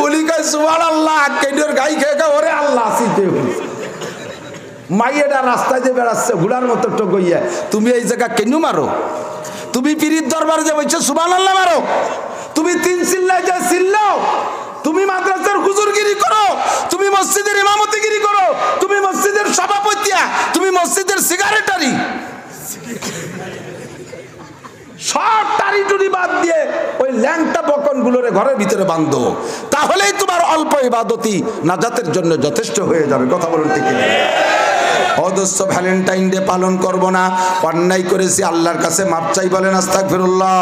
উনি কয় সুবহানাল্লাহ, কেডর গাই খেয়ে কয় ওরে আল্লাহ। সিটে মাইয়েরা রাস্তায় যে বেড়াচ্ছে ঘোড়ার মতো টগইয়া, তুমি এই জায়গা কেন মারো? তুমি পীরির দরবারে যে বলছো সুবহানাল্লাহ মারো, তুমি তিন চিল্লায় যা চিল্লাও, তুমি মাদ্রাসার হুজুরগিরি করো, তুমি মসজিদের ইমামতিগিরি করো, তুমি মসজিদের সভাপতিয়া, তুমি মসজিদের সিগারেটারি, সব টারিটুরি বাদ দিয়ে ওই ল্যাংটা বকন গুলোরে ঘরের ভিতরে বাঁধো, তাহলেই তোমার অল্প ইবাদতি নাজাতের জন্য যথেষ্ট হয়ে যাবে। কথা বলুন ঠিক কিনা? অদস্য ভ্যালেন্টাইন ডে পালন করব না, অন্যায় করেছি, আল্লাহর কাছে মাপ চাই, বলেন আস্তাগফিরুল্লাহ।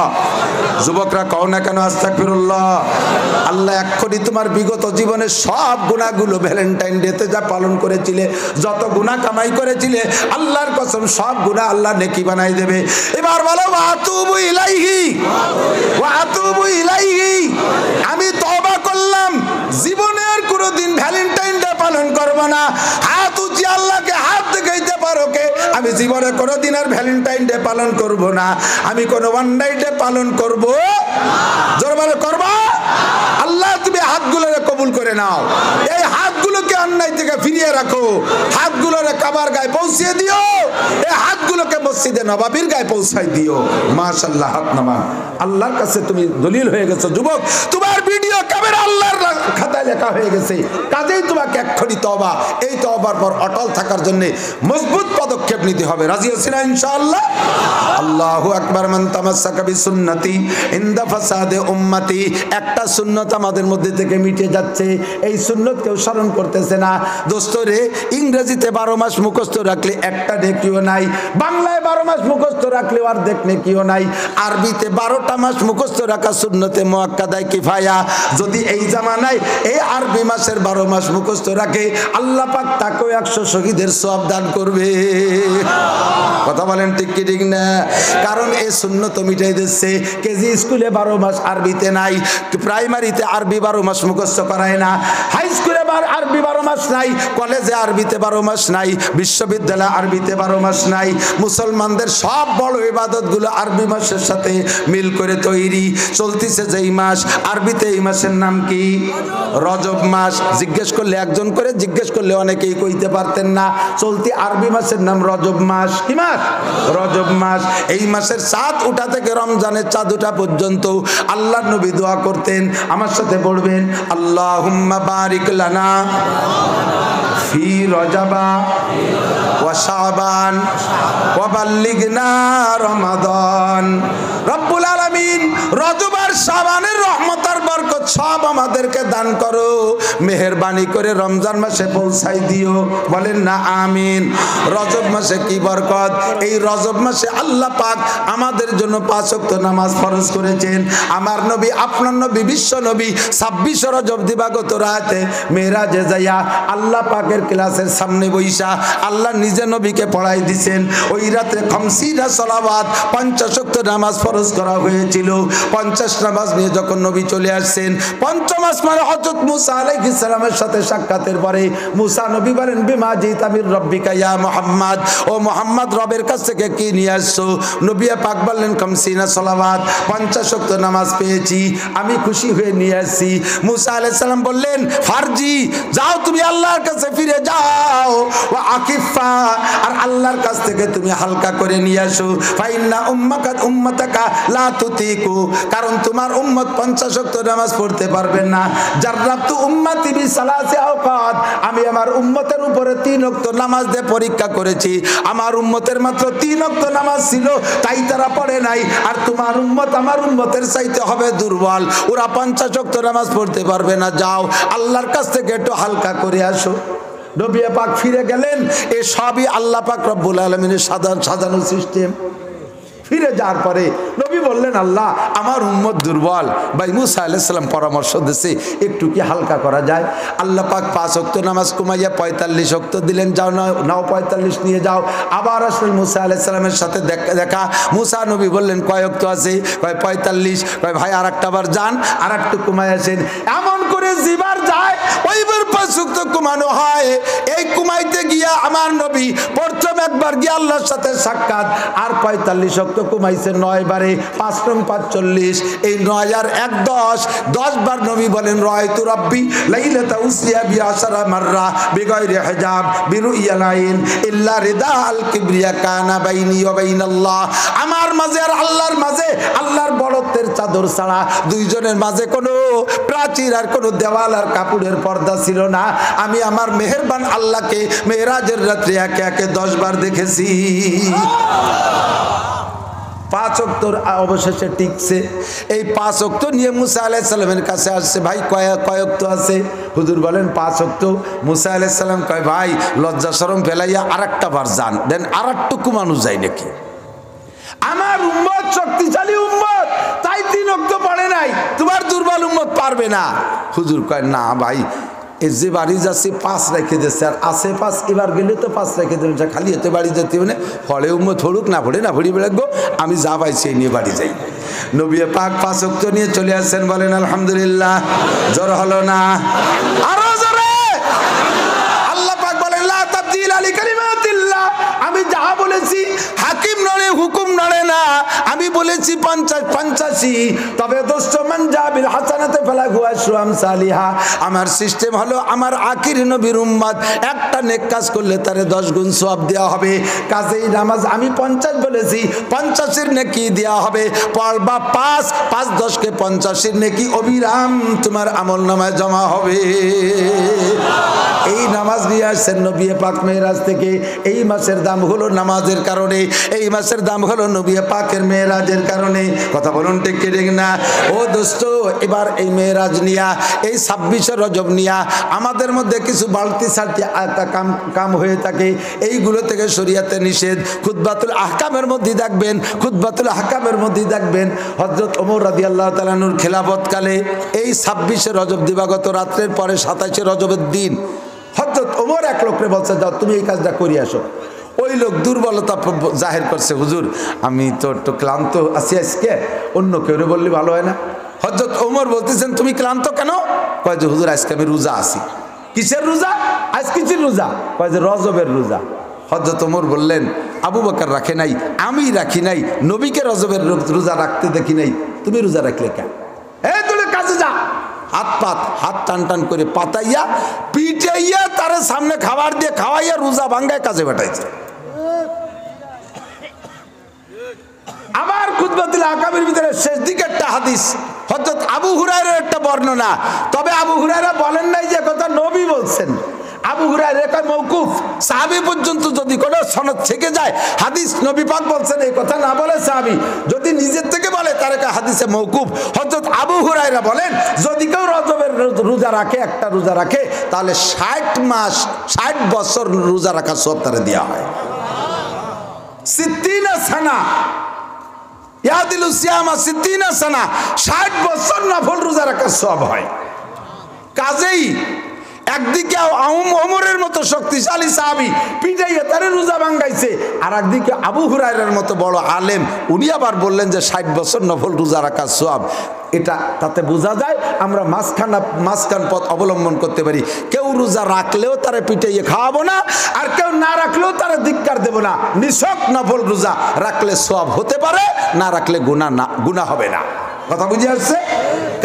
যুবকরা কও না কেন আস্তাগফিরুল্লাহ? আল্লাহ এক্ষুনি তোমার বিগত জীবনের সব গুনাহগুলো ভ্যালেন্টাইন ডেতে যা পালন করেছিলে, যত গুনাহ কামাই করেছিলে, আল্লাহর কসম সব গুনাহ আল্লাহ নেকি বানাই দেবে। এবার বলো ওয়াতুবু ইলাইহি, ওয়াতুবু ইলাইহি। আমি তওবা করলাম, জীবনের কোনোদিন ভ্যালেন্টাইন ডে পালন করব না। হাত উঁচিয়ে আল্লাহকে হাত দেখাইতে পারো কে? আমি জীবনে কোনোদিন আর ভ্যালেন্টাইন ডে পালন করব না, আমি কোনো ওয়ান নাইট ডে পালন করব জোর বলে করব। আল্লাহ তুমি হাতগুলোরে কবুল করে নাও, এই হাতগুলোকে অন্যায় থেকে ফিরিয়ে রাখো, হাতগুলোরে কাবার গায়ে পৌঁছিয়ে দিও, এই হাতগুলোকে মসজিদে নববীর গায়ে পৌঁছাই দিও। মাশাআল্লাহ, হাত নামা। আল্লাহর কাছে তুমি দলিল হয়ে গেছো যুবক, তোমার ভিডিও ক্যামেরা আল্লাহর খাতায় লেখা হয়ে গেছে। কাজেই তোমাকে এক্ষুনি তওবা, এই তওবার পর অটল থাকার জন্য মজবুত পদক্ষেপ নিতে হবে। রাজি আছি না ইনশাআল্লাহ? আল্লাহু আকবার। মান তামাসসাকা বিসুন্নতি ইনদা ফাসাদে উম্মতি। একটা সুন্নত আমাদের মধ্যে থেকে মিটে যাচ্ছে, এই সুন্নত কেউ স্মরণ করতেছে না। দোস্ত রে, ইংরেজিতে 12 মাস মুখস্থ রাখলে একটা নেকিও নাই, বাংলায় 12 মাস মুখস্থ রাখলে অর্ধেক নেকিও নাই, আরবিতে 12টা মাস মুখস্থ রাখা সুন্নতে মুআক্কাদায়ে কিফায়া। যদি এই জামানায় এই আরবি মাসের 12 মাস মুখস্থ রাখে, আল্লাহ পাক তাকেও 100 শহীদের সওয়াব দান করবে। কথা বলেন ঠিক কি ঠিক না? কারণ এই সুন্নত মিটাই দিচ্ছে। কেজি স্কুলে 12 মাস আরবিতে নাই, প্রাইমারিতে আরবি 12 মাস মুখস্থ করায় না, হাই স্কুলে আরবি 12 মাস নাই, কলেজে আরবিতে 12 মাস নাই, বিশ্ববিদ্যালয়ে আরবিতে 12 মাস নাই। মুসলমানদের সব বড় ইবাদতগুলো আরবি মাসের সাথে মিল করে তৈরি। চলতিছে যেই মাস আরবিতে, এই মাসের নাম কি? রজব মাস। জিজ্ঞেস করলে একজন করে জিজ্ঞেস করলে অনেকেই কইতে পারতেন না। চলতি আরবি মাসের নাম রজব মাস। কি মাস? রজব মাস। এই মাসের চাঁদ ওঠা থেকে রমজানের চাঁদ ওঠা পর্যন্ত আল্লাহর নবী দোয়া করতেন। আমার সাথে পড়বেন, আল্লাহুম্মা বারিক লানা ফি রজবা ওয়া শাবান ওয়া বাল্লিগনা রমাদান। রব্বুল আলামিন রজব আর শাবানের রহমত আর বরকত সব আমাদেরকে দান করো, মেহেরবানি করে রমজান মাসে পৌঁছাই দিও। বলেন না আমিন। রজব মাসে কি বরকত! এই রজব মাসে আল্লাহ পাক আমাদের জন্য 5 ওয়াক্ত নামাজ ফরজ করেছেন। আমার নবী, আপনার নবী, বিশ্ব নবী 26 রজব দিবাগত রাতে মেরাজে যাইয়া আল্লাহ পাকের ক্লাসের সামনে বইসা আল্লাহ নিজে নবীকে পড়াই দিয়েছেন। ওই রাতে 50 সালাওয়াত 50 ওয়াক্ত নামাজ ফরজ করা হয়েছিল। 50 নামাজ নিয়ে যখন নবী চলে আসছেন, পঞ্চম আসমানে হযরত মুসা আলাইহিস সালামের সাথে সাক্ষাতের পরে মুসা নবী বলেন, বিমা জিতামির রব্বিকা ইয়া মুহাম্মদ, ও মুহাম্মদ রবের কাছ থেকে কি নিয়ে আসছো? নবী পাক বললেন 50 সালাওয়াত, 50 ওয়াক্ত নামাজ পেয়েছি, আমি খুশি হয়ে নিয়ে আসছি। মুসা আলাইহিস সালাম বললেন, ফারজি, যাও তুমি আল্লাহর কাছে ফিরে যাও, ওয়া আকিফা, আর আল্লাহর কাছ থেকে তুমি হালকা করে নিয়ে আসো। ফাইন্না উম্মাতাকা লা তুতিকু, কারণ তোমার উম্মত 50 ওয়াক্ত নামাজ পড়তে পারবে না। জাররাবতু উম্মতি বিসালাসি আওকাত, আমি আমার উম্মতের উপরে 3 ওয়াক্ত নামাজ দিয়ে পরীক্ষা করেছি। আমার উম্মতের মাত্র 3 ওয়াক্ত নামাজ ছিল, তাই তারা পড়ে নাই। আর তোমার উম্মত আমার উম্মতের চাইতে হবে দুর্বল, ওরা 50 ওয়াক্ত নামাজ পড়তে পারবে না। যাও আল্লাহর কাছ থেকে একটু হালকা করে আসো। নবী পাক ফিরে গেলেন। এ সবই আল্লাহ পাক রব্বুল আলামিনের সাজানো সিস্টেম। ফিরে যাওয়ার পরে নবী বললেন, আল্লাহ আমার উম্মত দুর্বল। ভাই মুসা আলাইহিস সালাম পরামর্শ দিয়েছে একটু কি হালকা করা যায়। আল্লাহ পাক 5 ওয়াক্ত নামাজ কমাইয়া 45 ওয়াক্ত দিলেন। যাও নাও 45 নিয়ে যাও। আবার আসলেন মুসা আলাইহিস সালামের সাথে দেখা। মুসা নবী বললেন, কয় ওয়াক্ত আছে? কয় 45। কয় ভাই আরেকটা বার যান, আরেকটু কমাই আসেন। এমন করে যেবার যায় ওইবার 5 ওয়াক্ত কমানো হয়। এই কমাইতে গিয়া আমার নবী প্রথম একবার গিয়ে আল্লাহর সাথে সাক্ষাৎ, আর 45 ওয়াক্ত কমাইছে 9 বারে, 5 রং 45, এই 9 আর 1 10 বার নবী বলেন, রায়তু রাব্বি লাইলাতা উসিয়া বি আশরা মাররা বিগাইরি হিজাব বিরুইয়াল আইন ইল্লা রিদা আল কিবরিয়া কানা বাইনি ওয়া বাইনাল্লাহ। আমার মাঝে আর আল্লাহর মাঝে আল্লাহর বড়ত্বের চাদর ছাড়া দুইজনের মাঝে কোনো প্রাচীর আর কোনো দেওয়াল আর কাপড়ের পর্দা ছিল না। আমি আমার মেহেরবান আল্লাহকে মেরাজের রাত্রে একে একে 10 বার দেখেছি। 5 ওয়াক্ত অবশেষে টিকছে। এই 5 ওয়াক্ত নিয়ে মুসা আলাইহিস সালামের কাছে আসছে। ভাই কয় ওয়াক্ত আছে? হুজুর বলেন 5 ওয়াক্ত। মুসা আলাইহিস সালাম কয়, ভাই লজ্জা শরম ফেলাইয়া আরেকটা বার যান, দেন আরেকটুকু মানুষ যায় নাকি। আমার উম্মত শক্তিশালী উম্মত, তাই 3 ওয়াক্ত পড়ে নাই, তোমার দুর্বল উম্মত পারবে না। হুজুর কয়, না ভাই, যে বাড়ি যাচ্ছে 5 রেখে দিচ্ছে, আর আছে 5, এবার গেলে তো 5 রেখে দেবেন, খালি হতে বাড়ি যেতে মানে ফলে উম্মত হড়ুক না পড়ে না ভরি বেড়াবো, আমি যা পাইছি নিয়ে বাড়ি যাই। নবী পাক 5 ওয়াক্ত নিয়ে চলে আসছেন। বলেন আলহামদুলিল্লাহ। জোর হলো না? আরো জোরে। আল্লাহ পাক বলেন, লা তাবদীলা লিকালিমাতিল্লাহ, আমি যা বলেছি হাকিম নড়ে, হুকুম নড়ে না। আমি বলেছি 85, তবে দোস্ত মান জাবিল হাসানাতে ফালাহু আশরু আমসালিহা। আমার সিস্টেম হলো, আমার আখির নবীর উম্মত একটা নেক কাজ করলে তারে 10 গুণ সওয়াব দেওয়া হবে। কাজেই নামাজ আমি 50 বলেছি, 50-এর নেকি দেওয়া হবে। পড়বা 5, 5 10 কে 50-এর নেকি অবিরাম তোমার আমলনামায় জমা হবে। এই নামাজ নিয়ে আসছেন নবী পাক মেরাজ থেকে। এই মাসের দাম হলো নামাজের কারণে, এই মাসের দাম হলো নবী পাকের মেরাজের কারণে। কথা বলুন ঠিক কি ঠিক না? ও দোস্ত, এবার এই মেরাজ নিয়া, এই 26 রজব নিয়া আমাদের মধ্যে কিছু বালতি সালতি কাম হয়ে থাকে, এইগুলো থেকে শরীয়তে নিষেধ। খুতবাতুল আহকামের মধ্যে দেখবেন, খুতবাতুল আহকামের মধ্যে দেখবেন হযরত ওমর রাদিয়াল্লাহু তাআলা আনহুর খেলাফতকালে এই 26 রজব দিবাগত রাত্রের পরে 27 রজবের দিন হযরত ওমর এক লোককে বলছে, যাও তুমি এই কাজটা করে আসো। ওই লোক দুর্বলতা জাহির করছে, হুজুর আমি তো একটু ক্লান্ত আছি আজকে, অন্য কেউ বললে ভালো হয় না। হযরত ওমর বলতেছেন, তুমি ক্লান্ত কেন? কয় যে হুজুর আজকে আমি রোজা আছি। কিসের রোজা? আজ কিসের রোজা? কয় যে রজবের রোজা। হযরত ওমর বললেন, আবু বকর রাখে নাই, আমি রাখি নাই, নবীকে রজবের রোজা রাখতে দেখি নাই, তুমি রোজা রাখলে কেন? এই তুই কাজে যা। হাত টান করে পাতাইয়া পিটাইয়া তার সামনে খাবার দিয়ে খাওয়াইয়া রোজা ভাঙ্গায় কাজে পাঠাইছে। আবার খুতবাতুল আহকামের ভিতরে শেষ দিকে একটা হাদিস, হযরত আবু হুরায়রার একটা বর্ণনা। তবে আবু হুরায়রা বলেন নাই যে কথা নবী বলছেন। আবু হুরায়রা কয় মওকুফ। সাহাবী পর্যন্ত যদি কোনো সনদ থেকে যায়, হাদিস নবী পাক বলছেন এই কথা না বলে সাহাবী যদি নিজের থেকে বলে তার হাদিসে মওকুফ। হযরত আবু হুরায়রা বলেন যদি কেউ রজবের রোজা রাখে, একটা রোজা রাখে, তাহলে 60 মাস 60 বছর রোজা রাখার সওয়াব তারে দেওয়া হয়। 60 সানা ইয়াদিলু সিয়ামা 60 সানা, 60 বছর নফল রোজা রাখার সওয়াব হয়। কাজেই একদিকে ওমরের মতো শক্তিশালী সাহাবী পিটাইয়া তারে রোজা ভাঙাইছে, আর একদিকে আবু হুরায়রার মতো বড় আলেম উনি আবার বললেন যে 60 বছর নফল রোজা রাখার সওয়াব। এটা তাতে বোঝা যায় আমরা মাঝখান পথ অবলম্বন করতে পারি। কেউ রোজা রাখলেও তারে পিটাইয়ে খাওয়াবো না, আর কেউ না রাখলেও তারা ধিক্কার দেবো না। নিছক নফল রোজা রাখলে সওয়াব হতে পারে, না রাখলে গুনাহ হবে না। কথা বুঝে আসছে?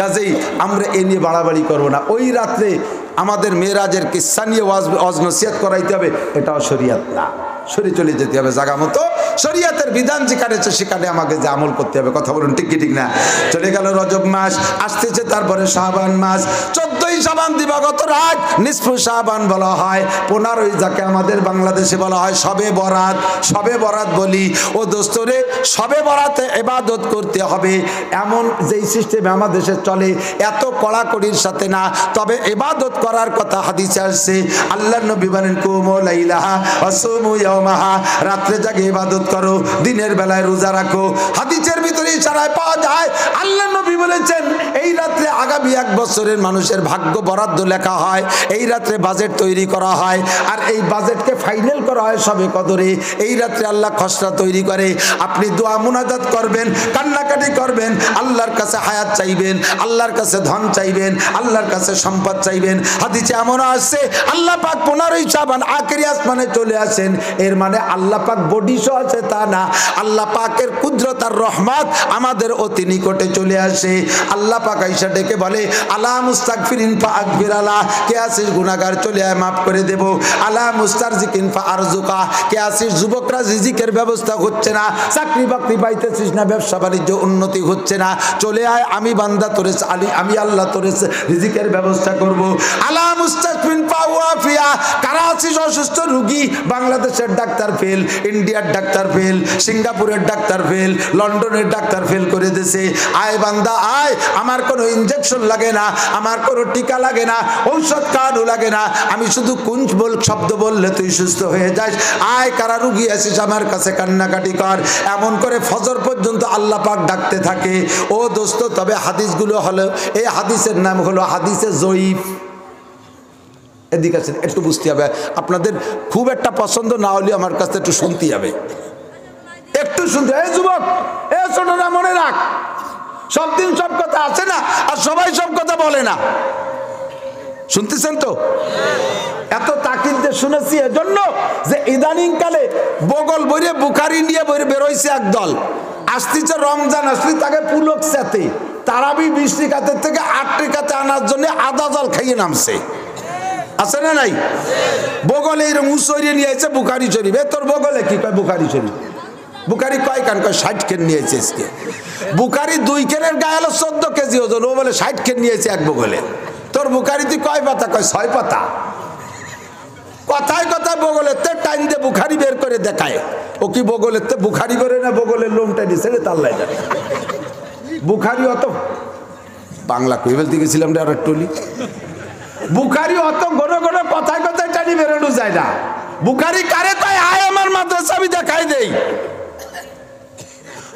কাজেই আমরা এ নিয়ে বাড়াবাড়ি করবো না। ওই রাত্রে আমাদের মেরাজের কিস্সা নিয়ে ওয়াজ নসিহত করাইতে হবে, এটাও শরীয়ত না। সরে চলে যেতে হবে জায়গা মতো। শরীয়তের বিধান যেখানে আছে সেখানে আমাকে যে আমল করতে হবে। কথা বলুন ঠিক কি ঠিক না? চলে গেল রজব মাস, আসতেছে তারপরে শাবান মাস। 14ই শাবান দিবাগত রাত নিসফু শাবান বলা হয়। 15ই যাকে আমাদের বাংলাদেশে বলা হয় শবে বরাত। শবে বরাত বলি ও দোস্তরে, শবে বরাতে ইবাদত করতে হবে এমন যেই সিস্টেম আমাদের দেশে চলে, এত কড়াকড়ির সাথে না, তবে ইবাদত করার কথা হাদিসে আসছে। আল্লাহর নবী বলেন কুমু লাইলাহা ওয়াসুমু ইয়াওমাহা, রাত্রে জাগে ইবাদত করো, দিনের বেলায় রোজা রাখো। হাদিসের ভিতরে ইশারায় পাওয়া যায় আল্লাহর নবী বলেছেন এই রাত্রে আগামী 1 বছরের মানুষের ভাগ্য বরাদ্দ লেখা হয়, এই রাত্রে বাজেট তৈরি করা হয়, আর এই বাজেটকে ফাইনাল করা হয় সবে কদরে। এই রাত্রে আল্লাহ খসড়া তৈরি করে। আপনি দোয়া মুনাজাত করবেন, কান্নাকাটি করবেন, আল্লাহর কাছে হায়াত চাইবেন, আল্লাহর কাছে ধন চাইবেন, আল্লাহর কাছে সম্পদ চাইবেন। হাদিসে এমন আসছে আল্লাহ পাক 15ই শাবান আখেরি আসমানে চলে আসেন। এর মানে আল্লাহ পাক বডিশো আছে তা না, আল্লাহ পাকের কুদরত আর রহমত আমাদের অতি নিকটে চলে আসে। আল্লাহ পাক আয়েশা ডেকে বলে আলা মুস্তাগফিরিন ফা আগফির আলা, কে আসিস গুনাহগার চলে আয় মাফ করে দেব। আলা মুস্তারজিকিন ফা আরজুকা, কে আসিস যুবকরা রিজিকের ব্যবস্থা হচ্ছে না, চাকরি বাকরি পাইতেছিস না, ব্যবসা বাণিজ্য উন্নতি হচ্ছে না, চলে আয় আমি বান্দা তোরে আমি আল্লাহ তোরে রিজিকের ব্যবস্থা করব। আলা মুস্তাগফিরিন ফা ওয়াফিয়া, কারা আছিস অসুস্থ রোগী, বাংলাদেশের ডাক্তার ফেল, ইন্ডিয়ার ডাক্তার ফেল, সিঙ্গাপুরের ডাক্তার ফেল, লন্ডনের ডাক্তার ফেল করে দিয়েছে, আয় বান্দা আয়, আমার কোনো ইনজেকশন লাগে না, আমার কোনো টিকা লাগে না, ঔষধ খাওয়ানো লাগে না, আমি শুধু কুঞ্জ বল শব্দ বললে তুই সুস্থ হয়ে যাস, আয় কারা রুগী আছিস আমার কাছে কান্নাকাটি কর। এমন করে ফজর পর্যন্ত আল্লাহ পাক ডাকতে থাকে। ও দোস্ত, তবে হাদিসগুলো হলো, এই হাদিসের নাম হলো হাদিসে জয়ীফ। এদিকে আছেন, একটু বুঝতে হবে, আপনাদের খুব একটা পছন্দ না হলে আমার কাছে একটু শুনতে হবে, একটু শুনতে। এই যুবক, এ ছোটরা মনে রাখ, সব দিন সব কথা আছে না, আর সবাই সব কথা বলে না। শুনতেছেন তো? এত তাকিদ দিয়ে শুনেছি এজন্য যে ইদানিং কালে বগল বইরে বুখারি নিয়ে বইরে বেরোইছে একদল। আসতেছে রমজান, আসলে তাকে পুলক সাথে তারাবি 20 রিকাতের থেকে 8 রিকাতে আনার জন্য আদা জল খাইয়ে নামছে। আছে না নাই? বগলে এরকম উসরিয়ে নিয়ে এসে বুখারি শরীফ। তোর বগলে কি কয়? বুখারি শরীফ। বুখারি কয় কান? কয় 60 কেন নিয়েছে আজকে। বুখারি 2 কেনের গায়ে হলো 14 কেজি ওজন, ও বলে 60 কেন নিয়েছে এক বগলে। তোর বুখারি তুই কয় পাতা? কয় 6 পাতা। কথায় কথায় বগলের তে টাইম দিয়ে বুখারি বের করে দেখায়। ও কি বগলের তে বুখারি করে না বগলের লোমটা দিছে রে তাল্লাই যায়। বুখারি অত বাংলা কই বলতে গেছিলাম রে আর টলি। বুখারি অত ঘন ঘন কথায় কথায় টানি বেরোনো যায় না। বুখারি কারে কয়? আয় আমার মাদ্রাসা, আমি দেখাই দেই।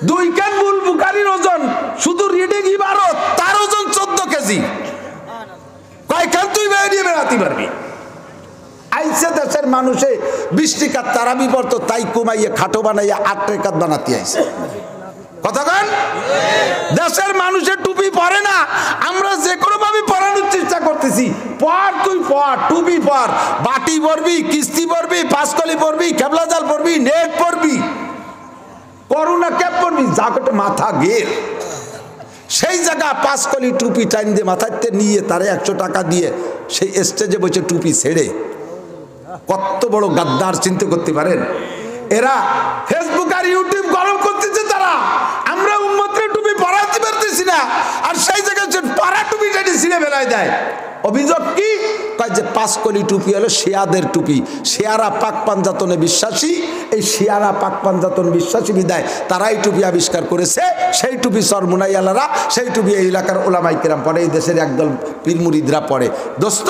2 কেন মূল বুখারির ওজন, শুধু রিডিং ইবারত তার ওজন 14 কেজি। কয়খান তুই বেরিয়ে বেড়াতে পারবি? আইসে দেশের মানুষে 20 রিকাত তারাবি পড়তো, তাই কমাইয়ে খাটো বানাইয়া 8 রিকাত বানাতে আইছে। কথা কন? দেশের মানুষের টুপি পরে না, আমরা যে কোনো ভাবে পরানোর চেষ্টা করতেছি। পর তুই পর, টুপি পর, বাটি পরবি, কিস্তি পরবি, পাঁচকলি পরবি, কেবলা জাল পরবি, নেট পরবি, করোনা ক্যাপ পরবি, জাকেটে মাথা গের। সেই জায়গা 5 কলি টুপি টাইম দিয়ে মাথাতে নিয়ে তারে 100 টাকা দিয়ে সেই স্টেজে বসে টুপি ছেড়ে, কত বড় গাদ্দার চিন্তা করতে পারেন? এরা ফেসবুক আর ইউটিউব গরম করতেছে তারা, আমরা উম্মতকে টুপি পরাতে পারতেছি না, আর সেই জায়গায় পাড়া টুপিটা ছিঁড়ে ফেলায় দেয়। অভিযোগ কি? কয় যে 5 কলি টুপি হলো শিয়াদের টুপি, শিয়ারা পাক পাঞ্জাতনে বিশ্বাসী, এই শিয়ারা পাক পাঞ্জাতন বিশ্বাসী বিদায় তারা এই টুপি আবিষ্কার করেছে। সেই টুপি সরমুনাইয়ালারা, সেই টুপি এই এলাকার ওলামায়ে কেরাম পরে, এই দেশের একদল পীর মুরিদরা পরে। দোস্ত,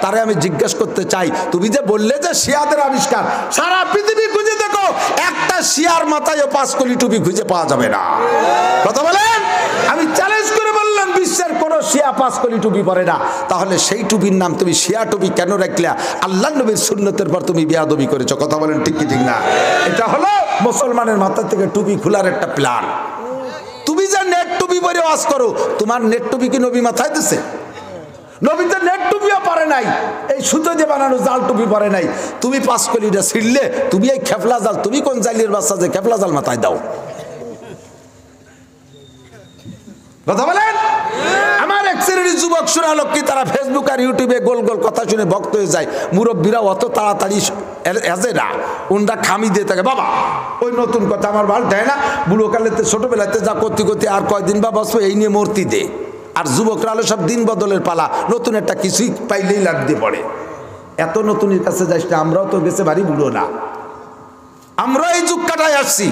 তারে আমি জিজ্ঞেস করতে চাই, তুমি যে বললে যে শিয়াদের আবিষ্কার, সারা পৃথিবী খুঁজে দেখো, একটা শিয়ার মাথায় 5 কলি টুপি খুঁজে পাওয়া যাবে না। কথা বলেন? আমি চ্যালেঞ্জ করে বললাম, বিশ্বের কোন শিয়া 5 কলি টুপি পরে না। তাহলে সেই টুপির নাম তুমি শিয়া টুপি কেন রাখলা? আল্লাহর নবীর সুন্নতের পর তুমি বেয়াদবি করেছো। কথা বলেন ঠিক কি ঠিক না? এটা হলো মুসলমানের মাথা থেকে টুপি খোলার একটা প্ল্যান। তুমি যে নেট টুপি পরে ওয়াজ করো, তোমার নেট টুপি কি নবী মাথায় দিছে? নবী তো নেট টুপিও পরে নাই, এই সুতো দিয়ে বানানো জাল টুপি পরে নাই। তুমি 5 কলিটা ছিঁড়লে, তুমি এই খেফলা জাল, তুমি কোন জালির বাচ্চা যে খেফলা জাল মাথায় দাও? কথা বলেন? আমার এক শ্রেণীর যুবক সুরালক্ষ্মী, তারা ফেসবুক আর ইউটিউবে গোল গোল কথা শুনে ভক্ত হয়ে যায়। মুরব্বীরা অত তাড়াতাড়ি এজে না, ওনরা খামি দিয়ে থাকে, বাবা ওই নতুন কথা আমার ভাল দেয় না, বুড়োকালেতে ছোটবেলাতে যা করতে করতে আর কয়দিন বা বসবো, এই নিয়ে মূর্তি দে। আর যুবকরা হলো সব দিন বদলের পালা, নতুন একটা কিছুই পাইলেই লাভ দিয়ে পড়ে। এত নতুনের কাছে যাইস না, আমরাও তো গেছে বাড়ি বুড়ো না, আমরা এই যুগ কাটায় আসছি।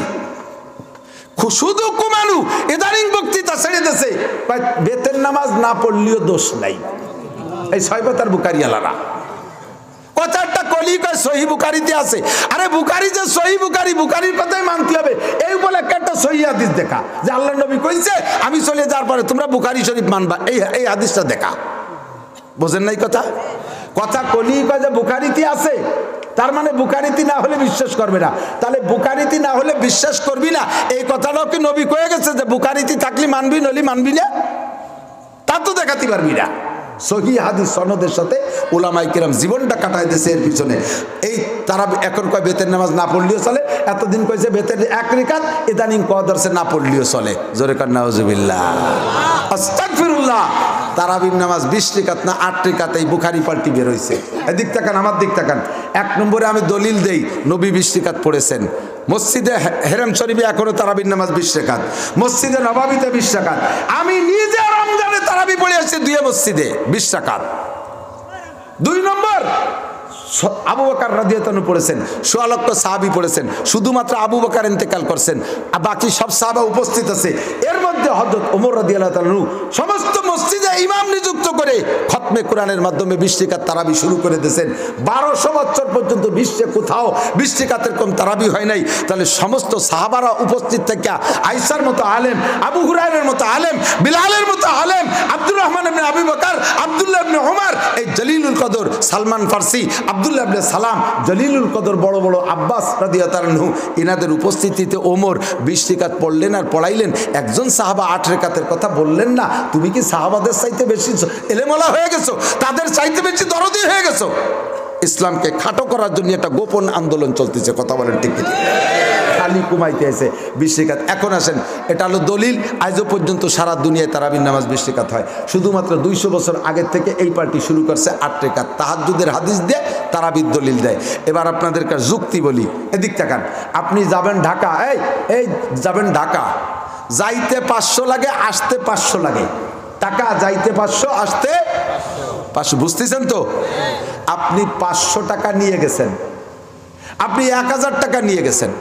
শুধু কুমানু ইদানিং বক্তৃতা ছেড়ে দিয়েছে, বেতের নামাজ না পড়লেও দোষ নাই। এই 6 পাতার বুখারী আলারা কথাটা কলি কয় সহি বুখারীতে আছে। আরে বুখারী যে সহি বুখারী, বুখারীর কথাই মানতে হবে। এই বলে একটা সহি হাদিস দেখা যে আল্লাহর নবী কইছে আমি চলে যাওয়ার পরে তোমরা বুখারী শরীফ মানবা, এই হাদিসটা দেখা। বোঝেন নাই কথা? কথা কলি কয় যে বুখারীতে আছে, তার মানে বুখারীতে না হলে বিশ্বাস করবে না। তাহলে বুখারীতে না হলে বিশ্বাস করবি না, এই কথাটাও কি নবী কয়ে গেছে যে বুখারীতে থাকলে মানবি, নলি মানবি না? তা তো দেখাতে পারবি না। সহি হাদিস সনদের সাথে উলামায়ে কেরাম জীবনটা কাটাই দিয়েছে এর পিছনে। এই তারা এখন কয় বেতের নামাজ না পড়লেও চলে, এতদিন কইছে বেতের 1 রিকাত, ইদানিং কয় ধরছে না পড়লেও চলে। জোরে কান নাউজুবিল্লাহ, আস্তাগফিরুল্লাহ। তারাবির নামাজ 20 রিকাত না 8 রিকাত, এই বুখারী পাল্টি বের হইছে। এদিক তাকান, আমার দিক তাকান। 1 নম্বরে আমি দলিল দেই, নবী 20 রিকাত পড়েছেন। মসজিদে হেরাম শরীফে এখনো তারাবির নামাজ 20 রিকাত, মসজিদে নববীতে 20 রিকাত। আমি নিজে রমজানে তারাবি পড়ে আসছি 2 মসজিদে 20 রিকাত। 2 নম্বর আবু বকর রাদিয়াল্লাহু আনহু পড়েছেন, 16 লক্ষ সাহাবী পড়েছেন। শুধুমাত্র আবু বকর ইন্তেকাল করছেন, আর বাকি সব সাহাবা উপস্থিত আছে। এর মধ্যে হযরত ওমর রাদিয়াল্লাহু আনহু সমস্ত মসজিদে ইমাম নিযুক্ত করে খতমে কোরআনের মাধ্যমে 20 রিকাত তারাবি শুরু করে দিয়েছেন। 1200 বছর পর্যন্ত বিশ্বে কোথাও 20 রিকাতের কম তারাবি হয় নাই। তাহলে সমস্ত সাহাবারা উপস্থিত থেকে আয়েশার মতো আলেম, আবু হুরায়রার মতো আলেম, বিলালের মতো আলেম, আব্দুর রহমান ইবনে আবু বকর, আব্দুল্লাহ ইবনে ওমর, এই জলিলুল কদর সালমান ফারসি, আব্দুল্লাহ ইবনে সালাম, জলিলুল কদর বড় বড় আব্বাস রাদিয়াল্লাহু আনহু, এনাদের উপস্থিতিতে ওমর 20 রিকাত পড়লেন আর পড়াইলেন। একজন সাহাবা 8 রিকাতের কথা বললেন না। তুমি কি সাহাবাদের চাইতে বেশি এলেমওয়ালা হয়ে গেছো? তাদের চাইতে বেশি দরদি হয়ে গেছো? ইসলামকে খাটো করার জন্য একটা গোপন আন্দোলন চলতেছে। কথা বলেন ঠিক কি? খালি কুমাইতে আছে 20 রিকাত। এখন আসেন, এটা হলো দলিল। আজও পর্যন্ত সারা দুনিয়ায় তারাবির নামাজ 20 রিকাত হয়। শুধুমাত্র 200 বছর আগের থেকে এই পার্টি শুরু করছে 8 রিকাত। তাহাজ্জুদের হাদিস দিয়ে তারাবির দলিল দেয়। এবার আপনাদেরকে যুক্তি বলি, এদিক তাকান। আপনি যাবেন ঢাকা, এই যাবেন ঢাকা, যাইতে 500 লাগে, আসতে 500 লাগে টাকা। যাইতে 500, আসতে 500, বুঝতেছেন তো? আপনি 500 টাকা নিয়ে গেছেন, আপনি 1000 টাকা নিয়ে গেছেন।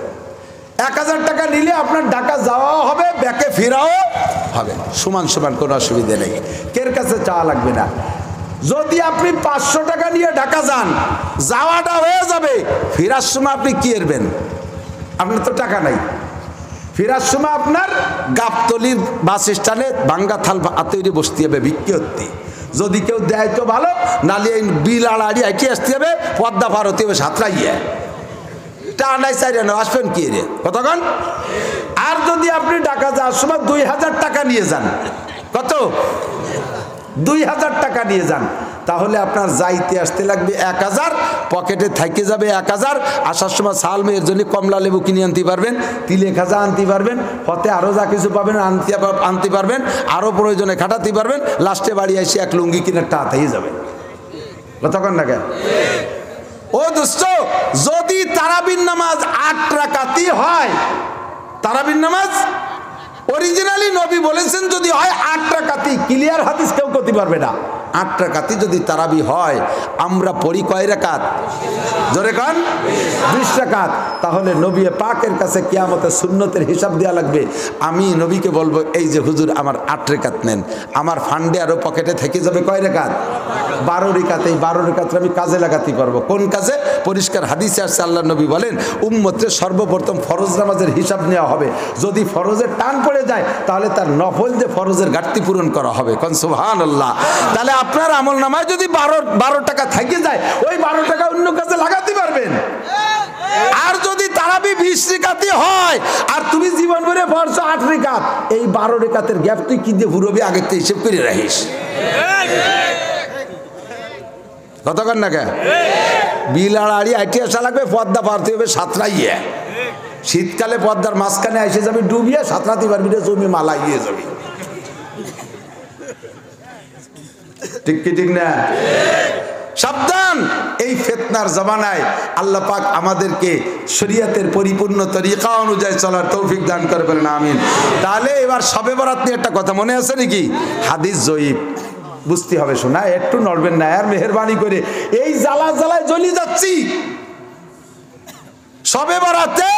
1000 টাকা নিলে আপনার ঢাকা যাওয়াও হবে, ব্যাকে ফেরাও হবে, সমান সমান, কোনো অসুবিধা নেই, কের কাছে চাওয়া লাগবে না। যদি আপনি 500 টাকা নিয়ে ঢাকা যান, যাওয়াটা হয়ে যাবে, ফেরার সময় আপনি কি এরবেন? আপনার তো টাকা নাই। ফেরার সময় আপনার গাবতলির বাস স্ট্যান্ডে ভাঙ্গা থাল তৈরি বসতে হবে বিক্রি হতে। যদি কেউ দেয় তো ভালো, নালে বিল আড়াড়ি আইটি আসতে হবে, পদ্মা পার হতে হবে সাঁতরাইয়ে। টানাই চাইলেন আসবেন কি রে কতক্ষণ? আর যদি আপনি ঢাকা যাওয়ার সময় 2000 টাকা নিয়ে যান, কত? 2000 টাকা নিয়ে যান, তাহলে আপনার যাইতে আসতে লাগবে 1000, পকেটে থাইকে যাবে 1000। আসার সময় সাল মেয়ের জন্য কমলা লেবু কিনে আনতে পারবেন, তিলে খাজা আনতে পারবেন, হতে আরও যা কিছু পাবেন আনতে পারবেন, আরও প্রয়োজনে খাটাতে পারবেন। লাস্টে বাড়ি এসে 1 লুঙ্গি কিনে টাতেই যাবে। কতক্ষণ লাগে? ও দোস্ত, যদি তারাবির নামাজ 8 রাকাতই হয়, তারাবির নামাজ অরিজিনালি নবী বলেছেন যদি হয় 8 রাকাতই, ক্লিয়ার হাদিস কেউ করতে পারবে না। 8 রাকাতই যদি তারাবি হয়, আমরা পড়ি কয় রাকাত? জোরে কান, 20 রাকাত। তাহলে নবী পাকের কাছে কিয়ামতে সুন্নতের হিসাব দেওয়া লাগবে। আমি নবীকে বলবো, এই যে হুজুর আমার 8 রাকাত নেন, আমার ফান্ডে আরো পকেটে থেকে যাবে কয় রাকাত? 12 রাকাত। এই 12 রাকাত আমি কাজে লাগাতে পারবো। কোন কাজে? পরিষ্কার হাদিসে আসছে, আল্লাহ নবী বলেন উম্মতের সর্বপ্রথম ফরজ নামাজের হিসাব নেওয়া হবে। যদি ফরজের টান পড়ে যায় তাহলে তার নফল যে ফরজের ঘাটতি পূরণ করা হবে। কোন সুবহানাল্লাহ। তাহলে আপনার আমল নামায় যদি 12 টাকা থেকে যায়, ওই 12 টাকা অন্য কাজে লাগাতে পারবেন। আর যদি তারাবি 20 রাকাতই হয় আর তুমি জীবন ভরে পড়ছো 8 রাকাত, এই 12 রাকাতের গ্যাপ তুই কি দিয়ে পুরোবি আগে থেকে হিসেব করে রাখিস। কতক্ষণ না কে বিল আড়াড়ি আইটি আসা লাগবে, পদ্মা পারতে হবে সাঁতরাইয়ে। শীতকালে পদ্মার মাঝখানে এসে যাবি ডুবিয়ে, সাঁতরাতে পারবি না, জমি মালা গিয়ে যাবি। ঠিক কি ঠিক না? সাবধান, এই ফিতনার জামানায় আল্লাহ পাক আমাদেরকে শরীয়তের পরিপূর্ণ তরিকা অনুযায়ী চলার তৌফিক দান করে বলেন আমিন। তাহলে এবার শবে বরাত নিয়ে একটা কথা মনে আছে নাকি? হাদিস জয়ীফ বুঝতে হবে, শোনা একটু নড়বেন না আর মেহেরবানি করে। এই জ্বালা জ্বালায় জ্বলি যাচ্ছি। শবে বরাতে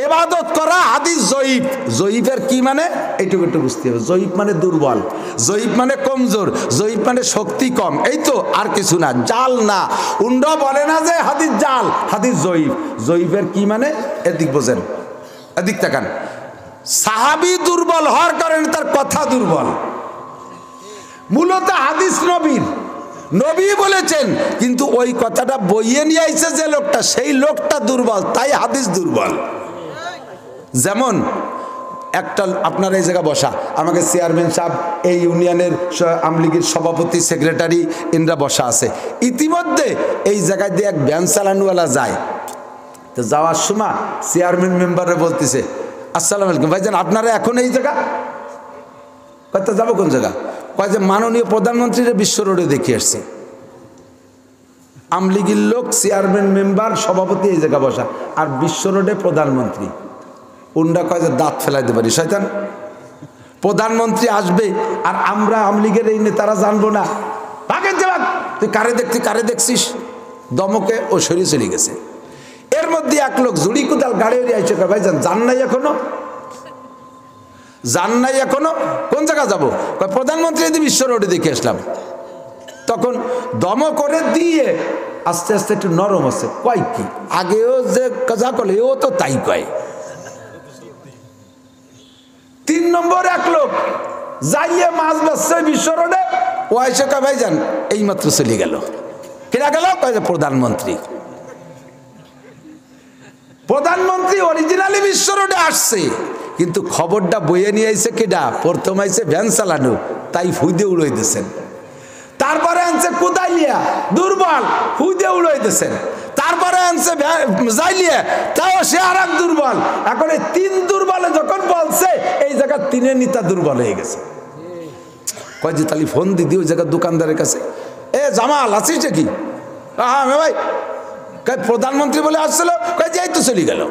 ইবাদত করা হাদিস জয়ীফ। জয়ীফের কি মানে এইটুকু একটু বুঝতে হবে। জয়ীফ মানে দুর্বল, জয়ীফ মানে কমজোর, জয়ীফ মানে শক্তি কম, এই তো, আর কিছু না। জাল না, উন্ড বলে না যে হাদিস জাল, হাদিস জয়ীফ। জয়ীফের কি মানে এদিক বোঝেন, এদিক তাকান। সাহাবী দুর্বল হওয়ার কারণে তার কথা দুর্বল। মূলত হাদিস নবীর, নবী বলেছেন, কিন্তু ওই কথাটা বইয়ে নিয়ে আইছে যে লোকটা, সেই লোকটা দুর্বল, তাই হাদিস দুর্বল। যেমন একটা আপনার এই জায়গা বসা, আমাকে চেয়ারম্যান সাহেব, এই ইউনিয়নের আমলিগীর সভাপতি, সেক্রেটারি, ইনরা বসা আছে। ইতিমধ্যে এই জায়গায় দিয়ে এক ভ্যান চালানোওয়ালা যায়, তো যাওয়ার সময় চেয়ারম্যান মেম্বারে বলতেছে, আসসালামু আলাইকুম ভাইজান, আপনারা এখন এই জায়গা কত যাবো? কোন জায়গা? কয় যে মাননীয় প্রধানমন্ত্রীর বিশ্ব রোডে দেখে আসছে। আমলিগীর লোক, চেয়ারম্যান মেম্বার, সভাপতি এই জায়গা বসা, আর বিশ্ব রোডে প্রধানমন্ত্রী। উন্ডা কয় যে দাঁত ফেলাইতে পারি শয়তান। প্রধানমন্ত্রী আসবে আর আমরা আমলিগের এই নেতারা জানবো না। ভাগের যে ভাগ, তুই কারে দেখতি, কারে দেখছিস? দমকে ও সরিয়ে চলে গেছে। এর মধ্যে এক লোক জুড়ি কুদাল গাড়ি আইসে, ভাইজান যান নাই এখনো? যান নাই এখনো? কোন জায়গা যাবো? প্রধানমন্ত্রী বিশ্ব রোডে দেখে আসলাম। তখন দম করে দিয়ে আস্তে আস্তে একটু নরম আছে, কয় কি আগেও যে যা করলে ও তো তাই কয়। 3 নম্বর এক লোক যাইয়ে মাছ বেচছে বিশ্ব রোডে, ও আইসে কয় ভাইজান এই মাত্র চলে গেল। কেনা গেল? কয় যে প্রধানমন্ত্রী। প্রধানমন্ত্রী অরিজিনালি বিশ্ব রোডে আসছে, কিন্তু খবরটা বইয়ে নিয়ে আইছে কেডা? প্রথম আইছে ভ্যান চালানো, তাই ফুইদে উড়াই দিয়েছেন। তারপরে আনছে কুদাইলিয়া, দুর্বল, ফুইদে উড়াই দিয়েছেন। তারপরে আনছে জাইলিয়া, তাও সে আর এক দুর্বল। এখন এই 3 দুর্বলে যখন বলছে, এই জায়গা 3 নেতা দুর্বল হয়ে গেছে। কয় যে তালি ফোন দিদি ওই জায়গার দোকানদারের কাছে, এ জামাল আছিস কি? হ্যাঁ ভাই। কয় প্রধানমন্ত্রী বলে আসছিল, কয় যে এই তো চলে গেল।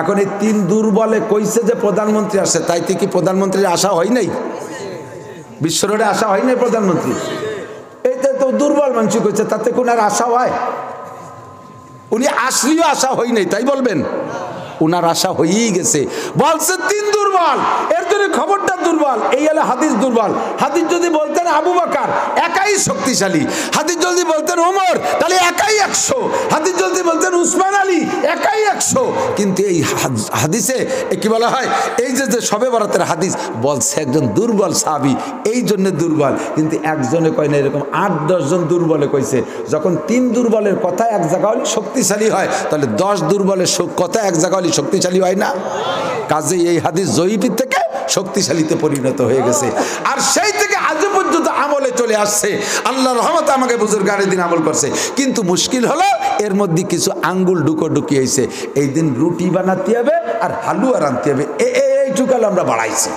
এখন এই 3 দুর্বলে কইছে যে প্রধানমন্ত্রী আসছে, তাইতে কি প্রধানমন্ত্রীর আশা হয় নাই? বিশ্ব রোডে আশা হয় নাই প্রধানমন্ত্রী? এইটা তো দুর্বল মানুষ কইছে, তাতে কোন আর আশা হয়? উনি আসলেও আশা হয় নাই, তাই বলবেন? উনার আশা হয়েই গেছে। বলছে 3 দুর্বল, এর জন্য খবরটা দুর্বল। এই হলো হাদিস দুর্বল। হাদিস যদি বলতেন আবু বকর একাই শক্তিশালী, হাদিস যদি বলতেন ওমর তাহলে একাই 100, হাদিস যদি বলতেন উসমান আলী একাই 100। কিন্তু এই হাদিসে কি বলা হয়, এই যে শবে বরাতের হাদিস বলছে একজন দুর্বল সাহাবী, এই জন্য দুর্বল। কিন্তু একজনে কয় না, এরকম 8-10 জন দুর্বলে কইছে। যখন 3 দুর্বলের কথা এক জায়গা হলে শক্তিশালী হয়, তাহলে 10 দুর্বলের কথা এক জায়গা হলে শক্তিশালী হয় না? কাজে এই হাদিস জয়ীফের থেকে শক্তিশালীতে পরিণত হয়ে গেছে, আর সেই থেকে আজ পর্যন্ত আমলে চলে আসছে। আল্লাহর রহমতে আমাকে বুজুর্গানের দিন আমল করছে। কিন্তু মুশকিল হলো এর মধ্যে কিছু আঙ্গুল ঢুকি হয়েছে। এই দিন রুটি বানাতে হবে আর হালুয়া রাঁধতে হবে, এইটুকাল আমরা বাড়াইছি।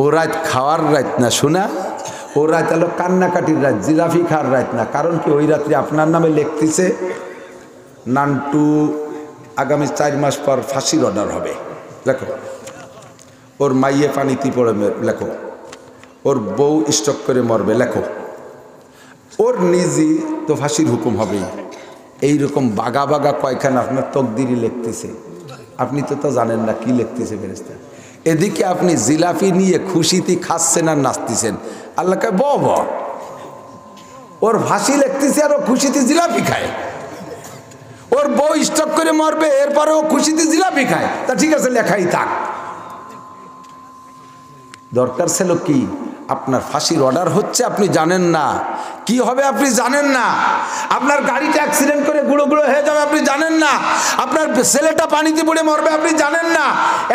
ও রাত খাওয়ার রাত না, শোনা, ও রাত হলো কান্নাকাটির রাত, জিলাফি খাওয়ার রাত না। কারণ কি, ওই রাত্রে আপনার নামে লিখতেছে নান্টু আগামী 4 মাস পর ফাঁসির অর্ডার হবে। দেখো, ওর মাইয়ে পানিতে পড়ে লেখো, ওর বউ স্ট্রোক করে মরবে, লেখো। ওর নিজে তো ফাঁসির হুকুম হবেই। এইরকম বাগা বাগা কয়খানা আপনার তকদিরই লিখতেছে, আপনি তো তা জানেন না কি লিখতেছে ফেরেশতা। এদিকে আপনি জিলাপি নিয়ে খুশিতে খাচ্ছেন আর নাচতেছেন, আল্লাহকে ব ওর ফাঁসি লিখতেছে আর ও খুশিতে জিলাপি খায়। ওর বউ স্ট্রোক করে মরবে, এরপরে ও খুশিতে জিলাপি খায়, তা ঠিক আছে লেখাই থাক। দরকার ছিল কি, আপনার ফাঁসির অর্ডার হচ্ছে, আপনি জানেন না কি হবে, আপনি জানেন না। আপনার গাড়িটা অ্যাক্সিডেন্ট করে গুঁড়ো গুঁড়ো হয়ে যাবে, আপনি জানেন না। আপনার ছেলেটা পানিতে পড়ে মরবে, আপনি জানেন না।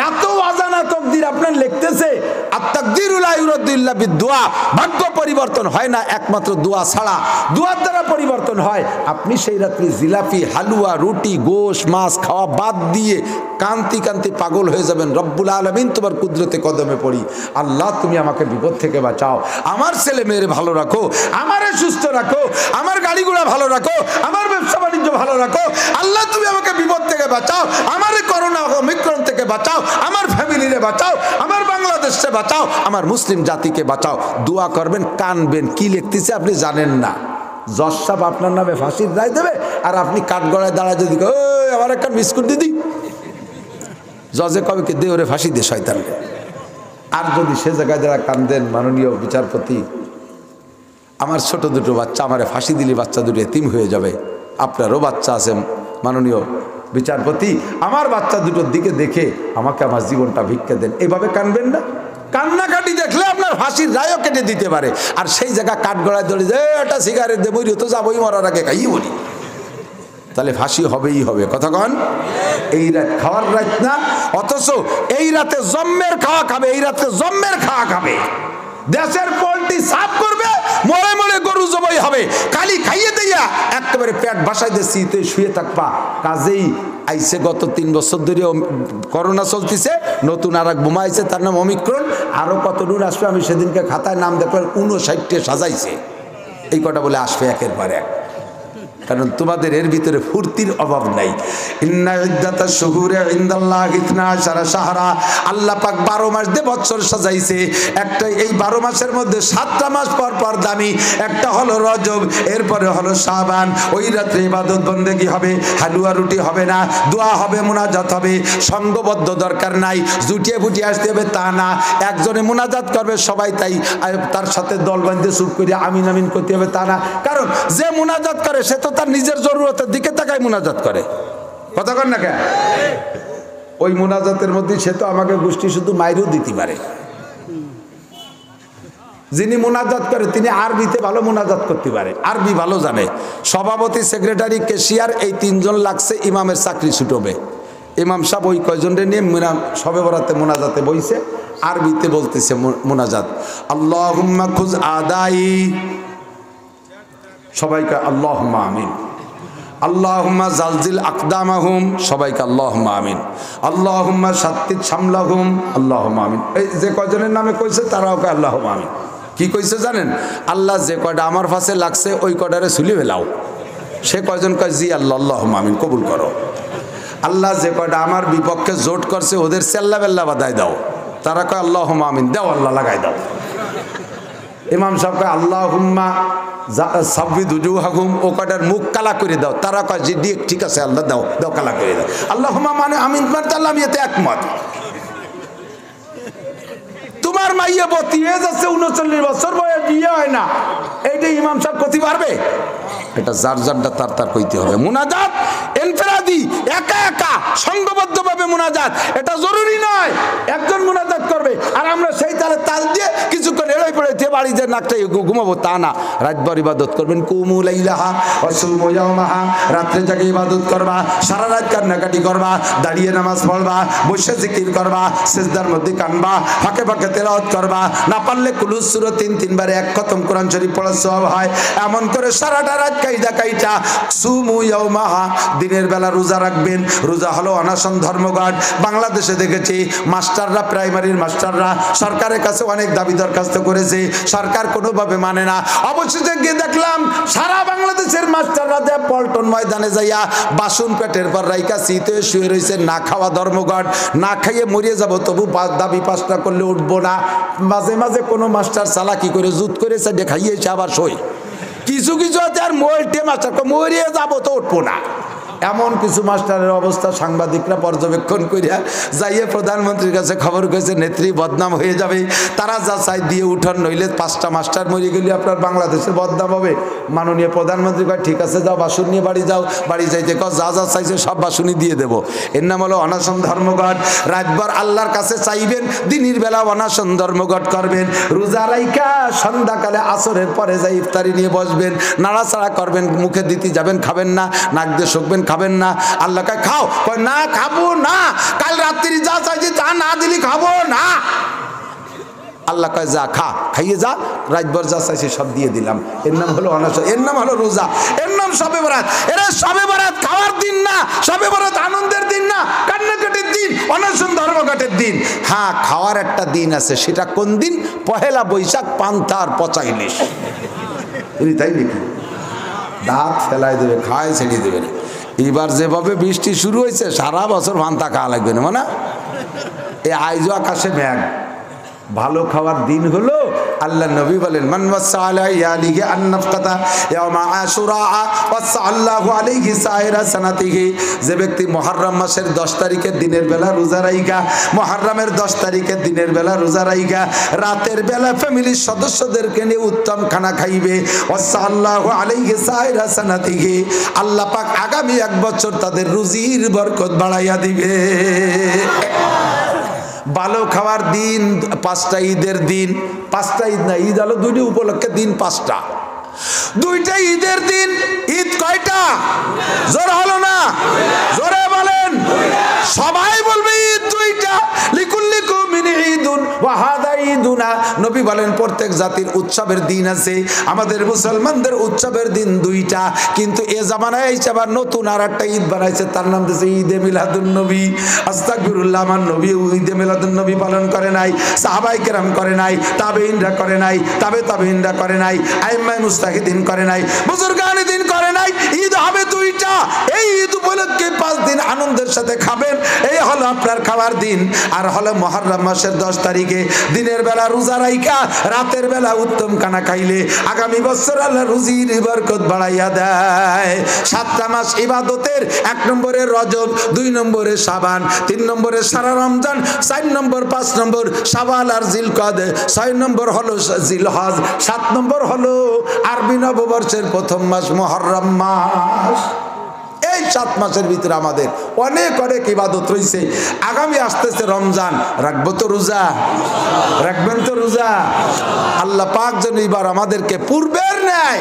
এত অজানা তকদির আপনার লিখতেছে। আর তাকদিরুল লা ইউরাদ্দু ইল্লা বিদুআ, ভাগ্য পরিবর্তন হয় না একমাত্র দোয়া ছাড়া, দোয়ার দ্বারা পরিবর্তন হয়। আপনি সেই রাত্রি জিলাপি, হালুয়া, রুটি, গোশ, মাছ খাওয়া বাদ দিয়ে কান্তি কান্তি পাগল হয়ে যাবেন। রব্বুল আলামিন তোমার কুদরতে কদমে পড়ি, আল্লাহ তুমি আমাকে বিপদ থেকে বাঁচাও, আমার ছেলে মেয়ের ভালো রাখো, আমারে সুস্থ রাখো, আমার গাড়ি ঘোড়া ভালো রাখো, আমার ব্যবসা বাণিজ্য ভালো রাখো, আল্লাহ তুমি আমাকে বিপদ থেকে বাঁচাও, আমার করোনা ওমিক্রন থেকে বাঁচাও, আমার ফ্যামিলিরে বাঁচাও, আমার বাংলাদেশে বাঁচাও, আমার মুসলিম জাতিকে বাঁচাও। দোয়া করবেন, কানবেন, কি লিখতেছে আপনি জানেন না। জজ সাহেব আপনার নামে ফাঁসির রায় দেবে, আর আপনি কাঠগড়ায় দাঁড়ায় যদি ওই আমার একটা বিস্কুট দিদি, জজে কবে কে দে ওরে ফাঁসি দে শয়তানকে। আর যদি সে জায়গায় যারা কান্দেন, মাননীয় বিচারপতি আমার ছোট দুটো বাচ্চা, আমারে ফাঁসি দিলে বাচ্চা দুটো এতিম হয়ে যাবে, আপনারও বাচ্চা আছে মাননীয় বিচারপতি, আমার বাচ্চা দুটোর দিকে দেখে আমাকে আমার জীবনটা ভিক্ষা দেন, এইভাবে কানবেন না। কান্নাকাটি দেখলে আপনার ফাঁসির রায়ও কেটে দিতে পারে। আর সেই জায়গা কাঠগড়ায় দড়ি যে একটা সিগারেট দেবই তো যাবই, মরার আগে খাই বলি, তাহলে ফাঁসি হবেই হবে। কথা কন, এই রাত খাওয়ার রাত না, অথচ এই রাতে জম্মের খাওয়া খাবে, এই রাতে জম্মের খাওয়া খাবে। দেশের পোল্ট্রি সাফ করবে, মরে মরে গরু জবাই হবে, কালি খাইয়ে দিয়া একেবারে পেট বাসায় দিয়ে শীতে শুয়ে থাকবা। কাজেই আইসে গত 3 বছর ধরে করোনা চলতেছে, নতুন আর এক বোমা আইছে, তার নাম ওমিক্রন। আরো কত দূর আসবে, আমি সেদিনকে খাতায় নাম দেখলাম 59টে সাজাইছে। এই কটা বলে আসবে একের পর এক, কারণ তোমাদের এর ভিতরে ফুর্তির অভাব নাই। ইন্না ইদ্দাতাশ শুহুরি ইনদাল্লাহি 12 শাহরা, আল্লাহ পাক 12 মাস দিয়ে বছর সাজাইছে। একটা এই 12 মাসের মধ্যে 7টা মাস পর পর দামি, একটা হলো রজব, এরপরে হলো শাবান। ওই রাত্রে ইবাদত বন্দেগী হবে, হালুয়া রুটি হবে না, দোয়া হবে, মুনাজাত হবে। সঙ্গবদ্ধ দরকার নাই, জুটিয়ে ফুটিয়ে আসতে হবে তা না, একজনে মুনাজাত করবে সবাই তাই তার সাথে দল বাঁধতে চুপ করে আমিন আমিন করতে হবে তা না। কারণ যে মুনাজাত করে সে তো তার নিজের জরুরতের দিকে তাকায় মুনাজাত করে। কথা কন না কেন? ওই মুনাজাতের মধ্যে সে তো আমাকে গোষ্ঠী শুধু মাইরও দিতে পারে। যিনি মুনাজাত করে তিনি আরবিতে ভালো মুনাজাত করতে পারে, আরবি ভালো জানে। সভাপতি, সেক্রেটারি, ক্যাশিয়ার, এই 3 জন লাগছে, ইমামের চাকরি ছুটবে। ইমাম সাহেব ওই কয়জনরে নিয়ে সবে বরাতে মুনাজাতে বইছে, আরবিতে বলতেছে মুনাজাত। আল্লাহুম্মা খুজ আদাই, সবাইকে আল্লাহুম্মা আমিন। আল্লাহুম্মা জালজিল আকদামাহুম, সবাইকে আল্লাহুম্মা আমিন। আল্লাহুম্মা শাত্তিত শামলাহুম, আল্লাহুম্মা আমিন। এই যে কয়জনের নামে কইছে তারাও কে আল্লাহুম্মা আমিন। কি কইছে জানেন? আল্লাহ যে কয়টা আমার পাশে লাগছে ওই কয়টারে ছুলি ফেলাও। সে কয়জন কয় জি আল্লাহ, আল্লাহুম্মা আমিন, কবুল করো। আল্লাহ যে কয়টা আমার বিপক্ষে জোট করছে ওদের চেল্লা বেল্লা বাদায় দাও। তারা কয় আল্লাহুম্মা আমিন, দাও আল্লাহ লাগাই দাও। ইমাম সাহেব কয় আল্লাহুম্মা সাব্বিদ উজুহাকুম, ও কয়টার মুখ কালা করে দাও। তারা কয় জি ঠিক আছে আল্লাহ, দাও দাও কালা করে দাও। আল্লাহুম্মা মানে আমিন মানে আল্লাহ, আমি এতে একমত। তোমার মাইয়া বতি হয়ে যাচ্ছে, 39 বছর বয়স, বিয়ে হয় না, এইটা ইমাম সাহেব করতে পারবে? এটা যার যারটা তার তার কইতে হবে। মুনাজাত ইনফিরাদি, একা একা সংঘবদ্ধভাবে মুনাজাত, এটা জরুরি নয় একজন মুনাজাত করবে আর আমরা সেই তালে তাল দিয়ে কিছুক্ষণ এড়াই পড়ে বাড়িতে নাকটাই ঘুমাবো তা না। রাতভর ইবাদত করবেন। কুমু লাইলাহা ওয়া সুমু ইয়াওমাহা, রাত্রে জাগে ইবাদত করবা, সারা রাত কান্নাকাটি করবা, দাঁড়িয়ে নামাজ পড়বা, বসে জিকির করবা, সিজদার মধ্যে কানবা, ফাঁকে ফাঁকে তেলাওয়াত করবা, না পারলে কুলুস সূরা 3 বারে 1 খতম কোরআন শরীফ পড়ার সওয়াব হয়। এমন করে সারাটা রাত কাইদা কাইটা সুমু ইয়াওমাহা, দিনের বেলা রোজা রাখবেন। রোজা হলো অনাশন ধর্মঘট। বাংলাদেশে দেখেছি মাস্টাররা, প্রাইমারির মাস্টাররা সরকারের কাছে অনেক দাবি দরখাস্ত করেছে, সরকার কোনোভাবে মানে না। অবশেষে গিয়ে দেখলাম সারা বাংলাদেশের মাস্টাররা পল্টন ময়দানে যাইয়া বাসন পেটের পর রাইকা শীতে শুয়ে রয়েছে, না খাওয়া ধর্মঘট, না খাইয়ে মরিয়ে যাব, তবু দাবি পাঁচটা করলে উঠবো না। মাঝে মাঝে কোনো মাস্টার চালাকি করে জুত করে সাইডে খাইয়েছে আবার সই। কিছু কিছু আছে আর মরটে মাস্টার মরিয়ে যাবো তো উঠবো না, এমন কিছু মাস্টারের অবস্থা সাংবাদিকরা পর্যবেক্ষণ করিয়া যাইয়ে প্রধানমন্ত্রীর কাছে খবর করেছে নেত্রী বদনাম হয়ে যাবে, তারা যা চাই দিয়ে উঠন, নইলে 5টা মাস্টার মরে গেলে আপনার বাংলাদেশের বদনাম হবে। মাননীয় প্রধানমন্ত্রী কয় ঠিক আছে যাও বাসন নিয়ে বাড়ি যাও, বাড়ি যাইতে যা যা চাইছে সব বাসনই দিয়ে দেবো। এর নাম হলো অনাশন ধর্মঘট। রাতভর আল্লাহর কাছে চাইবেন, দিনের বেলা অনাশন ধর্মঘট করবেন, রোজা রাইখা সন্ধ্যাকালে আসরের পরে যাই ইফতারি নিয়ে বসবেন, নাড়াচাড়া করবেন, মুখে দিতে যাবেন, খাবেন না, নাক দিয়ে শুকবেন, খাবেন না। আল্লাহ কয় খাও, কয় না খাবো না, কাল রাত্রি যা চাইছি তা না দিলি খাবো না। আল্লাহ কয় যা খা, খাইয়ে যা, রাতভর যা চাইছি সব দিয়ে দিলাম। এর নাম হলো অনাশন, এর নাম হলো রোজা, এর নাম শবে বরাত। এরা শবে বরাত খাওয়ার দিন না, শবে বরাত আনন্দের দিন না, কান্নাকাটির দিন, অনাশন ধর্মঘটের দিন। হ্যাঁ, খাওয়ার একটা দিন আছে, সেটা কোন দিন? পহেলা বৈশাখ, পান্তা আর পচা ইলিশ। তাই নাকি? দাঁত ফেলাই দেবে, খায় ছেড়ে দেবে। এবার যেভাবে বৃষ্টি শুরু হয়েছে সারা বছর ভান্তা খাওয়া লাগবে না, মানে এই আইজো আকাশে মেঘ। ভালো খাওয়ার দিন হলো, আল্লাহ নবী বলেন মান ওয়াসা আলাইহি আন-নাফকাতা ইয়াওমা আশুরা ওয়াসা আল্লাহু আলাইহি সাইরা সানাতিহি। যে ব্যক্তি মুহররম মাসের 10 তারিখের দিনের বেলা রোজা রাইখা, মুহররমের 10 তারিখের দিনের বেলা রোজা রাইখা রাতের বেলা ফ্যামিলির সদস্যদেরকে নিয়ে উত্তম খানা খাইবে, ওয়াসা আল্লাহু আলাইহি সাইরা সানাতিহি, আল্লাহ পাক আগামী 1 বছর তাদের রুজির বরকত বাড়াইয়া দিবে। ভালো খাওয়ার দিন 5টা ঈদের দিন, 5টা ঈদ না, ঈদ হলো 2টি উপলক্ষে দিন 5টা, 2টা ঈদের দিন। ঈদ কয়টা? জোর হলো না, জোরে বলেন। সবাই বলবে ঈদ 2টা। লিকুল্লি কওমিন ঈদুন ওয়া হাদা ঈদুনা। নবী বলেন প্রত্যেক জাতির উৎসবের দিন আছে, আমাদের মুসলমানদের উৎসবের দিন 2টা। কিন্তু এ জামানায় এসে আবার নতুন আর একটা ঈদ বানাইছে, তার নাম দিয়েছে ঈদে মিলাদুন নবী। আস্তাগফিরুল্লাহ, আমার নবী ঈদে মিলাদুন নবী পালন করে নাই, সাহাবায়ে কেরাম করে নাই, তাবেঈনরা করে নাই, তাবেঈনরা করে নাই, আইম্মায়ে মুজতাহিদিন করে নাই, বুজুর্গানে দিন করে নাই। ঈদ হবে 2টা। এই ঈদ উপলক্ষে 5 দিন আনন্দের সাথে খাবেন, এই হলো আপনার খাওয়ার দিন। আর হলো মুহররম মাসের 10 তারিখে দিনের বেলা রোজা রাইখা রাতের বেলা উত্তম খানা খাইলে আগামী বছর আল্লাহ রুজির বরকত বাড়াইয়া দেয়। 7টা মাস ইবাদতের, 1 নম্বরে রজব, 2 নম্বরে শাবান, 3 নম্বরে সারা রমজান, 4 নম্বর 5 নম্বর শাওয়াল আর জিলকদ, 6 নম্বর হলো জিলহজ, 7 নম্বর হলো আরবি নববর্ষের প্রথম মাস মুহররম মাস। এই 7 মাসের ভিতরে আমাদের অনেক অনেক ইবাদত রয়েছে। আগামী আসতেছে রমজান, রাখবো তো রোজা? রাখবেন তো রোজা? আল্লাহ পাক যেন এবার আমাদেরকে পূর্বের ন্যায়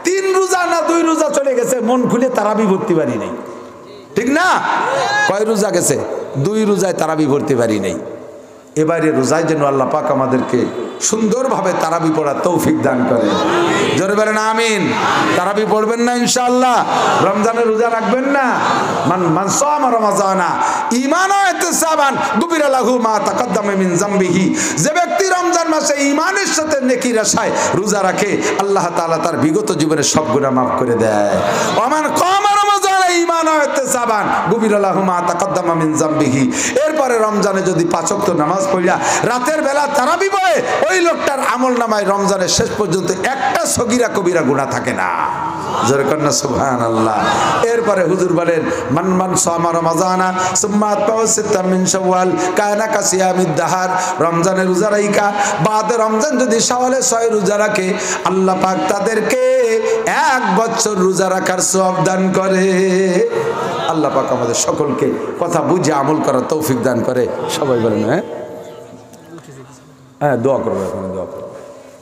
3 রোজা না 2 রোজা চলে গেছে, মন খুলে তারাবি ভর্তি পারি নাই, ঠিক না? কয় রোজা গেছে? 2 রোজায় তারাবি ভর্তি পারি নাই। এবারে রোজায় যেন আল্লাহ পাক আমাদেরকে সুন্দরভাবে তারাবি পড়ার তৌফিক দান করে। জোরে বলেন আমিন। তারাবি পড়বেন না ইনশাআল্লাহ? রমজানের রোজা রাখবেন না? মান সামা রমাজানা ঈমানান ওয়া ইহতিসাবান গুফিরা লাহু মা তাকাদ্দামা মিন যামবিহি। যে ব্যক্তি রমজান মাসে ঈমানের সাথে নেকির আশায় রোজা রাখে, আল্লাহ তাআলা তার বিগত জীবনের সব গুনাহ মাফ করে দেয়। ওমান কামা রমাজানা ঈমানান ওয়া ইহতিসাবান গুফিরা লাহু মা তাকাদ্দামা মিন যামবিহি। এরপরে রমজানে যদি 5 ওয়াক্ত নামাজ পড়িয়া রাতের বেলা তারাবি পড়ে, ওই লোকটার আমল নামায় রমজানের শেষ পর্যন্ত একটা সগীরা কবিরা গুনাহ থাকে না। জোরে কন্না সুবহানাল্লাহ। এরপরে হুজুর বলেন মান সামা রমাজানা সুম্মা আতবাউ সিত্তাম মিন শাওয়াল কানা কাসিয়ামিদ দাহার। রমজানের রোজা রাইখা বাদে রমজান যদি শাওয়ালে 6 রোজা রাখে, আল্লাহ পাক তাদেরকে 1 বছর রোজা রাখার সওয়াব দান করে। আল্লাহ পাক আমাদের সকলকে কথা বুঝে আমল করার তৌফিক দান করে। সবাই বলেন হ্যাঁ হ্যাঁ, দোয়া করবো, এখন দোয়া করবো।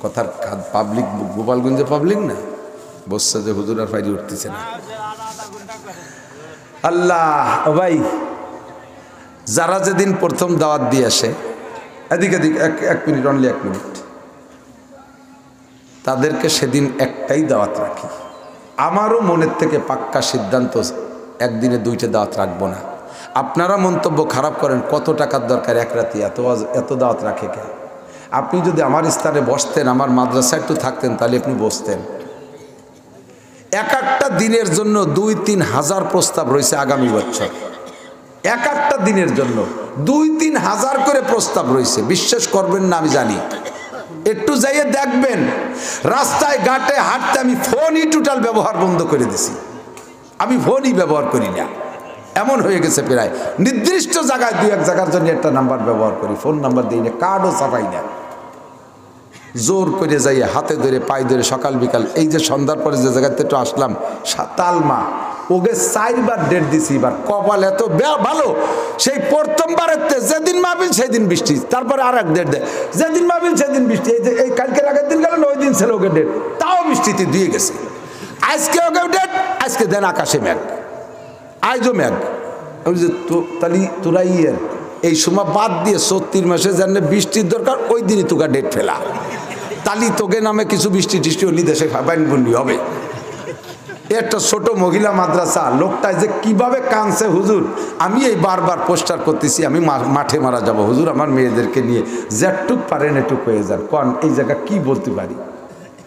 কথার পাবলিক, গোপালগঞ্জে পাবলিক না বসছে যে হুজুর আর ফাইরি উঠতেছে না। আল্লাহ ও ভাই, যারা যেদিন প্রথম দাওয়াত দিয়ে আসে, এদিক এদিক 1 মিনিট, অনলি 1 মিনিট, তাদেরকে সেদিন একটাই দাওয়াত রাখি। আমারও মনের থেকে পাক্কা সিদ্ধান্ত, একদিনে 2টা দাওয়াত রাখবো না। আপনারা মন্তব্য খারাপ করেন, কত টাকার দরকার 1 রাতে এত দাওয়াত রাখে কেন? আপনি যদি আমার স্থানে বসতেন, আমার মাদ্রাসায় একটু থাকতেন, তাহলে আপনি বসতেন। এক একটা দিনের জন্য 2-3 হাজার প্রস্তাব রয়েছে আগামী বছর। এক একটা দিনের জন্য 2-3 হাজার করে প্রস্তাব রয়েছে। বিশ্বাস করবেন না আমি জানি, একটু যাইয়ে দেখবেন। রাস্তায় ঘাটে হাঁটতে আমি ফোনই টোটাল ব্যবহার বন্ধ করে দিছি। আমি ফোনই ব্যবহার করি না, এমন হয়ে গেছে। প্রায় নির্দিষ্ট জায়গায় 2-1 জায়গার জন্য একটা নাম্বার ব্যবহার করি, ফোন নাম্বার দিই না, কার্ডও ছাপাই না। জোর করে যাইয়ে হাতে ধরে পায়ে ধরে সকাল বিকাল, এই যে সন্ধ্যার পরে যে জায়গাতে একটু আসলাম তালমা, ওকে 4 বার ডেট দিছি। এবার কপাল এত ভালো, সেই প্রথমবারের যেদিন মাহফিল সেদিন বৃষ্টি, তারপরে আর এক ডেট দেয়, যেদিন মাহফিল সেদিন বৃষ্টি। এই যে এই কালকের আগের দিন গেল, ওই দিন ছিল ওকে ডেট, তাও বৃষ্টিতে দিয়ে গেছে। আজকে ওকে ডেট, আজকে দেন আকাশে মেঘ, আজও মেঘ। আমি যে তাহলে তোরা এই সময় বাদ দিয়ে 34 মাসে জানলে বৃষ্টির দরকার, ওই দিনই তোকে ডেট ফেলা। তালি তোকে নামে কিছু বৃষ্টি টিষ্টি হলি দেশে বাইনবন্দি হবে। একটা ছোট মহিলা মাদ্রাসা, লোকটায় যে কিভাবে কানছে হুজুর, আমি এই বারবার পোস্টার করতেছি, আমি মাঠে মারা যাব হুজুর, আমার মেয়েদেরকে নিয়ে যেটুক পারেন এটুক হয়ে যান, কন এই জায়গা কি বলতে পারি।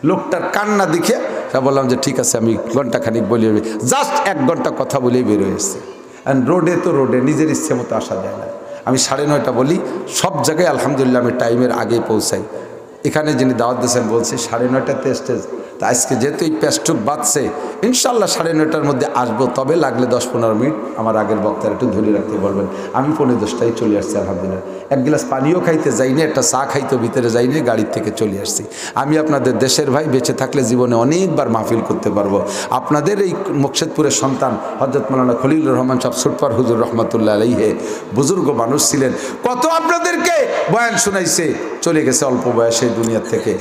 লোকটার কান্না দেখে বললাম যে ঠিক আছে, আমি ঘন্টাখানিক বলি, জাস্ট 1 ঘন্টা কথা বলেই বের হয়েছে। অ্যান্ড রোডে তো রোডে নিজের ইচ্ছে মতো আসা যায় না। আমি 9:30 বলি, সব জায়গায় আলহামদুলিল্লাহ আমি টাইমের আগে পৌঁছাই। এখানে যিনি দাওয়াত দিয়েছেন বলছি 9:30তে স্টেজ, তা আজকে যেহেতু এই পেস্টুক বাঁচছে, ইনশাল্লাহ 9:30টার মধ্যে আসবো। তবে লাগলে 10-15 মিনিট আমার আগের বক্তার একটু ধরে রাখতে বলবেন। আমি 9:45টায় চলে আসছি আলহামদুলিল্লাহ। 1 গ্লাস পানিও খাইতে যাইনি, একটা চা খাইতে ভিতরে যাইনি, গাড়ির থেকে চলে আসছি। আমি আপনাদের দেশের ভাই, বেঁচে থাকলে জীবনে অনেকবার মাহফিল করতে পারবো। আপনাদের এই মুর্শিদপুরের সন্তান হযরত মাওলানা খলিলুর রহমান সাহেব সুটপার হুজুর রহমাতুল্লাহ আলাইহি, বুজুর্গ মানুষ ছিলেন, কত আপনাদেরকে বয়ান শোনাইছে, চলে গেছে অল্প বয়সে দুনিয়া থেকে।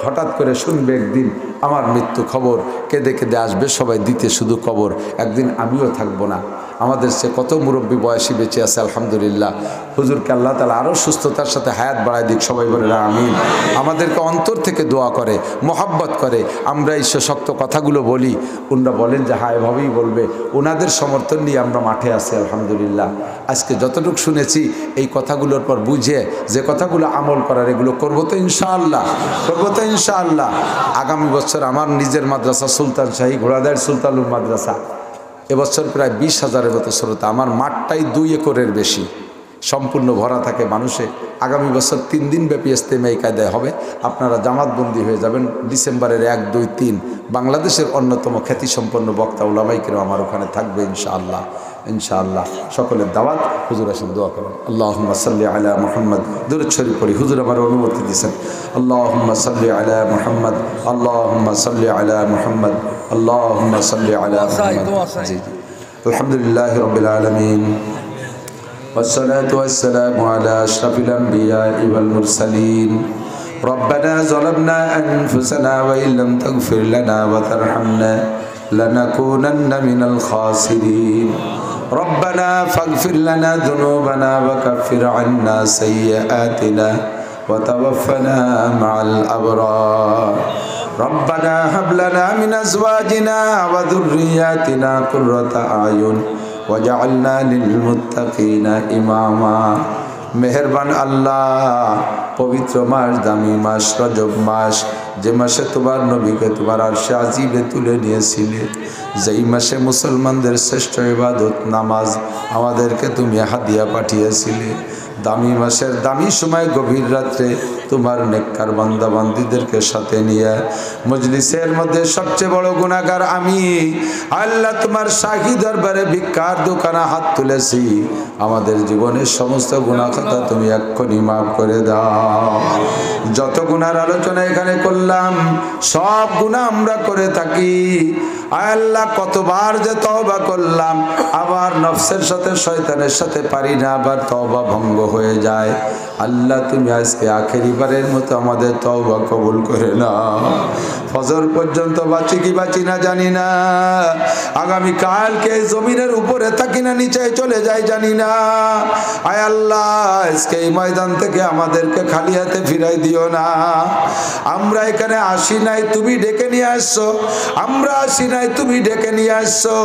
হঠাৎ করে শুনবে একদিন আমার মৃত্যু খবর, কেঁদে কেঁদে আসবে সবাই দিতে শুধু কবর। একদিন আমিও থাকবো না। আমাদের সে কত মুরব্বী বয়সী বেঁচে আছে আলহামদুলিল্লাহ। হুজুরকে আল্লাহ তাআলা আরও সুস্থতার সাথে হায়াত বাড়ায় দিক, সবাই বলে আমিন। আমাদেরকে অন্তর থেকে দোয়া করে, মহব্বত করে, আমরা এই শক্ত কথাগুলো বলি, ওনারা বলেন যে হ্যাঁ এভাবেই বলবে। ওনাদের সমর্থন নিয়ে আমরা মাঠে আছি আলহামদুলিল্লাহ। আজকে যতটুকু শুনেছি এই কথাগুলোর পর বুঝে যে কথাগুলো আমল করার, এগুলো করবো তো ইনশাআল্লাহ, করবো তো ইনশাআল্লাহ। আগামী বছর আমার নিজের মাদ্রাসা সুলতান শাহী ঘোড়াদার সুলতানুল মাদ্রাসা, এবছর প্রায় 20,000-এর মতো শ্রোতা। আমার মাঠটাই 2 একরের বেশি, সম্পূর্ণ ভরা থাকে মানুষে। আগামী বছর 3 দিন ব্যাপী ইজতেমাই কায়দায় হবে। আপনারা জামাতবন্দি হয়ে যাবেন ডিসেম্বরের 1, 2, 3। বাংলাদেশের অন্যতম খ্যাতিসম্পন্ন বক্তা উলামায়ে কেরাম আমার ওখানে থাকবে ইনশাআল্লাহ, ইনশাআল্লাহ। সকলের দাওয়াত। হুজুর আসেন দোয়া করেন। আল্লাহুম্মা সাল্লি আলা মুহাম্মদ, দরুদ শরীফ পড়ি। হুজুর আমার অনুমতি দিয়েছেন। আল্লাহুম্মা সাল্লি আলা মুহাম্মদ, আল্লাহুম্মা সাল্লি আলা মুহাম্মদ, আল্লাহুম্মা সাল্লি আলা মুহাম্মদ। জি জি, আলহামদুলিল্লাহি রাব্বিল আলামিন, والصلاة والسلام على أشرف الأنبياء والمرسلين. ربنا ظلمنا أنفسنا وإن لم تغفر لنا وترحمنا لنكونن من الخاسرين. ربنا فاغفر لنا ذنوبنا وكفر عنا سيئاتنا وتوفنا مع الأبرار. ربنا هب لنا من أزواجنا وذرياتنا قرة أعين وجعلنا للمتقين إماما. মেহেরবান আল্লাহ, পবিত্র মাস, দামি মাস, রজব মাস, যে মাসে তোমার নবীকে তোমার আরশে আজিমে তুলে নিয়েছিলে, যেই মাসে মুসলমানদের শ্রেষ্ঠ ইবাদত নামাজ আমাদেরকে তুমি হাদিয়া পাঠিয়েছিলে, দামি মাসের দামি সময় গভীর রাত্রে তোমার নেককার বান্দা বান্দীদেরকে সাথে নিয়ে মজলিসের মধ্যে সবচেয়ে বড় গুনাহগার আমি আল্লাহ তোমার শাহী দরবারে ভিক্ষার দোকানে হাত তুলেছি। আমাদের জীবনের সমস্ত গুনাহ খাতা তুমি এক্ষুনি মাফ করে দাও। যত গুনার আলোচনা এখানে করলাম সব গুনাহ আমরা করে থাকি। আল্লাহ কতবার যে তওবা করলাম, আবার নফসের সাথে শয়তানের সাথে পারি না, আবার তওবা ভঙ্গ হয়ে যায়। আল্লাহ তুমি আজকে আখেরি বারের মতো আমাদের তওবা কবুল করে নাও। ফজর পর্যন্ত বাঁচি কি বাঁচি না জানি না, আগামী কালকে জমিনের উপরে থাকি না নিচে চলে যাই জানি না। আয় আল্লাহ, আজকে এই ময়দান থেকে আমাদেরকে খালি হাতে ফিরাই দিও না। আমরা এখানে আসি নাই, তুমি ডেকে নিয়ে আসছো। আমরা আসি নাই, দুনিয়ায় তুমি ডেকে নিয়ে আসছো,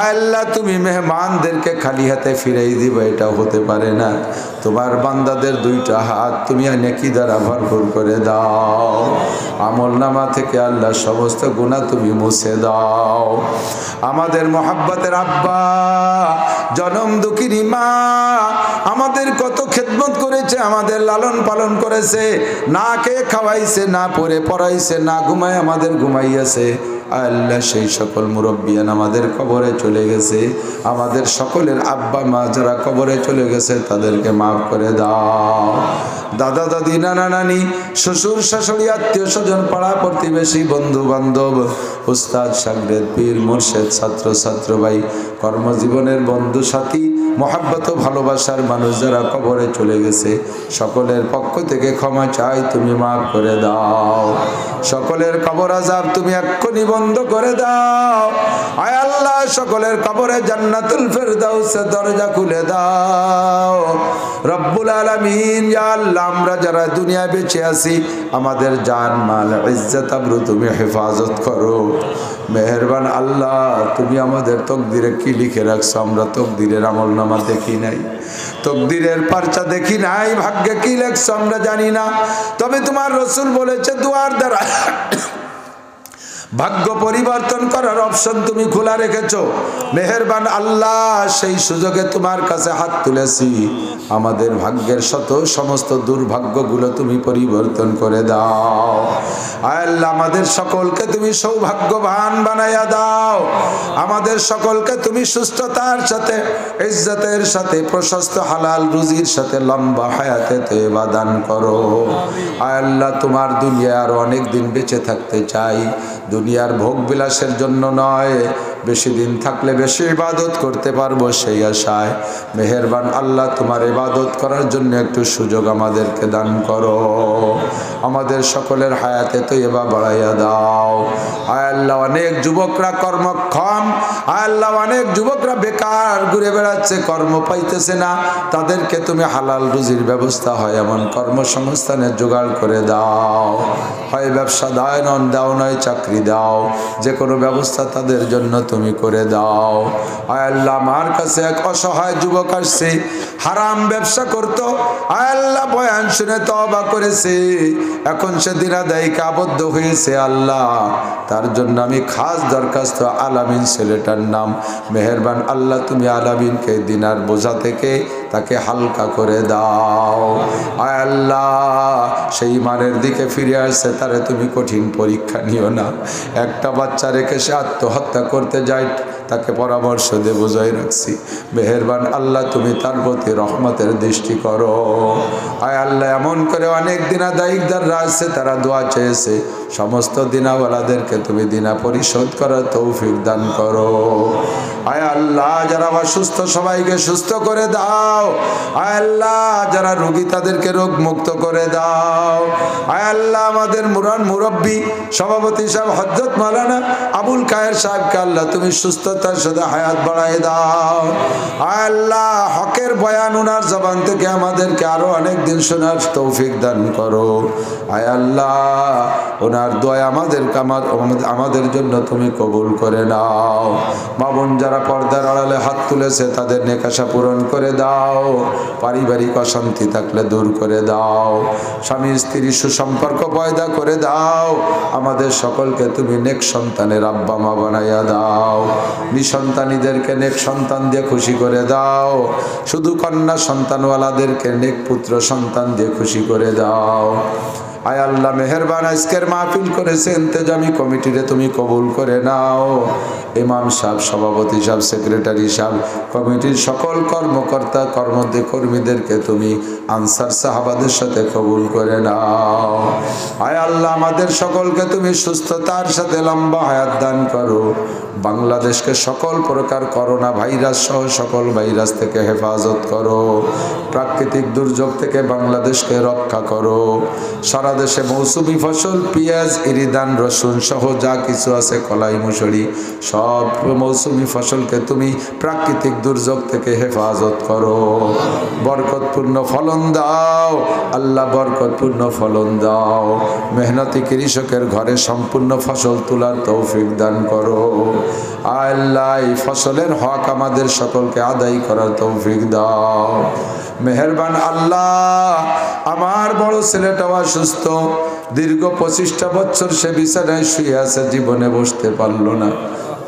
আল্লাহ তুমি মেহমানদেরকে খালি হাতে ফিরাই দিবে, এটা হতে পারে না। তোমার বান্দাদের দুইটা হাত তুমি নেকি দ্বারা ভরপুর করে দাও, আমল নামা থেকে আল্লাহ সমস্ত গুনাহ তুমি মুছে দাও। আমাদের মোহাব্বতের আব্বা, জনম দুঃখিনী মা আমাদের কত খেদমত করেছে, আমাদের লালন পালন করেছে, না খেয়ে খাওয়াইছে, না পরে পড়াইছে, না ঘুমায় আমাদের ঘুমাইয়াছে। আল্লাহ সেই সকল মুরব্বিয়ান আমাদের কবরে চলে গেছে, আমাদের সকলের আব্বা মা যারা কবরে চলে গেছে তাদেরকে মাফ করে দাও। দাদা দাদি নানা নানি শ্বশুর শাশুড়ি আত্মীয় স্বজন পাড়া প্রতিবেশী বন্ধু বান্ধব উস্তাদ শাগরেদ পীর মুর্শেদ ছাত্র ছাত্র ভাই কর্মজীবনের বন্ধু সাথী মহাব্বত ভালোবাসার মানুষ যারা কবরে চলে গেছে সকলের পক্ষ থেকে ক্ষমা চাই, তুমি মাফ করে দাও। সকলের কবর আযাব তুমি এক্ষুনি বন্ধ করে দাও। আয় আল্লাহ সকলের কবরে জান্নাতুল ফেরদাউসের দরজা খুলে দাও রব্বুল আলামিন। ইয়া আল্লাহ আমরা যারা দুনিয়ায় বেঁচে আছি আমাদের জান মাল ইজ্জত আবরু তুমি হেফাজত করো। মেহেরবান আল্লাহ তুমি আমাদের তকদিরে কি লিখে রাখছো আমরা তকদিরের আমলনামা দেখি নাই, তকদিরের পারচা দেখি নাই, ভাগ্যে কি লেখছো আমরা জানি না। তবে তোমার রাসূল বলেছে দুয়ার দ্বারা ভাগ্য পরিবর্তন করার অপশন তুমি খোলা রেখেছো। মেহেরবান আল্লাহ সেই সুযোগে তোমার কাছে হাত তুলেছি, আমাদের ভাগ্যের সমস্ত দুর্ভাগ্যগুলো তুমি পরিবর্তন করে দাও। আল্লাহ আমাদের সকলকে তুমি সৌভাগ্যবান বানাইয়া দাও, আমাদের সকলকে তুমি সুস্থতার সাথে ইজ্জতের সাথে প্রশস্ত হালাল রুজির সাথে লম্বা হায়াতে তয়বা দান করো। আল্লাহ তোমার দুনিয়া আর অনেক দিন বেঁচে থাকতে চাই, দুনিয়ার ভোগ বিলাসের জন্য নয়, বেশি দিন থাকলে বেশি ইবাদত করতে পারবো সেই আশায়। মেহেরবান আল্লাহ তোমার ইবাদত করার জন্য একটু সুযোগ আমাদেরকে দান করো, আমাদের সকলের হায়াতে তয়বা বাড়াইয়া দাও। আয় আল্লাহ অনেক যুবকরা কর্মক্ষম, আয় আল্লাহ অনেক যুবকরা বেকার ঘুরে বেড়াচ্ছে, কর্ম পাইতেছে না, তাদেরকে তুমি হালাল রুজির ব্যবস্থা হয় এমন কর্মসংস্থানের জোগাড় করে দাও। হয় ব্যবসা দাও নয় চাকরি দাও, যে কোনো ব্যবস্থা তাদের জন্য তুমি করে দাও। আয় আল্লাহ আমার কাছে এক অসহায় যুবক আসছে, হারাম ব্যবসা করতো, আয় আল্লাহ বয়ান শুনে তওবা করেছে, এখন সে দিনাদায়িকে আবদ্ধ হয়েছে। আল্লাহ তার জন্য আমি খাস দরখাস্ত আলামিন ছেলেটার নাম, মেহেরবান আল্লাহ তুমি আলামিনকে দিনার বোঝা থেকে তাকে হালকা করে দাও। আয় আল্লাহ সেই মানের দিকে ফিরে আসছে, তারে তুমি কঠিন পরীক্ষা নিও না। একটা বাচ্চা রেখে সে আত্মহত্যা করতে যায়, তাকে পরামর্শ দিয়ে বোঝাই রাখছি, মেহেরবান আল্লাহ তুমি তার প্রতি রহমতের দৃষ্টি করো। আয় আল্লাহ এমন করে অনেক দিনাদায়িকদাররা আছে, তারা দোয়া চেয়েছে, সমস্ত দিনাওয়ালাদেরকে তুমি দিনা পরিশোধ করার তৌফিক দান করো। আয় আল্লাহ যারা অসুস্থ সবাইকে সুস্থ করে দাও, আয় আল্লাহ যারা রোগী তাদেরকে রোগ মুক্ত করে দাও। আয় আল্লাহ আমাদের মুরব্বী সভাপতি সাহেব হযরত মাওলানা আবুল কায়ের সাহেবকে আল্লাহ তুমি সুস্থতার সাথে হায়াত বাড়ায় দাও। আয় আল্লাহ হকের বয়ান ওনার জবান থেকে আমাদেরকে আরো অনেক দিন শোনার তৌফিক দান করো। আয় আল্লাহ ওনার দোয়া আমাদের জন্য তুমি কবুল করে নাও। মা বোন যারা পর্দার আড়ালে হাত তুলেছে তাদের নেক আশা পূরণ করে দাও, পারিবারিক অশান্তি থাকলে দূর করে দাও, স্বামী স্ত্রী সুসম্পর্ক পয়দা করে দাও, আমাদের সকলকে তুমি নেক সন্তানের আব্বা মা বানাইয়া দাও, নিঃসন্তানীদেরকে নেক সন্তান দিয়ে খুশি করে দাও, শুধু কন্যা সন্তানওয়ালাদেরকে নেক পুত্র সন্তান দিয়ে খুশি করে দাও। আয় আল্লাহ মেহেরবান আজকের মাহফিল করেছে ইন্তেজামি কমিটিরে তুমি কবুল করে নাও। ইমাম সাহেব, সভাপতি সাহেব, সেক্রেটারি সাহেব, কমিটির সকল কর্মকর্তা কর্মীদেরকে তুমি আনসার সাহাবাদের সাথে কবুল করে নাও। আয় আল্লাহ আমাদের সকলকে তুমি সুস্থতার সাথে লম্বা হায়াত দান করো। বাংলাদেশকে সকল প্রকার করোনা ভাইরাস সহ সকল ভাইরাস থেকে হেফাজত করো, প্রাকৃতিক দুর্যোগ থেকে বাংলাদেশকে রক্ষা করো। সারা দেশে মৌসুমি ফসল পেঁয়াজ ইরিদান রসুন সহ যা কিছু আছে কলাই মুসুরি সব মৌসুমি ফসলকে তুমি প্রাকৃতিক দুর্যোগ থেকে হেফাজত করো, বরকতপূর্ণ ফলন দাও আল্লাহ, বরকতপূর্ণ ফলন দাও। মেহনতি কৃষকের ঘরে সম্পূর্ণ ফসল তোলার তৌফিক দান করো। আল্লাহ এই ফসলের হক আমাদের সকলকে আদায় করার তৌফিক দাও। মেহেরবান আল্লাহ, আমার বড় ছেলেটাও অসুস্থ, দীর্ঘ 25টা বছর সে বিছানায় শুয়ে আছে, জীবনে বসতে পারলো না।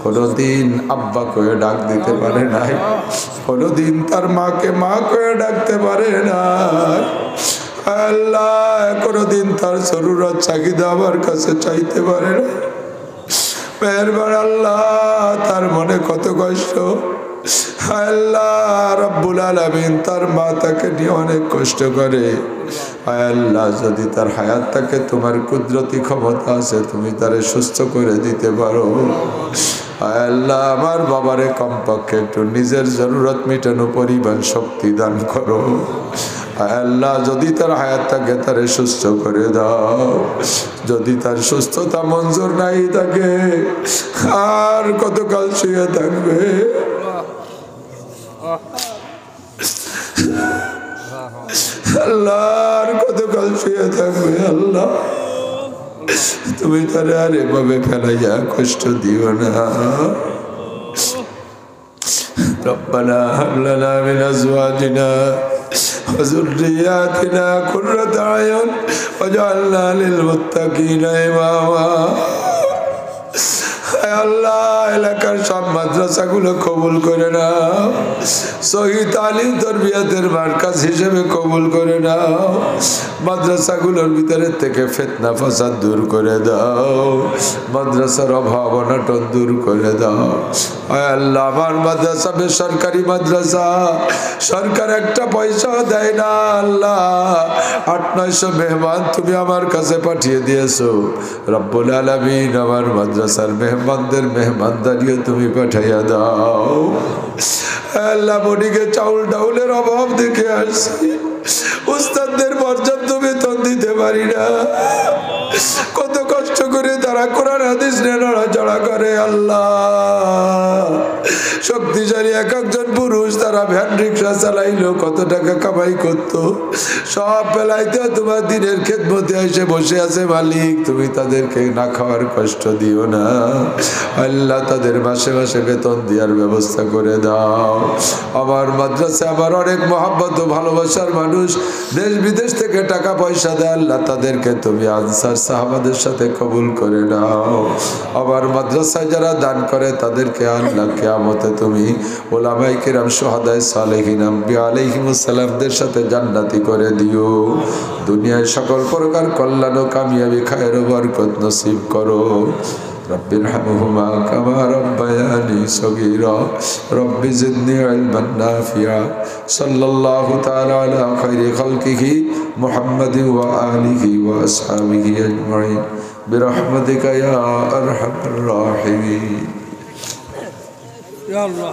কোনোদিন আব্বা কয়ে ডাক দিতে পারে নাই, কোনোদিন তার মাকে মা কয়ে ডাকতে পারে না। আল্লাহ, কোনোদিন তার জরুরত চাহিদা আমার কাছে চাইতে পারে না। মেহেরবান আল্লাহ, তার মনে কত কষ্ট। আল্লাহ রব্বুল আলামিন, তার মা তাকে নিয়ে অনেক কষ্ট করে। আল্লাহ, যদি তার হায়াত থাকে, তোমার কুদরতি ক্ষমতা আছে, তুমি তারে সুস্থ করে দিতে পারো। আল্লাহ, আমার বাবারে কমপক্ষে একটু নিজের জরুরত মেটানো পরিমাণ শক্তি দান করো। আল্লাহ, যদি তার হায়াত থাকে তারে সুস্থ করে দাও। যদি তার সুস্থতা মঞ্জুর নাই থাকে, আর কতকাল শুয়ে থাকবে? আল্লাহ, আর কতকাল শুয়ে থাকবে? আল্লাহ, তুমি তারে আর এভাবে ফেলাইয়া কষ্ট দিও না। রব্বানা হাব লানা মিন আজওয়াজিনা ওয়া যুররিয়াতিনা কুররাতা আয়ুন ওয়াজআলনা লিল মুত্তাকিনা ইমামা। আল্লাহ, এলাকার সব মাদ্রাসাগুলো কবুল করে নাও, সহি তালিম তরবিয়াতের মার্কাজ হিসেবে কবুল করে নাও। মাদ্রাসাগুলোর ভিতরে থেকে ফিতনা ফাসাদ দূর করে দাও, মাদ্রাসার অভাব অনটন দূর করে দাও। আল্লাহ, আমার মাদ্রাসা বেসরকারি মাদ্রাসা, সরকার একটা পয়সাও দেয় না। আল্লাহ, 800-900 মেহমান তুমি আমার কাছে পাঠিয়ে দিয়েছো। রব্বুল আলামিন, আমার মাদ্রাসার মেহমানদের মেহমানদারিও তুমি পাঠাইয়া দাও। আল্লাহ, বডিকে চাউল ডাউলের অভাব দেখে আসছি, উস্তাদদের পর্যাপ্ত বেতন দিতে পারি না। কত কষ্ট করে তারা কোরআন হাদিস নিয়ে নড়াচড়া করে। আল্লাহ, শক্তিশালী এক একজন পুরুষ, তারা ভ্যান রিক্সা চালাইলো, কত টাকা কামাই করতো, সব বেলাইতে তোমার দিনের খেদমতে এসে বসে আছে। মালিক, তুমি তাদেরকে না খাওয়ার কষ্ট দিও না। আল্লাহ, তাদের মাসে মাসে বেতন দেওয়ার ব্যবস্থা করে দাও। আমার মাদ্রাসা আমার অনেক মহব্বত ও ভালোবাসার মানুষ দেশ বিদেশ থেকে টাকা পয়সা দেয়। আল্লাহ, তাদেরকে তুমি আনসার সাহাবাদের সাথে কবুল করে নাও। আমার মাদ্রাসায় যারা দান করে তাদেরকে আল্লাহ কিয়ামতে তুমি উলামায়ে কিরাম, শুহাদায়ে সালেহিন, আম্বিয়া আলাইহিমুস সালামদের সাথে জান্নাতি করে দিও। দুনিয়ায় সকল প্রকার কল্যাণ ও কামিয়াবি, খায়ের ও বরকত নসিব করো। রব্বি রহমহুমা কামা রব্বায়ানি সগীরা। রব্বি জিদনি ইলমান নাফিআ। সাল্লাল্লাহু তাআলা আলা খায়রি খালকিহি মুহাম্মাদিন ওয়া আলিহি ওয়া আসহাবিহি আজমাইন বিরহমাতিকা ইয়া আরহামার রাহিমিন। ইয়া আল্লাহ।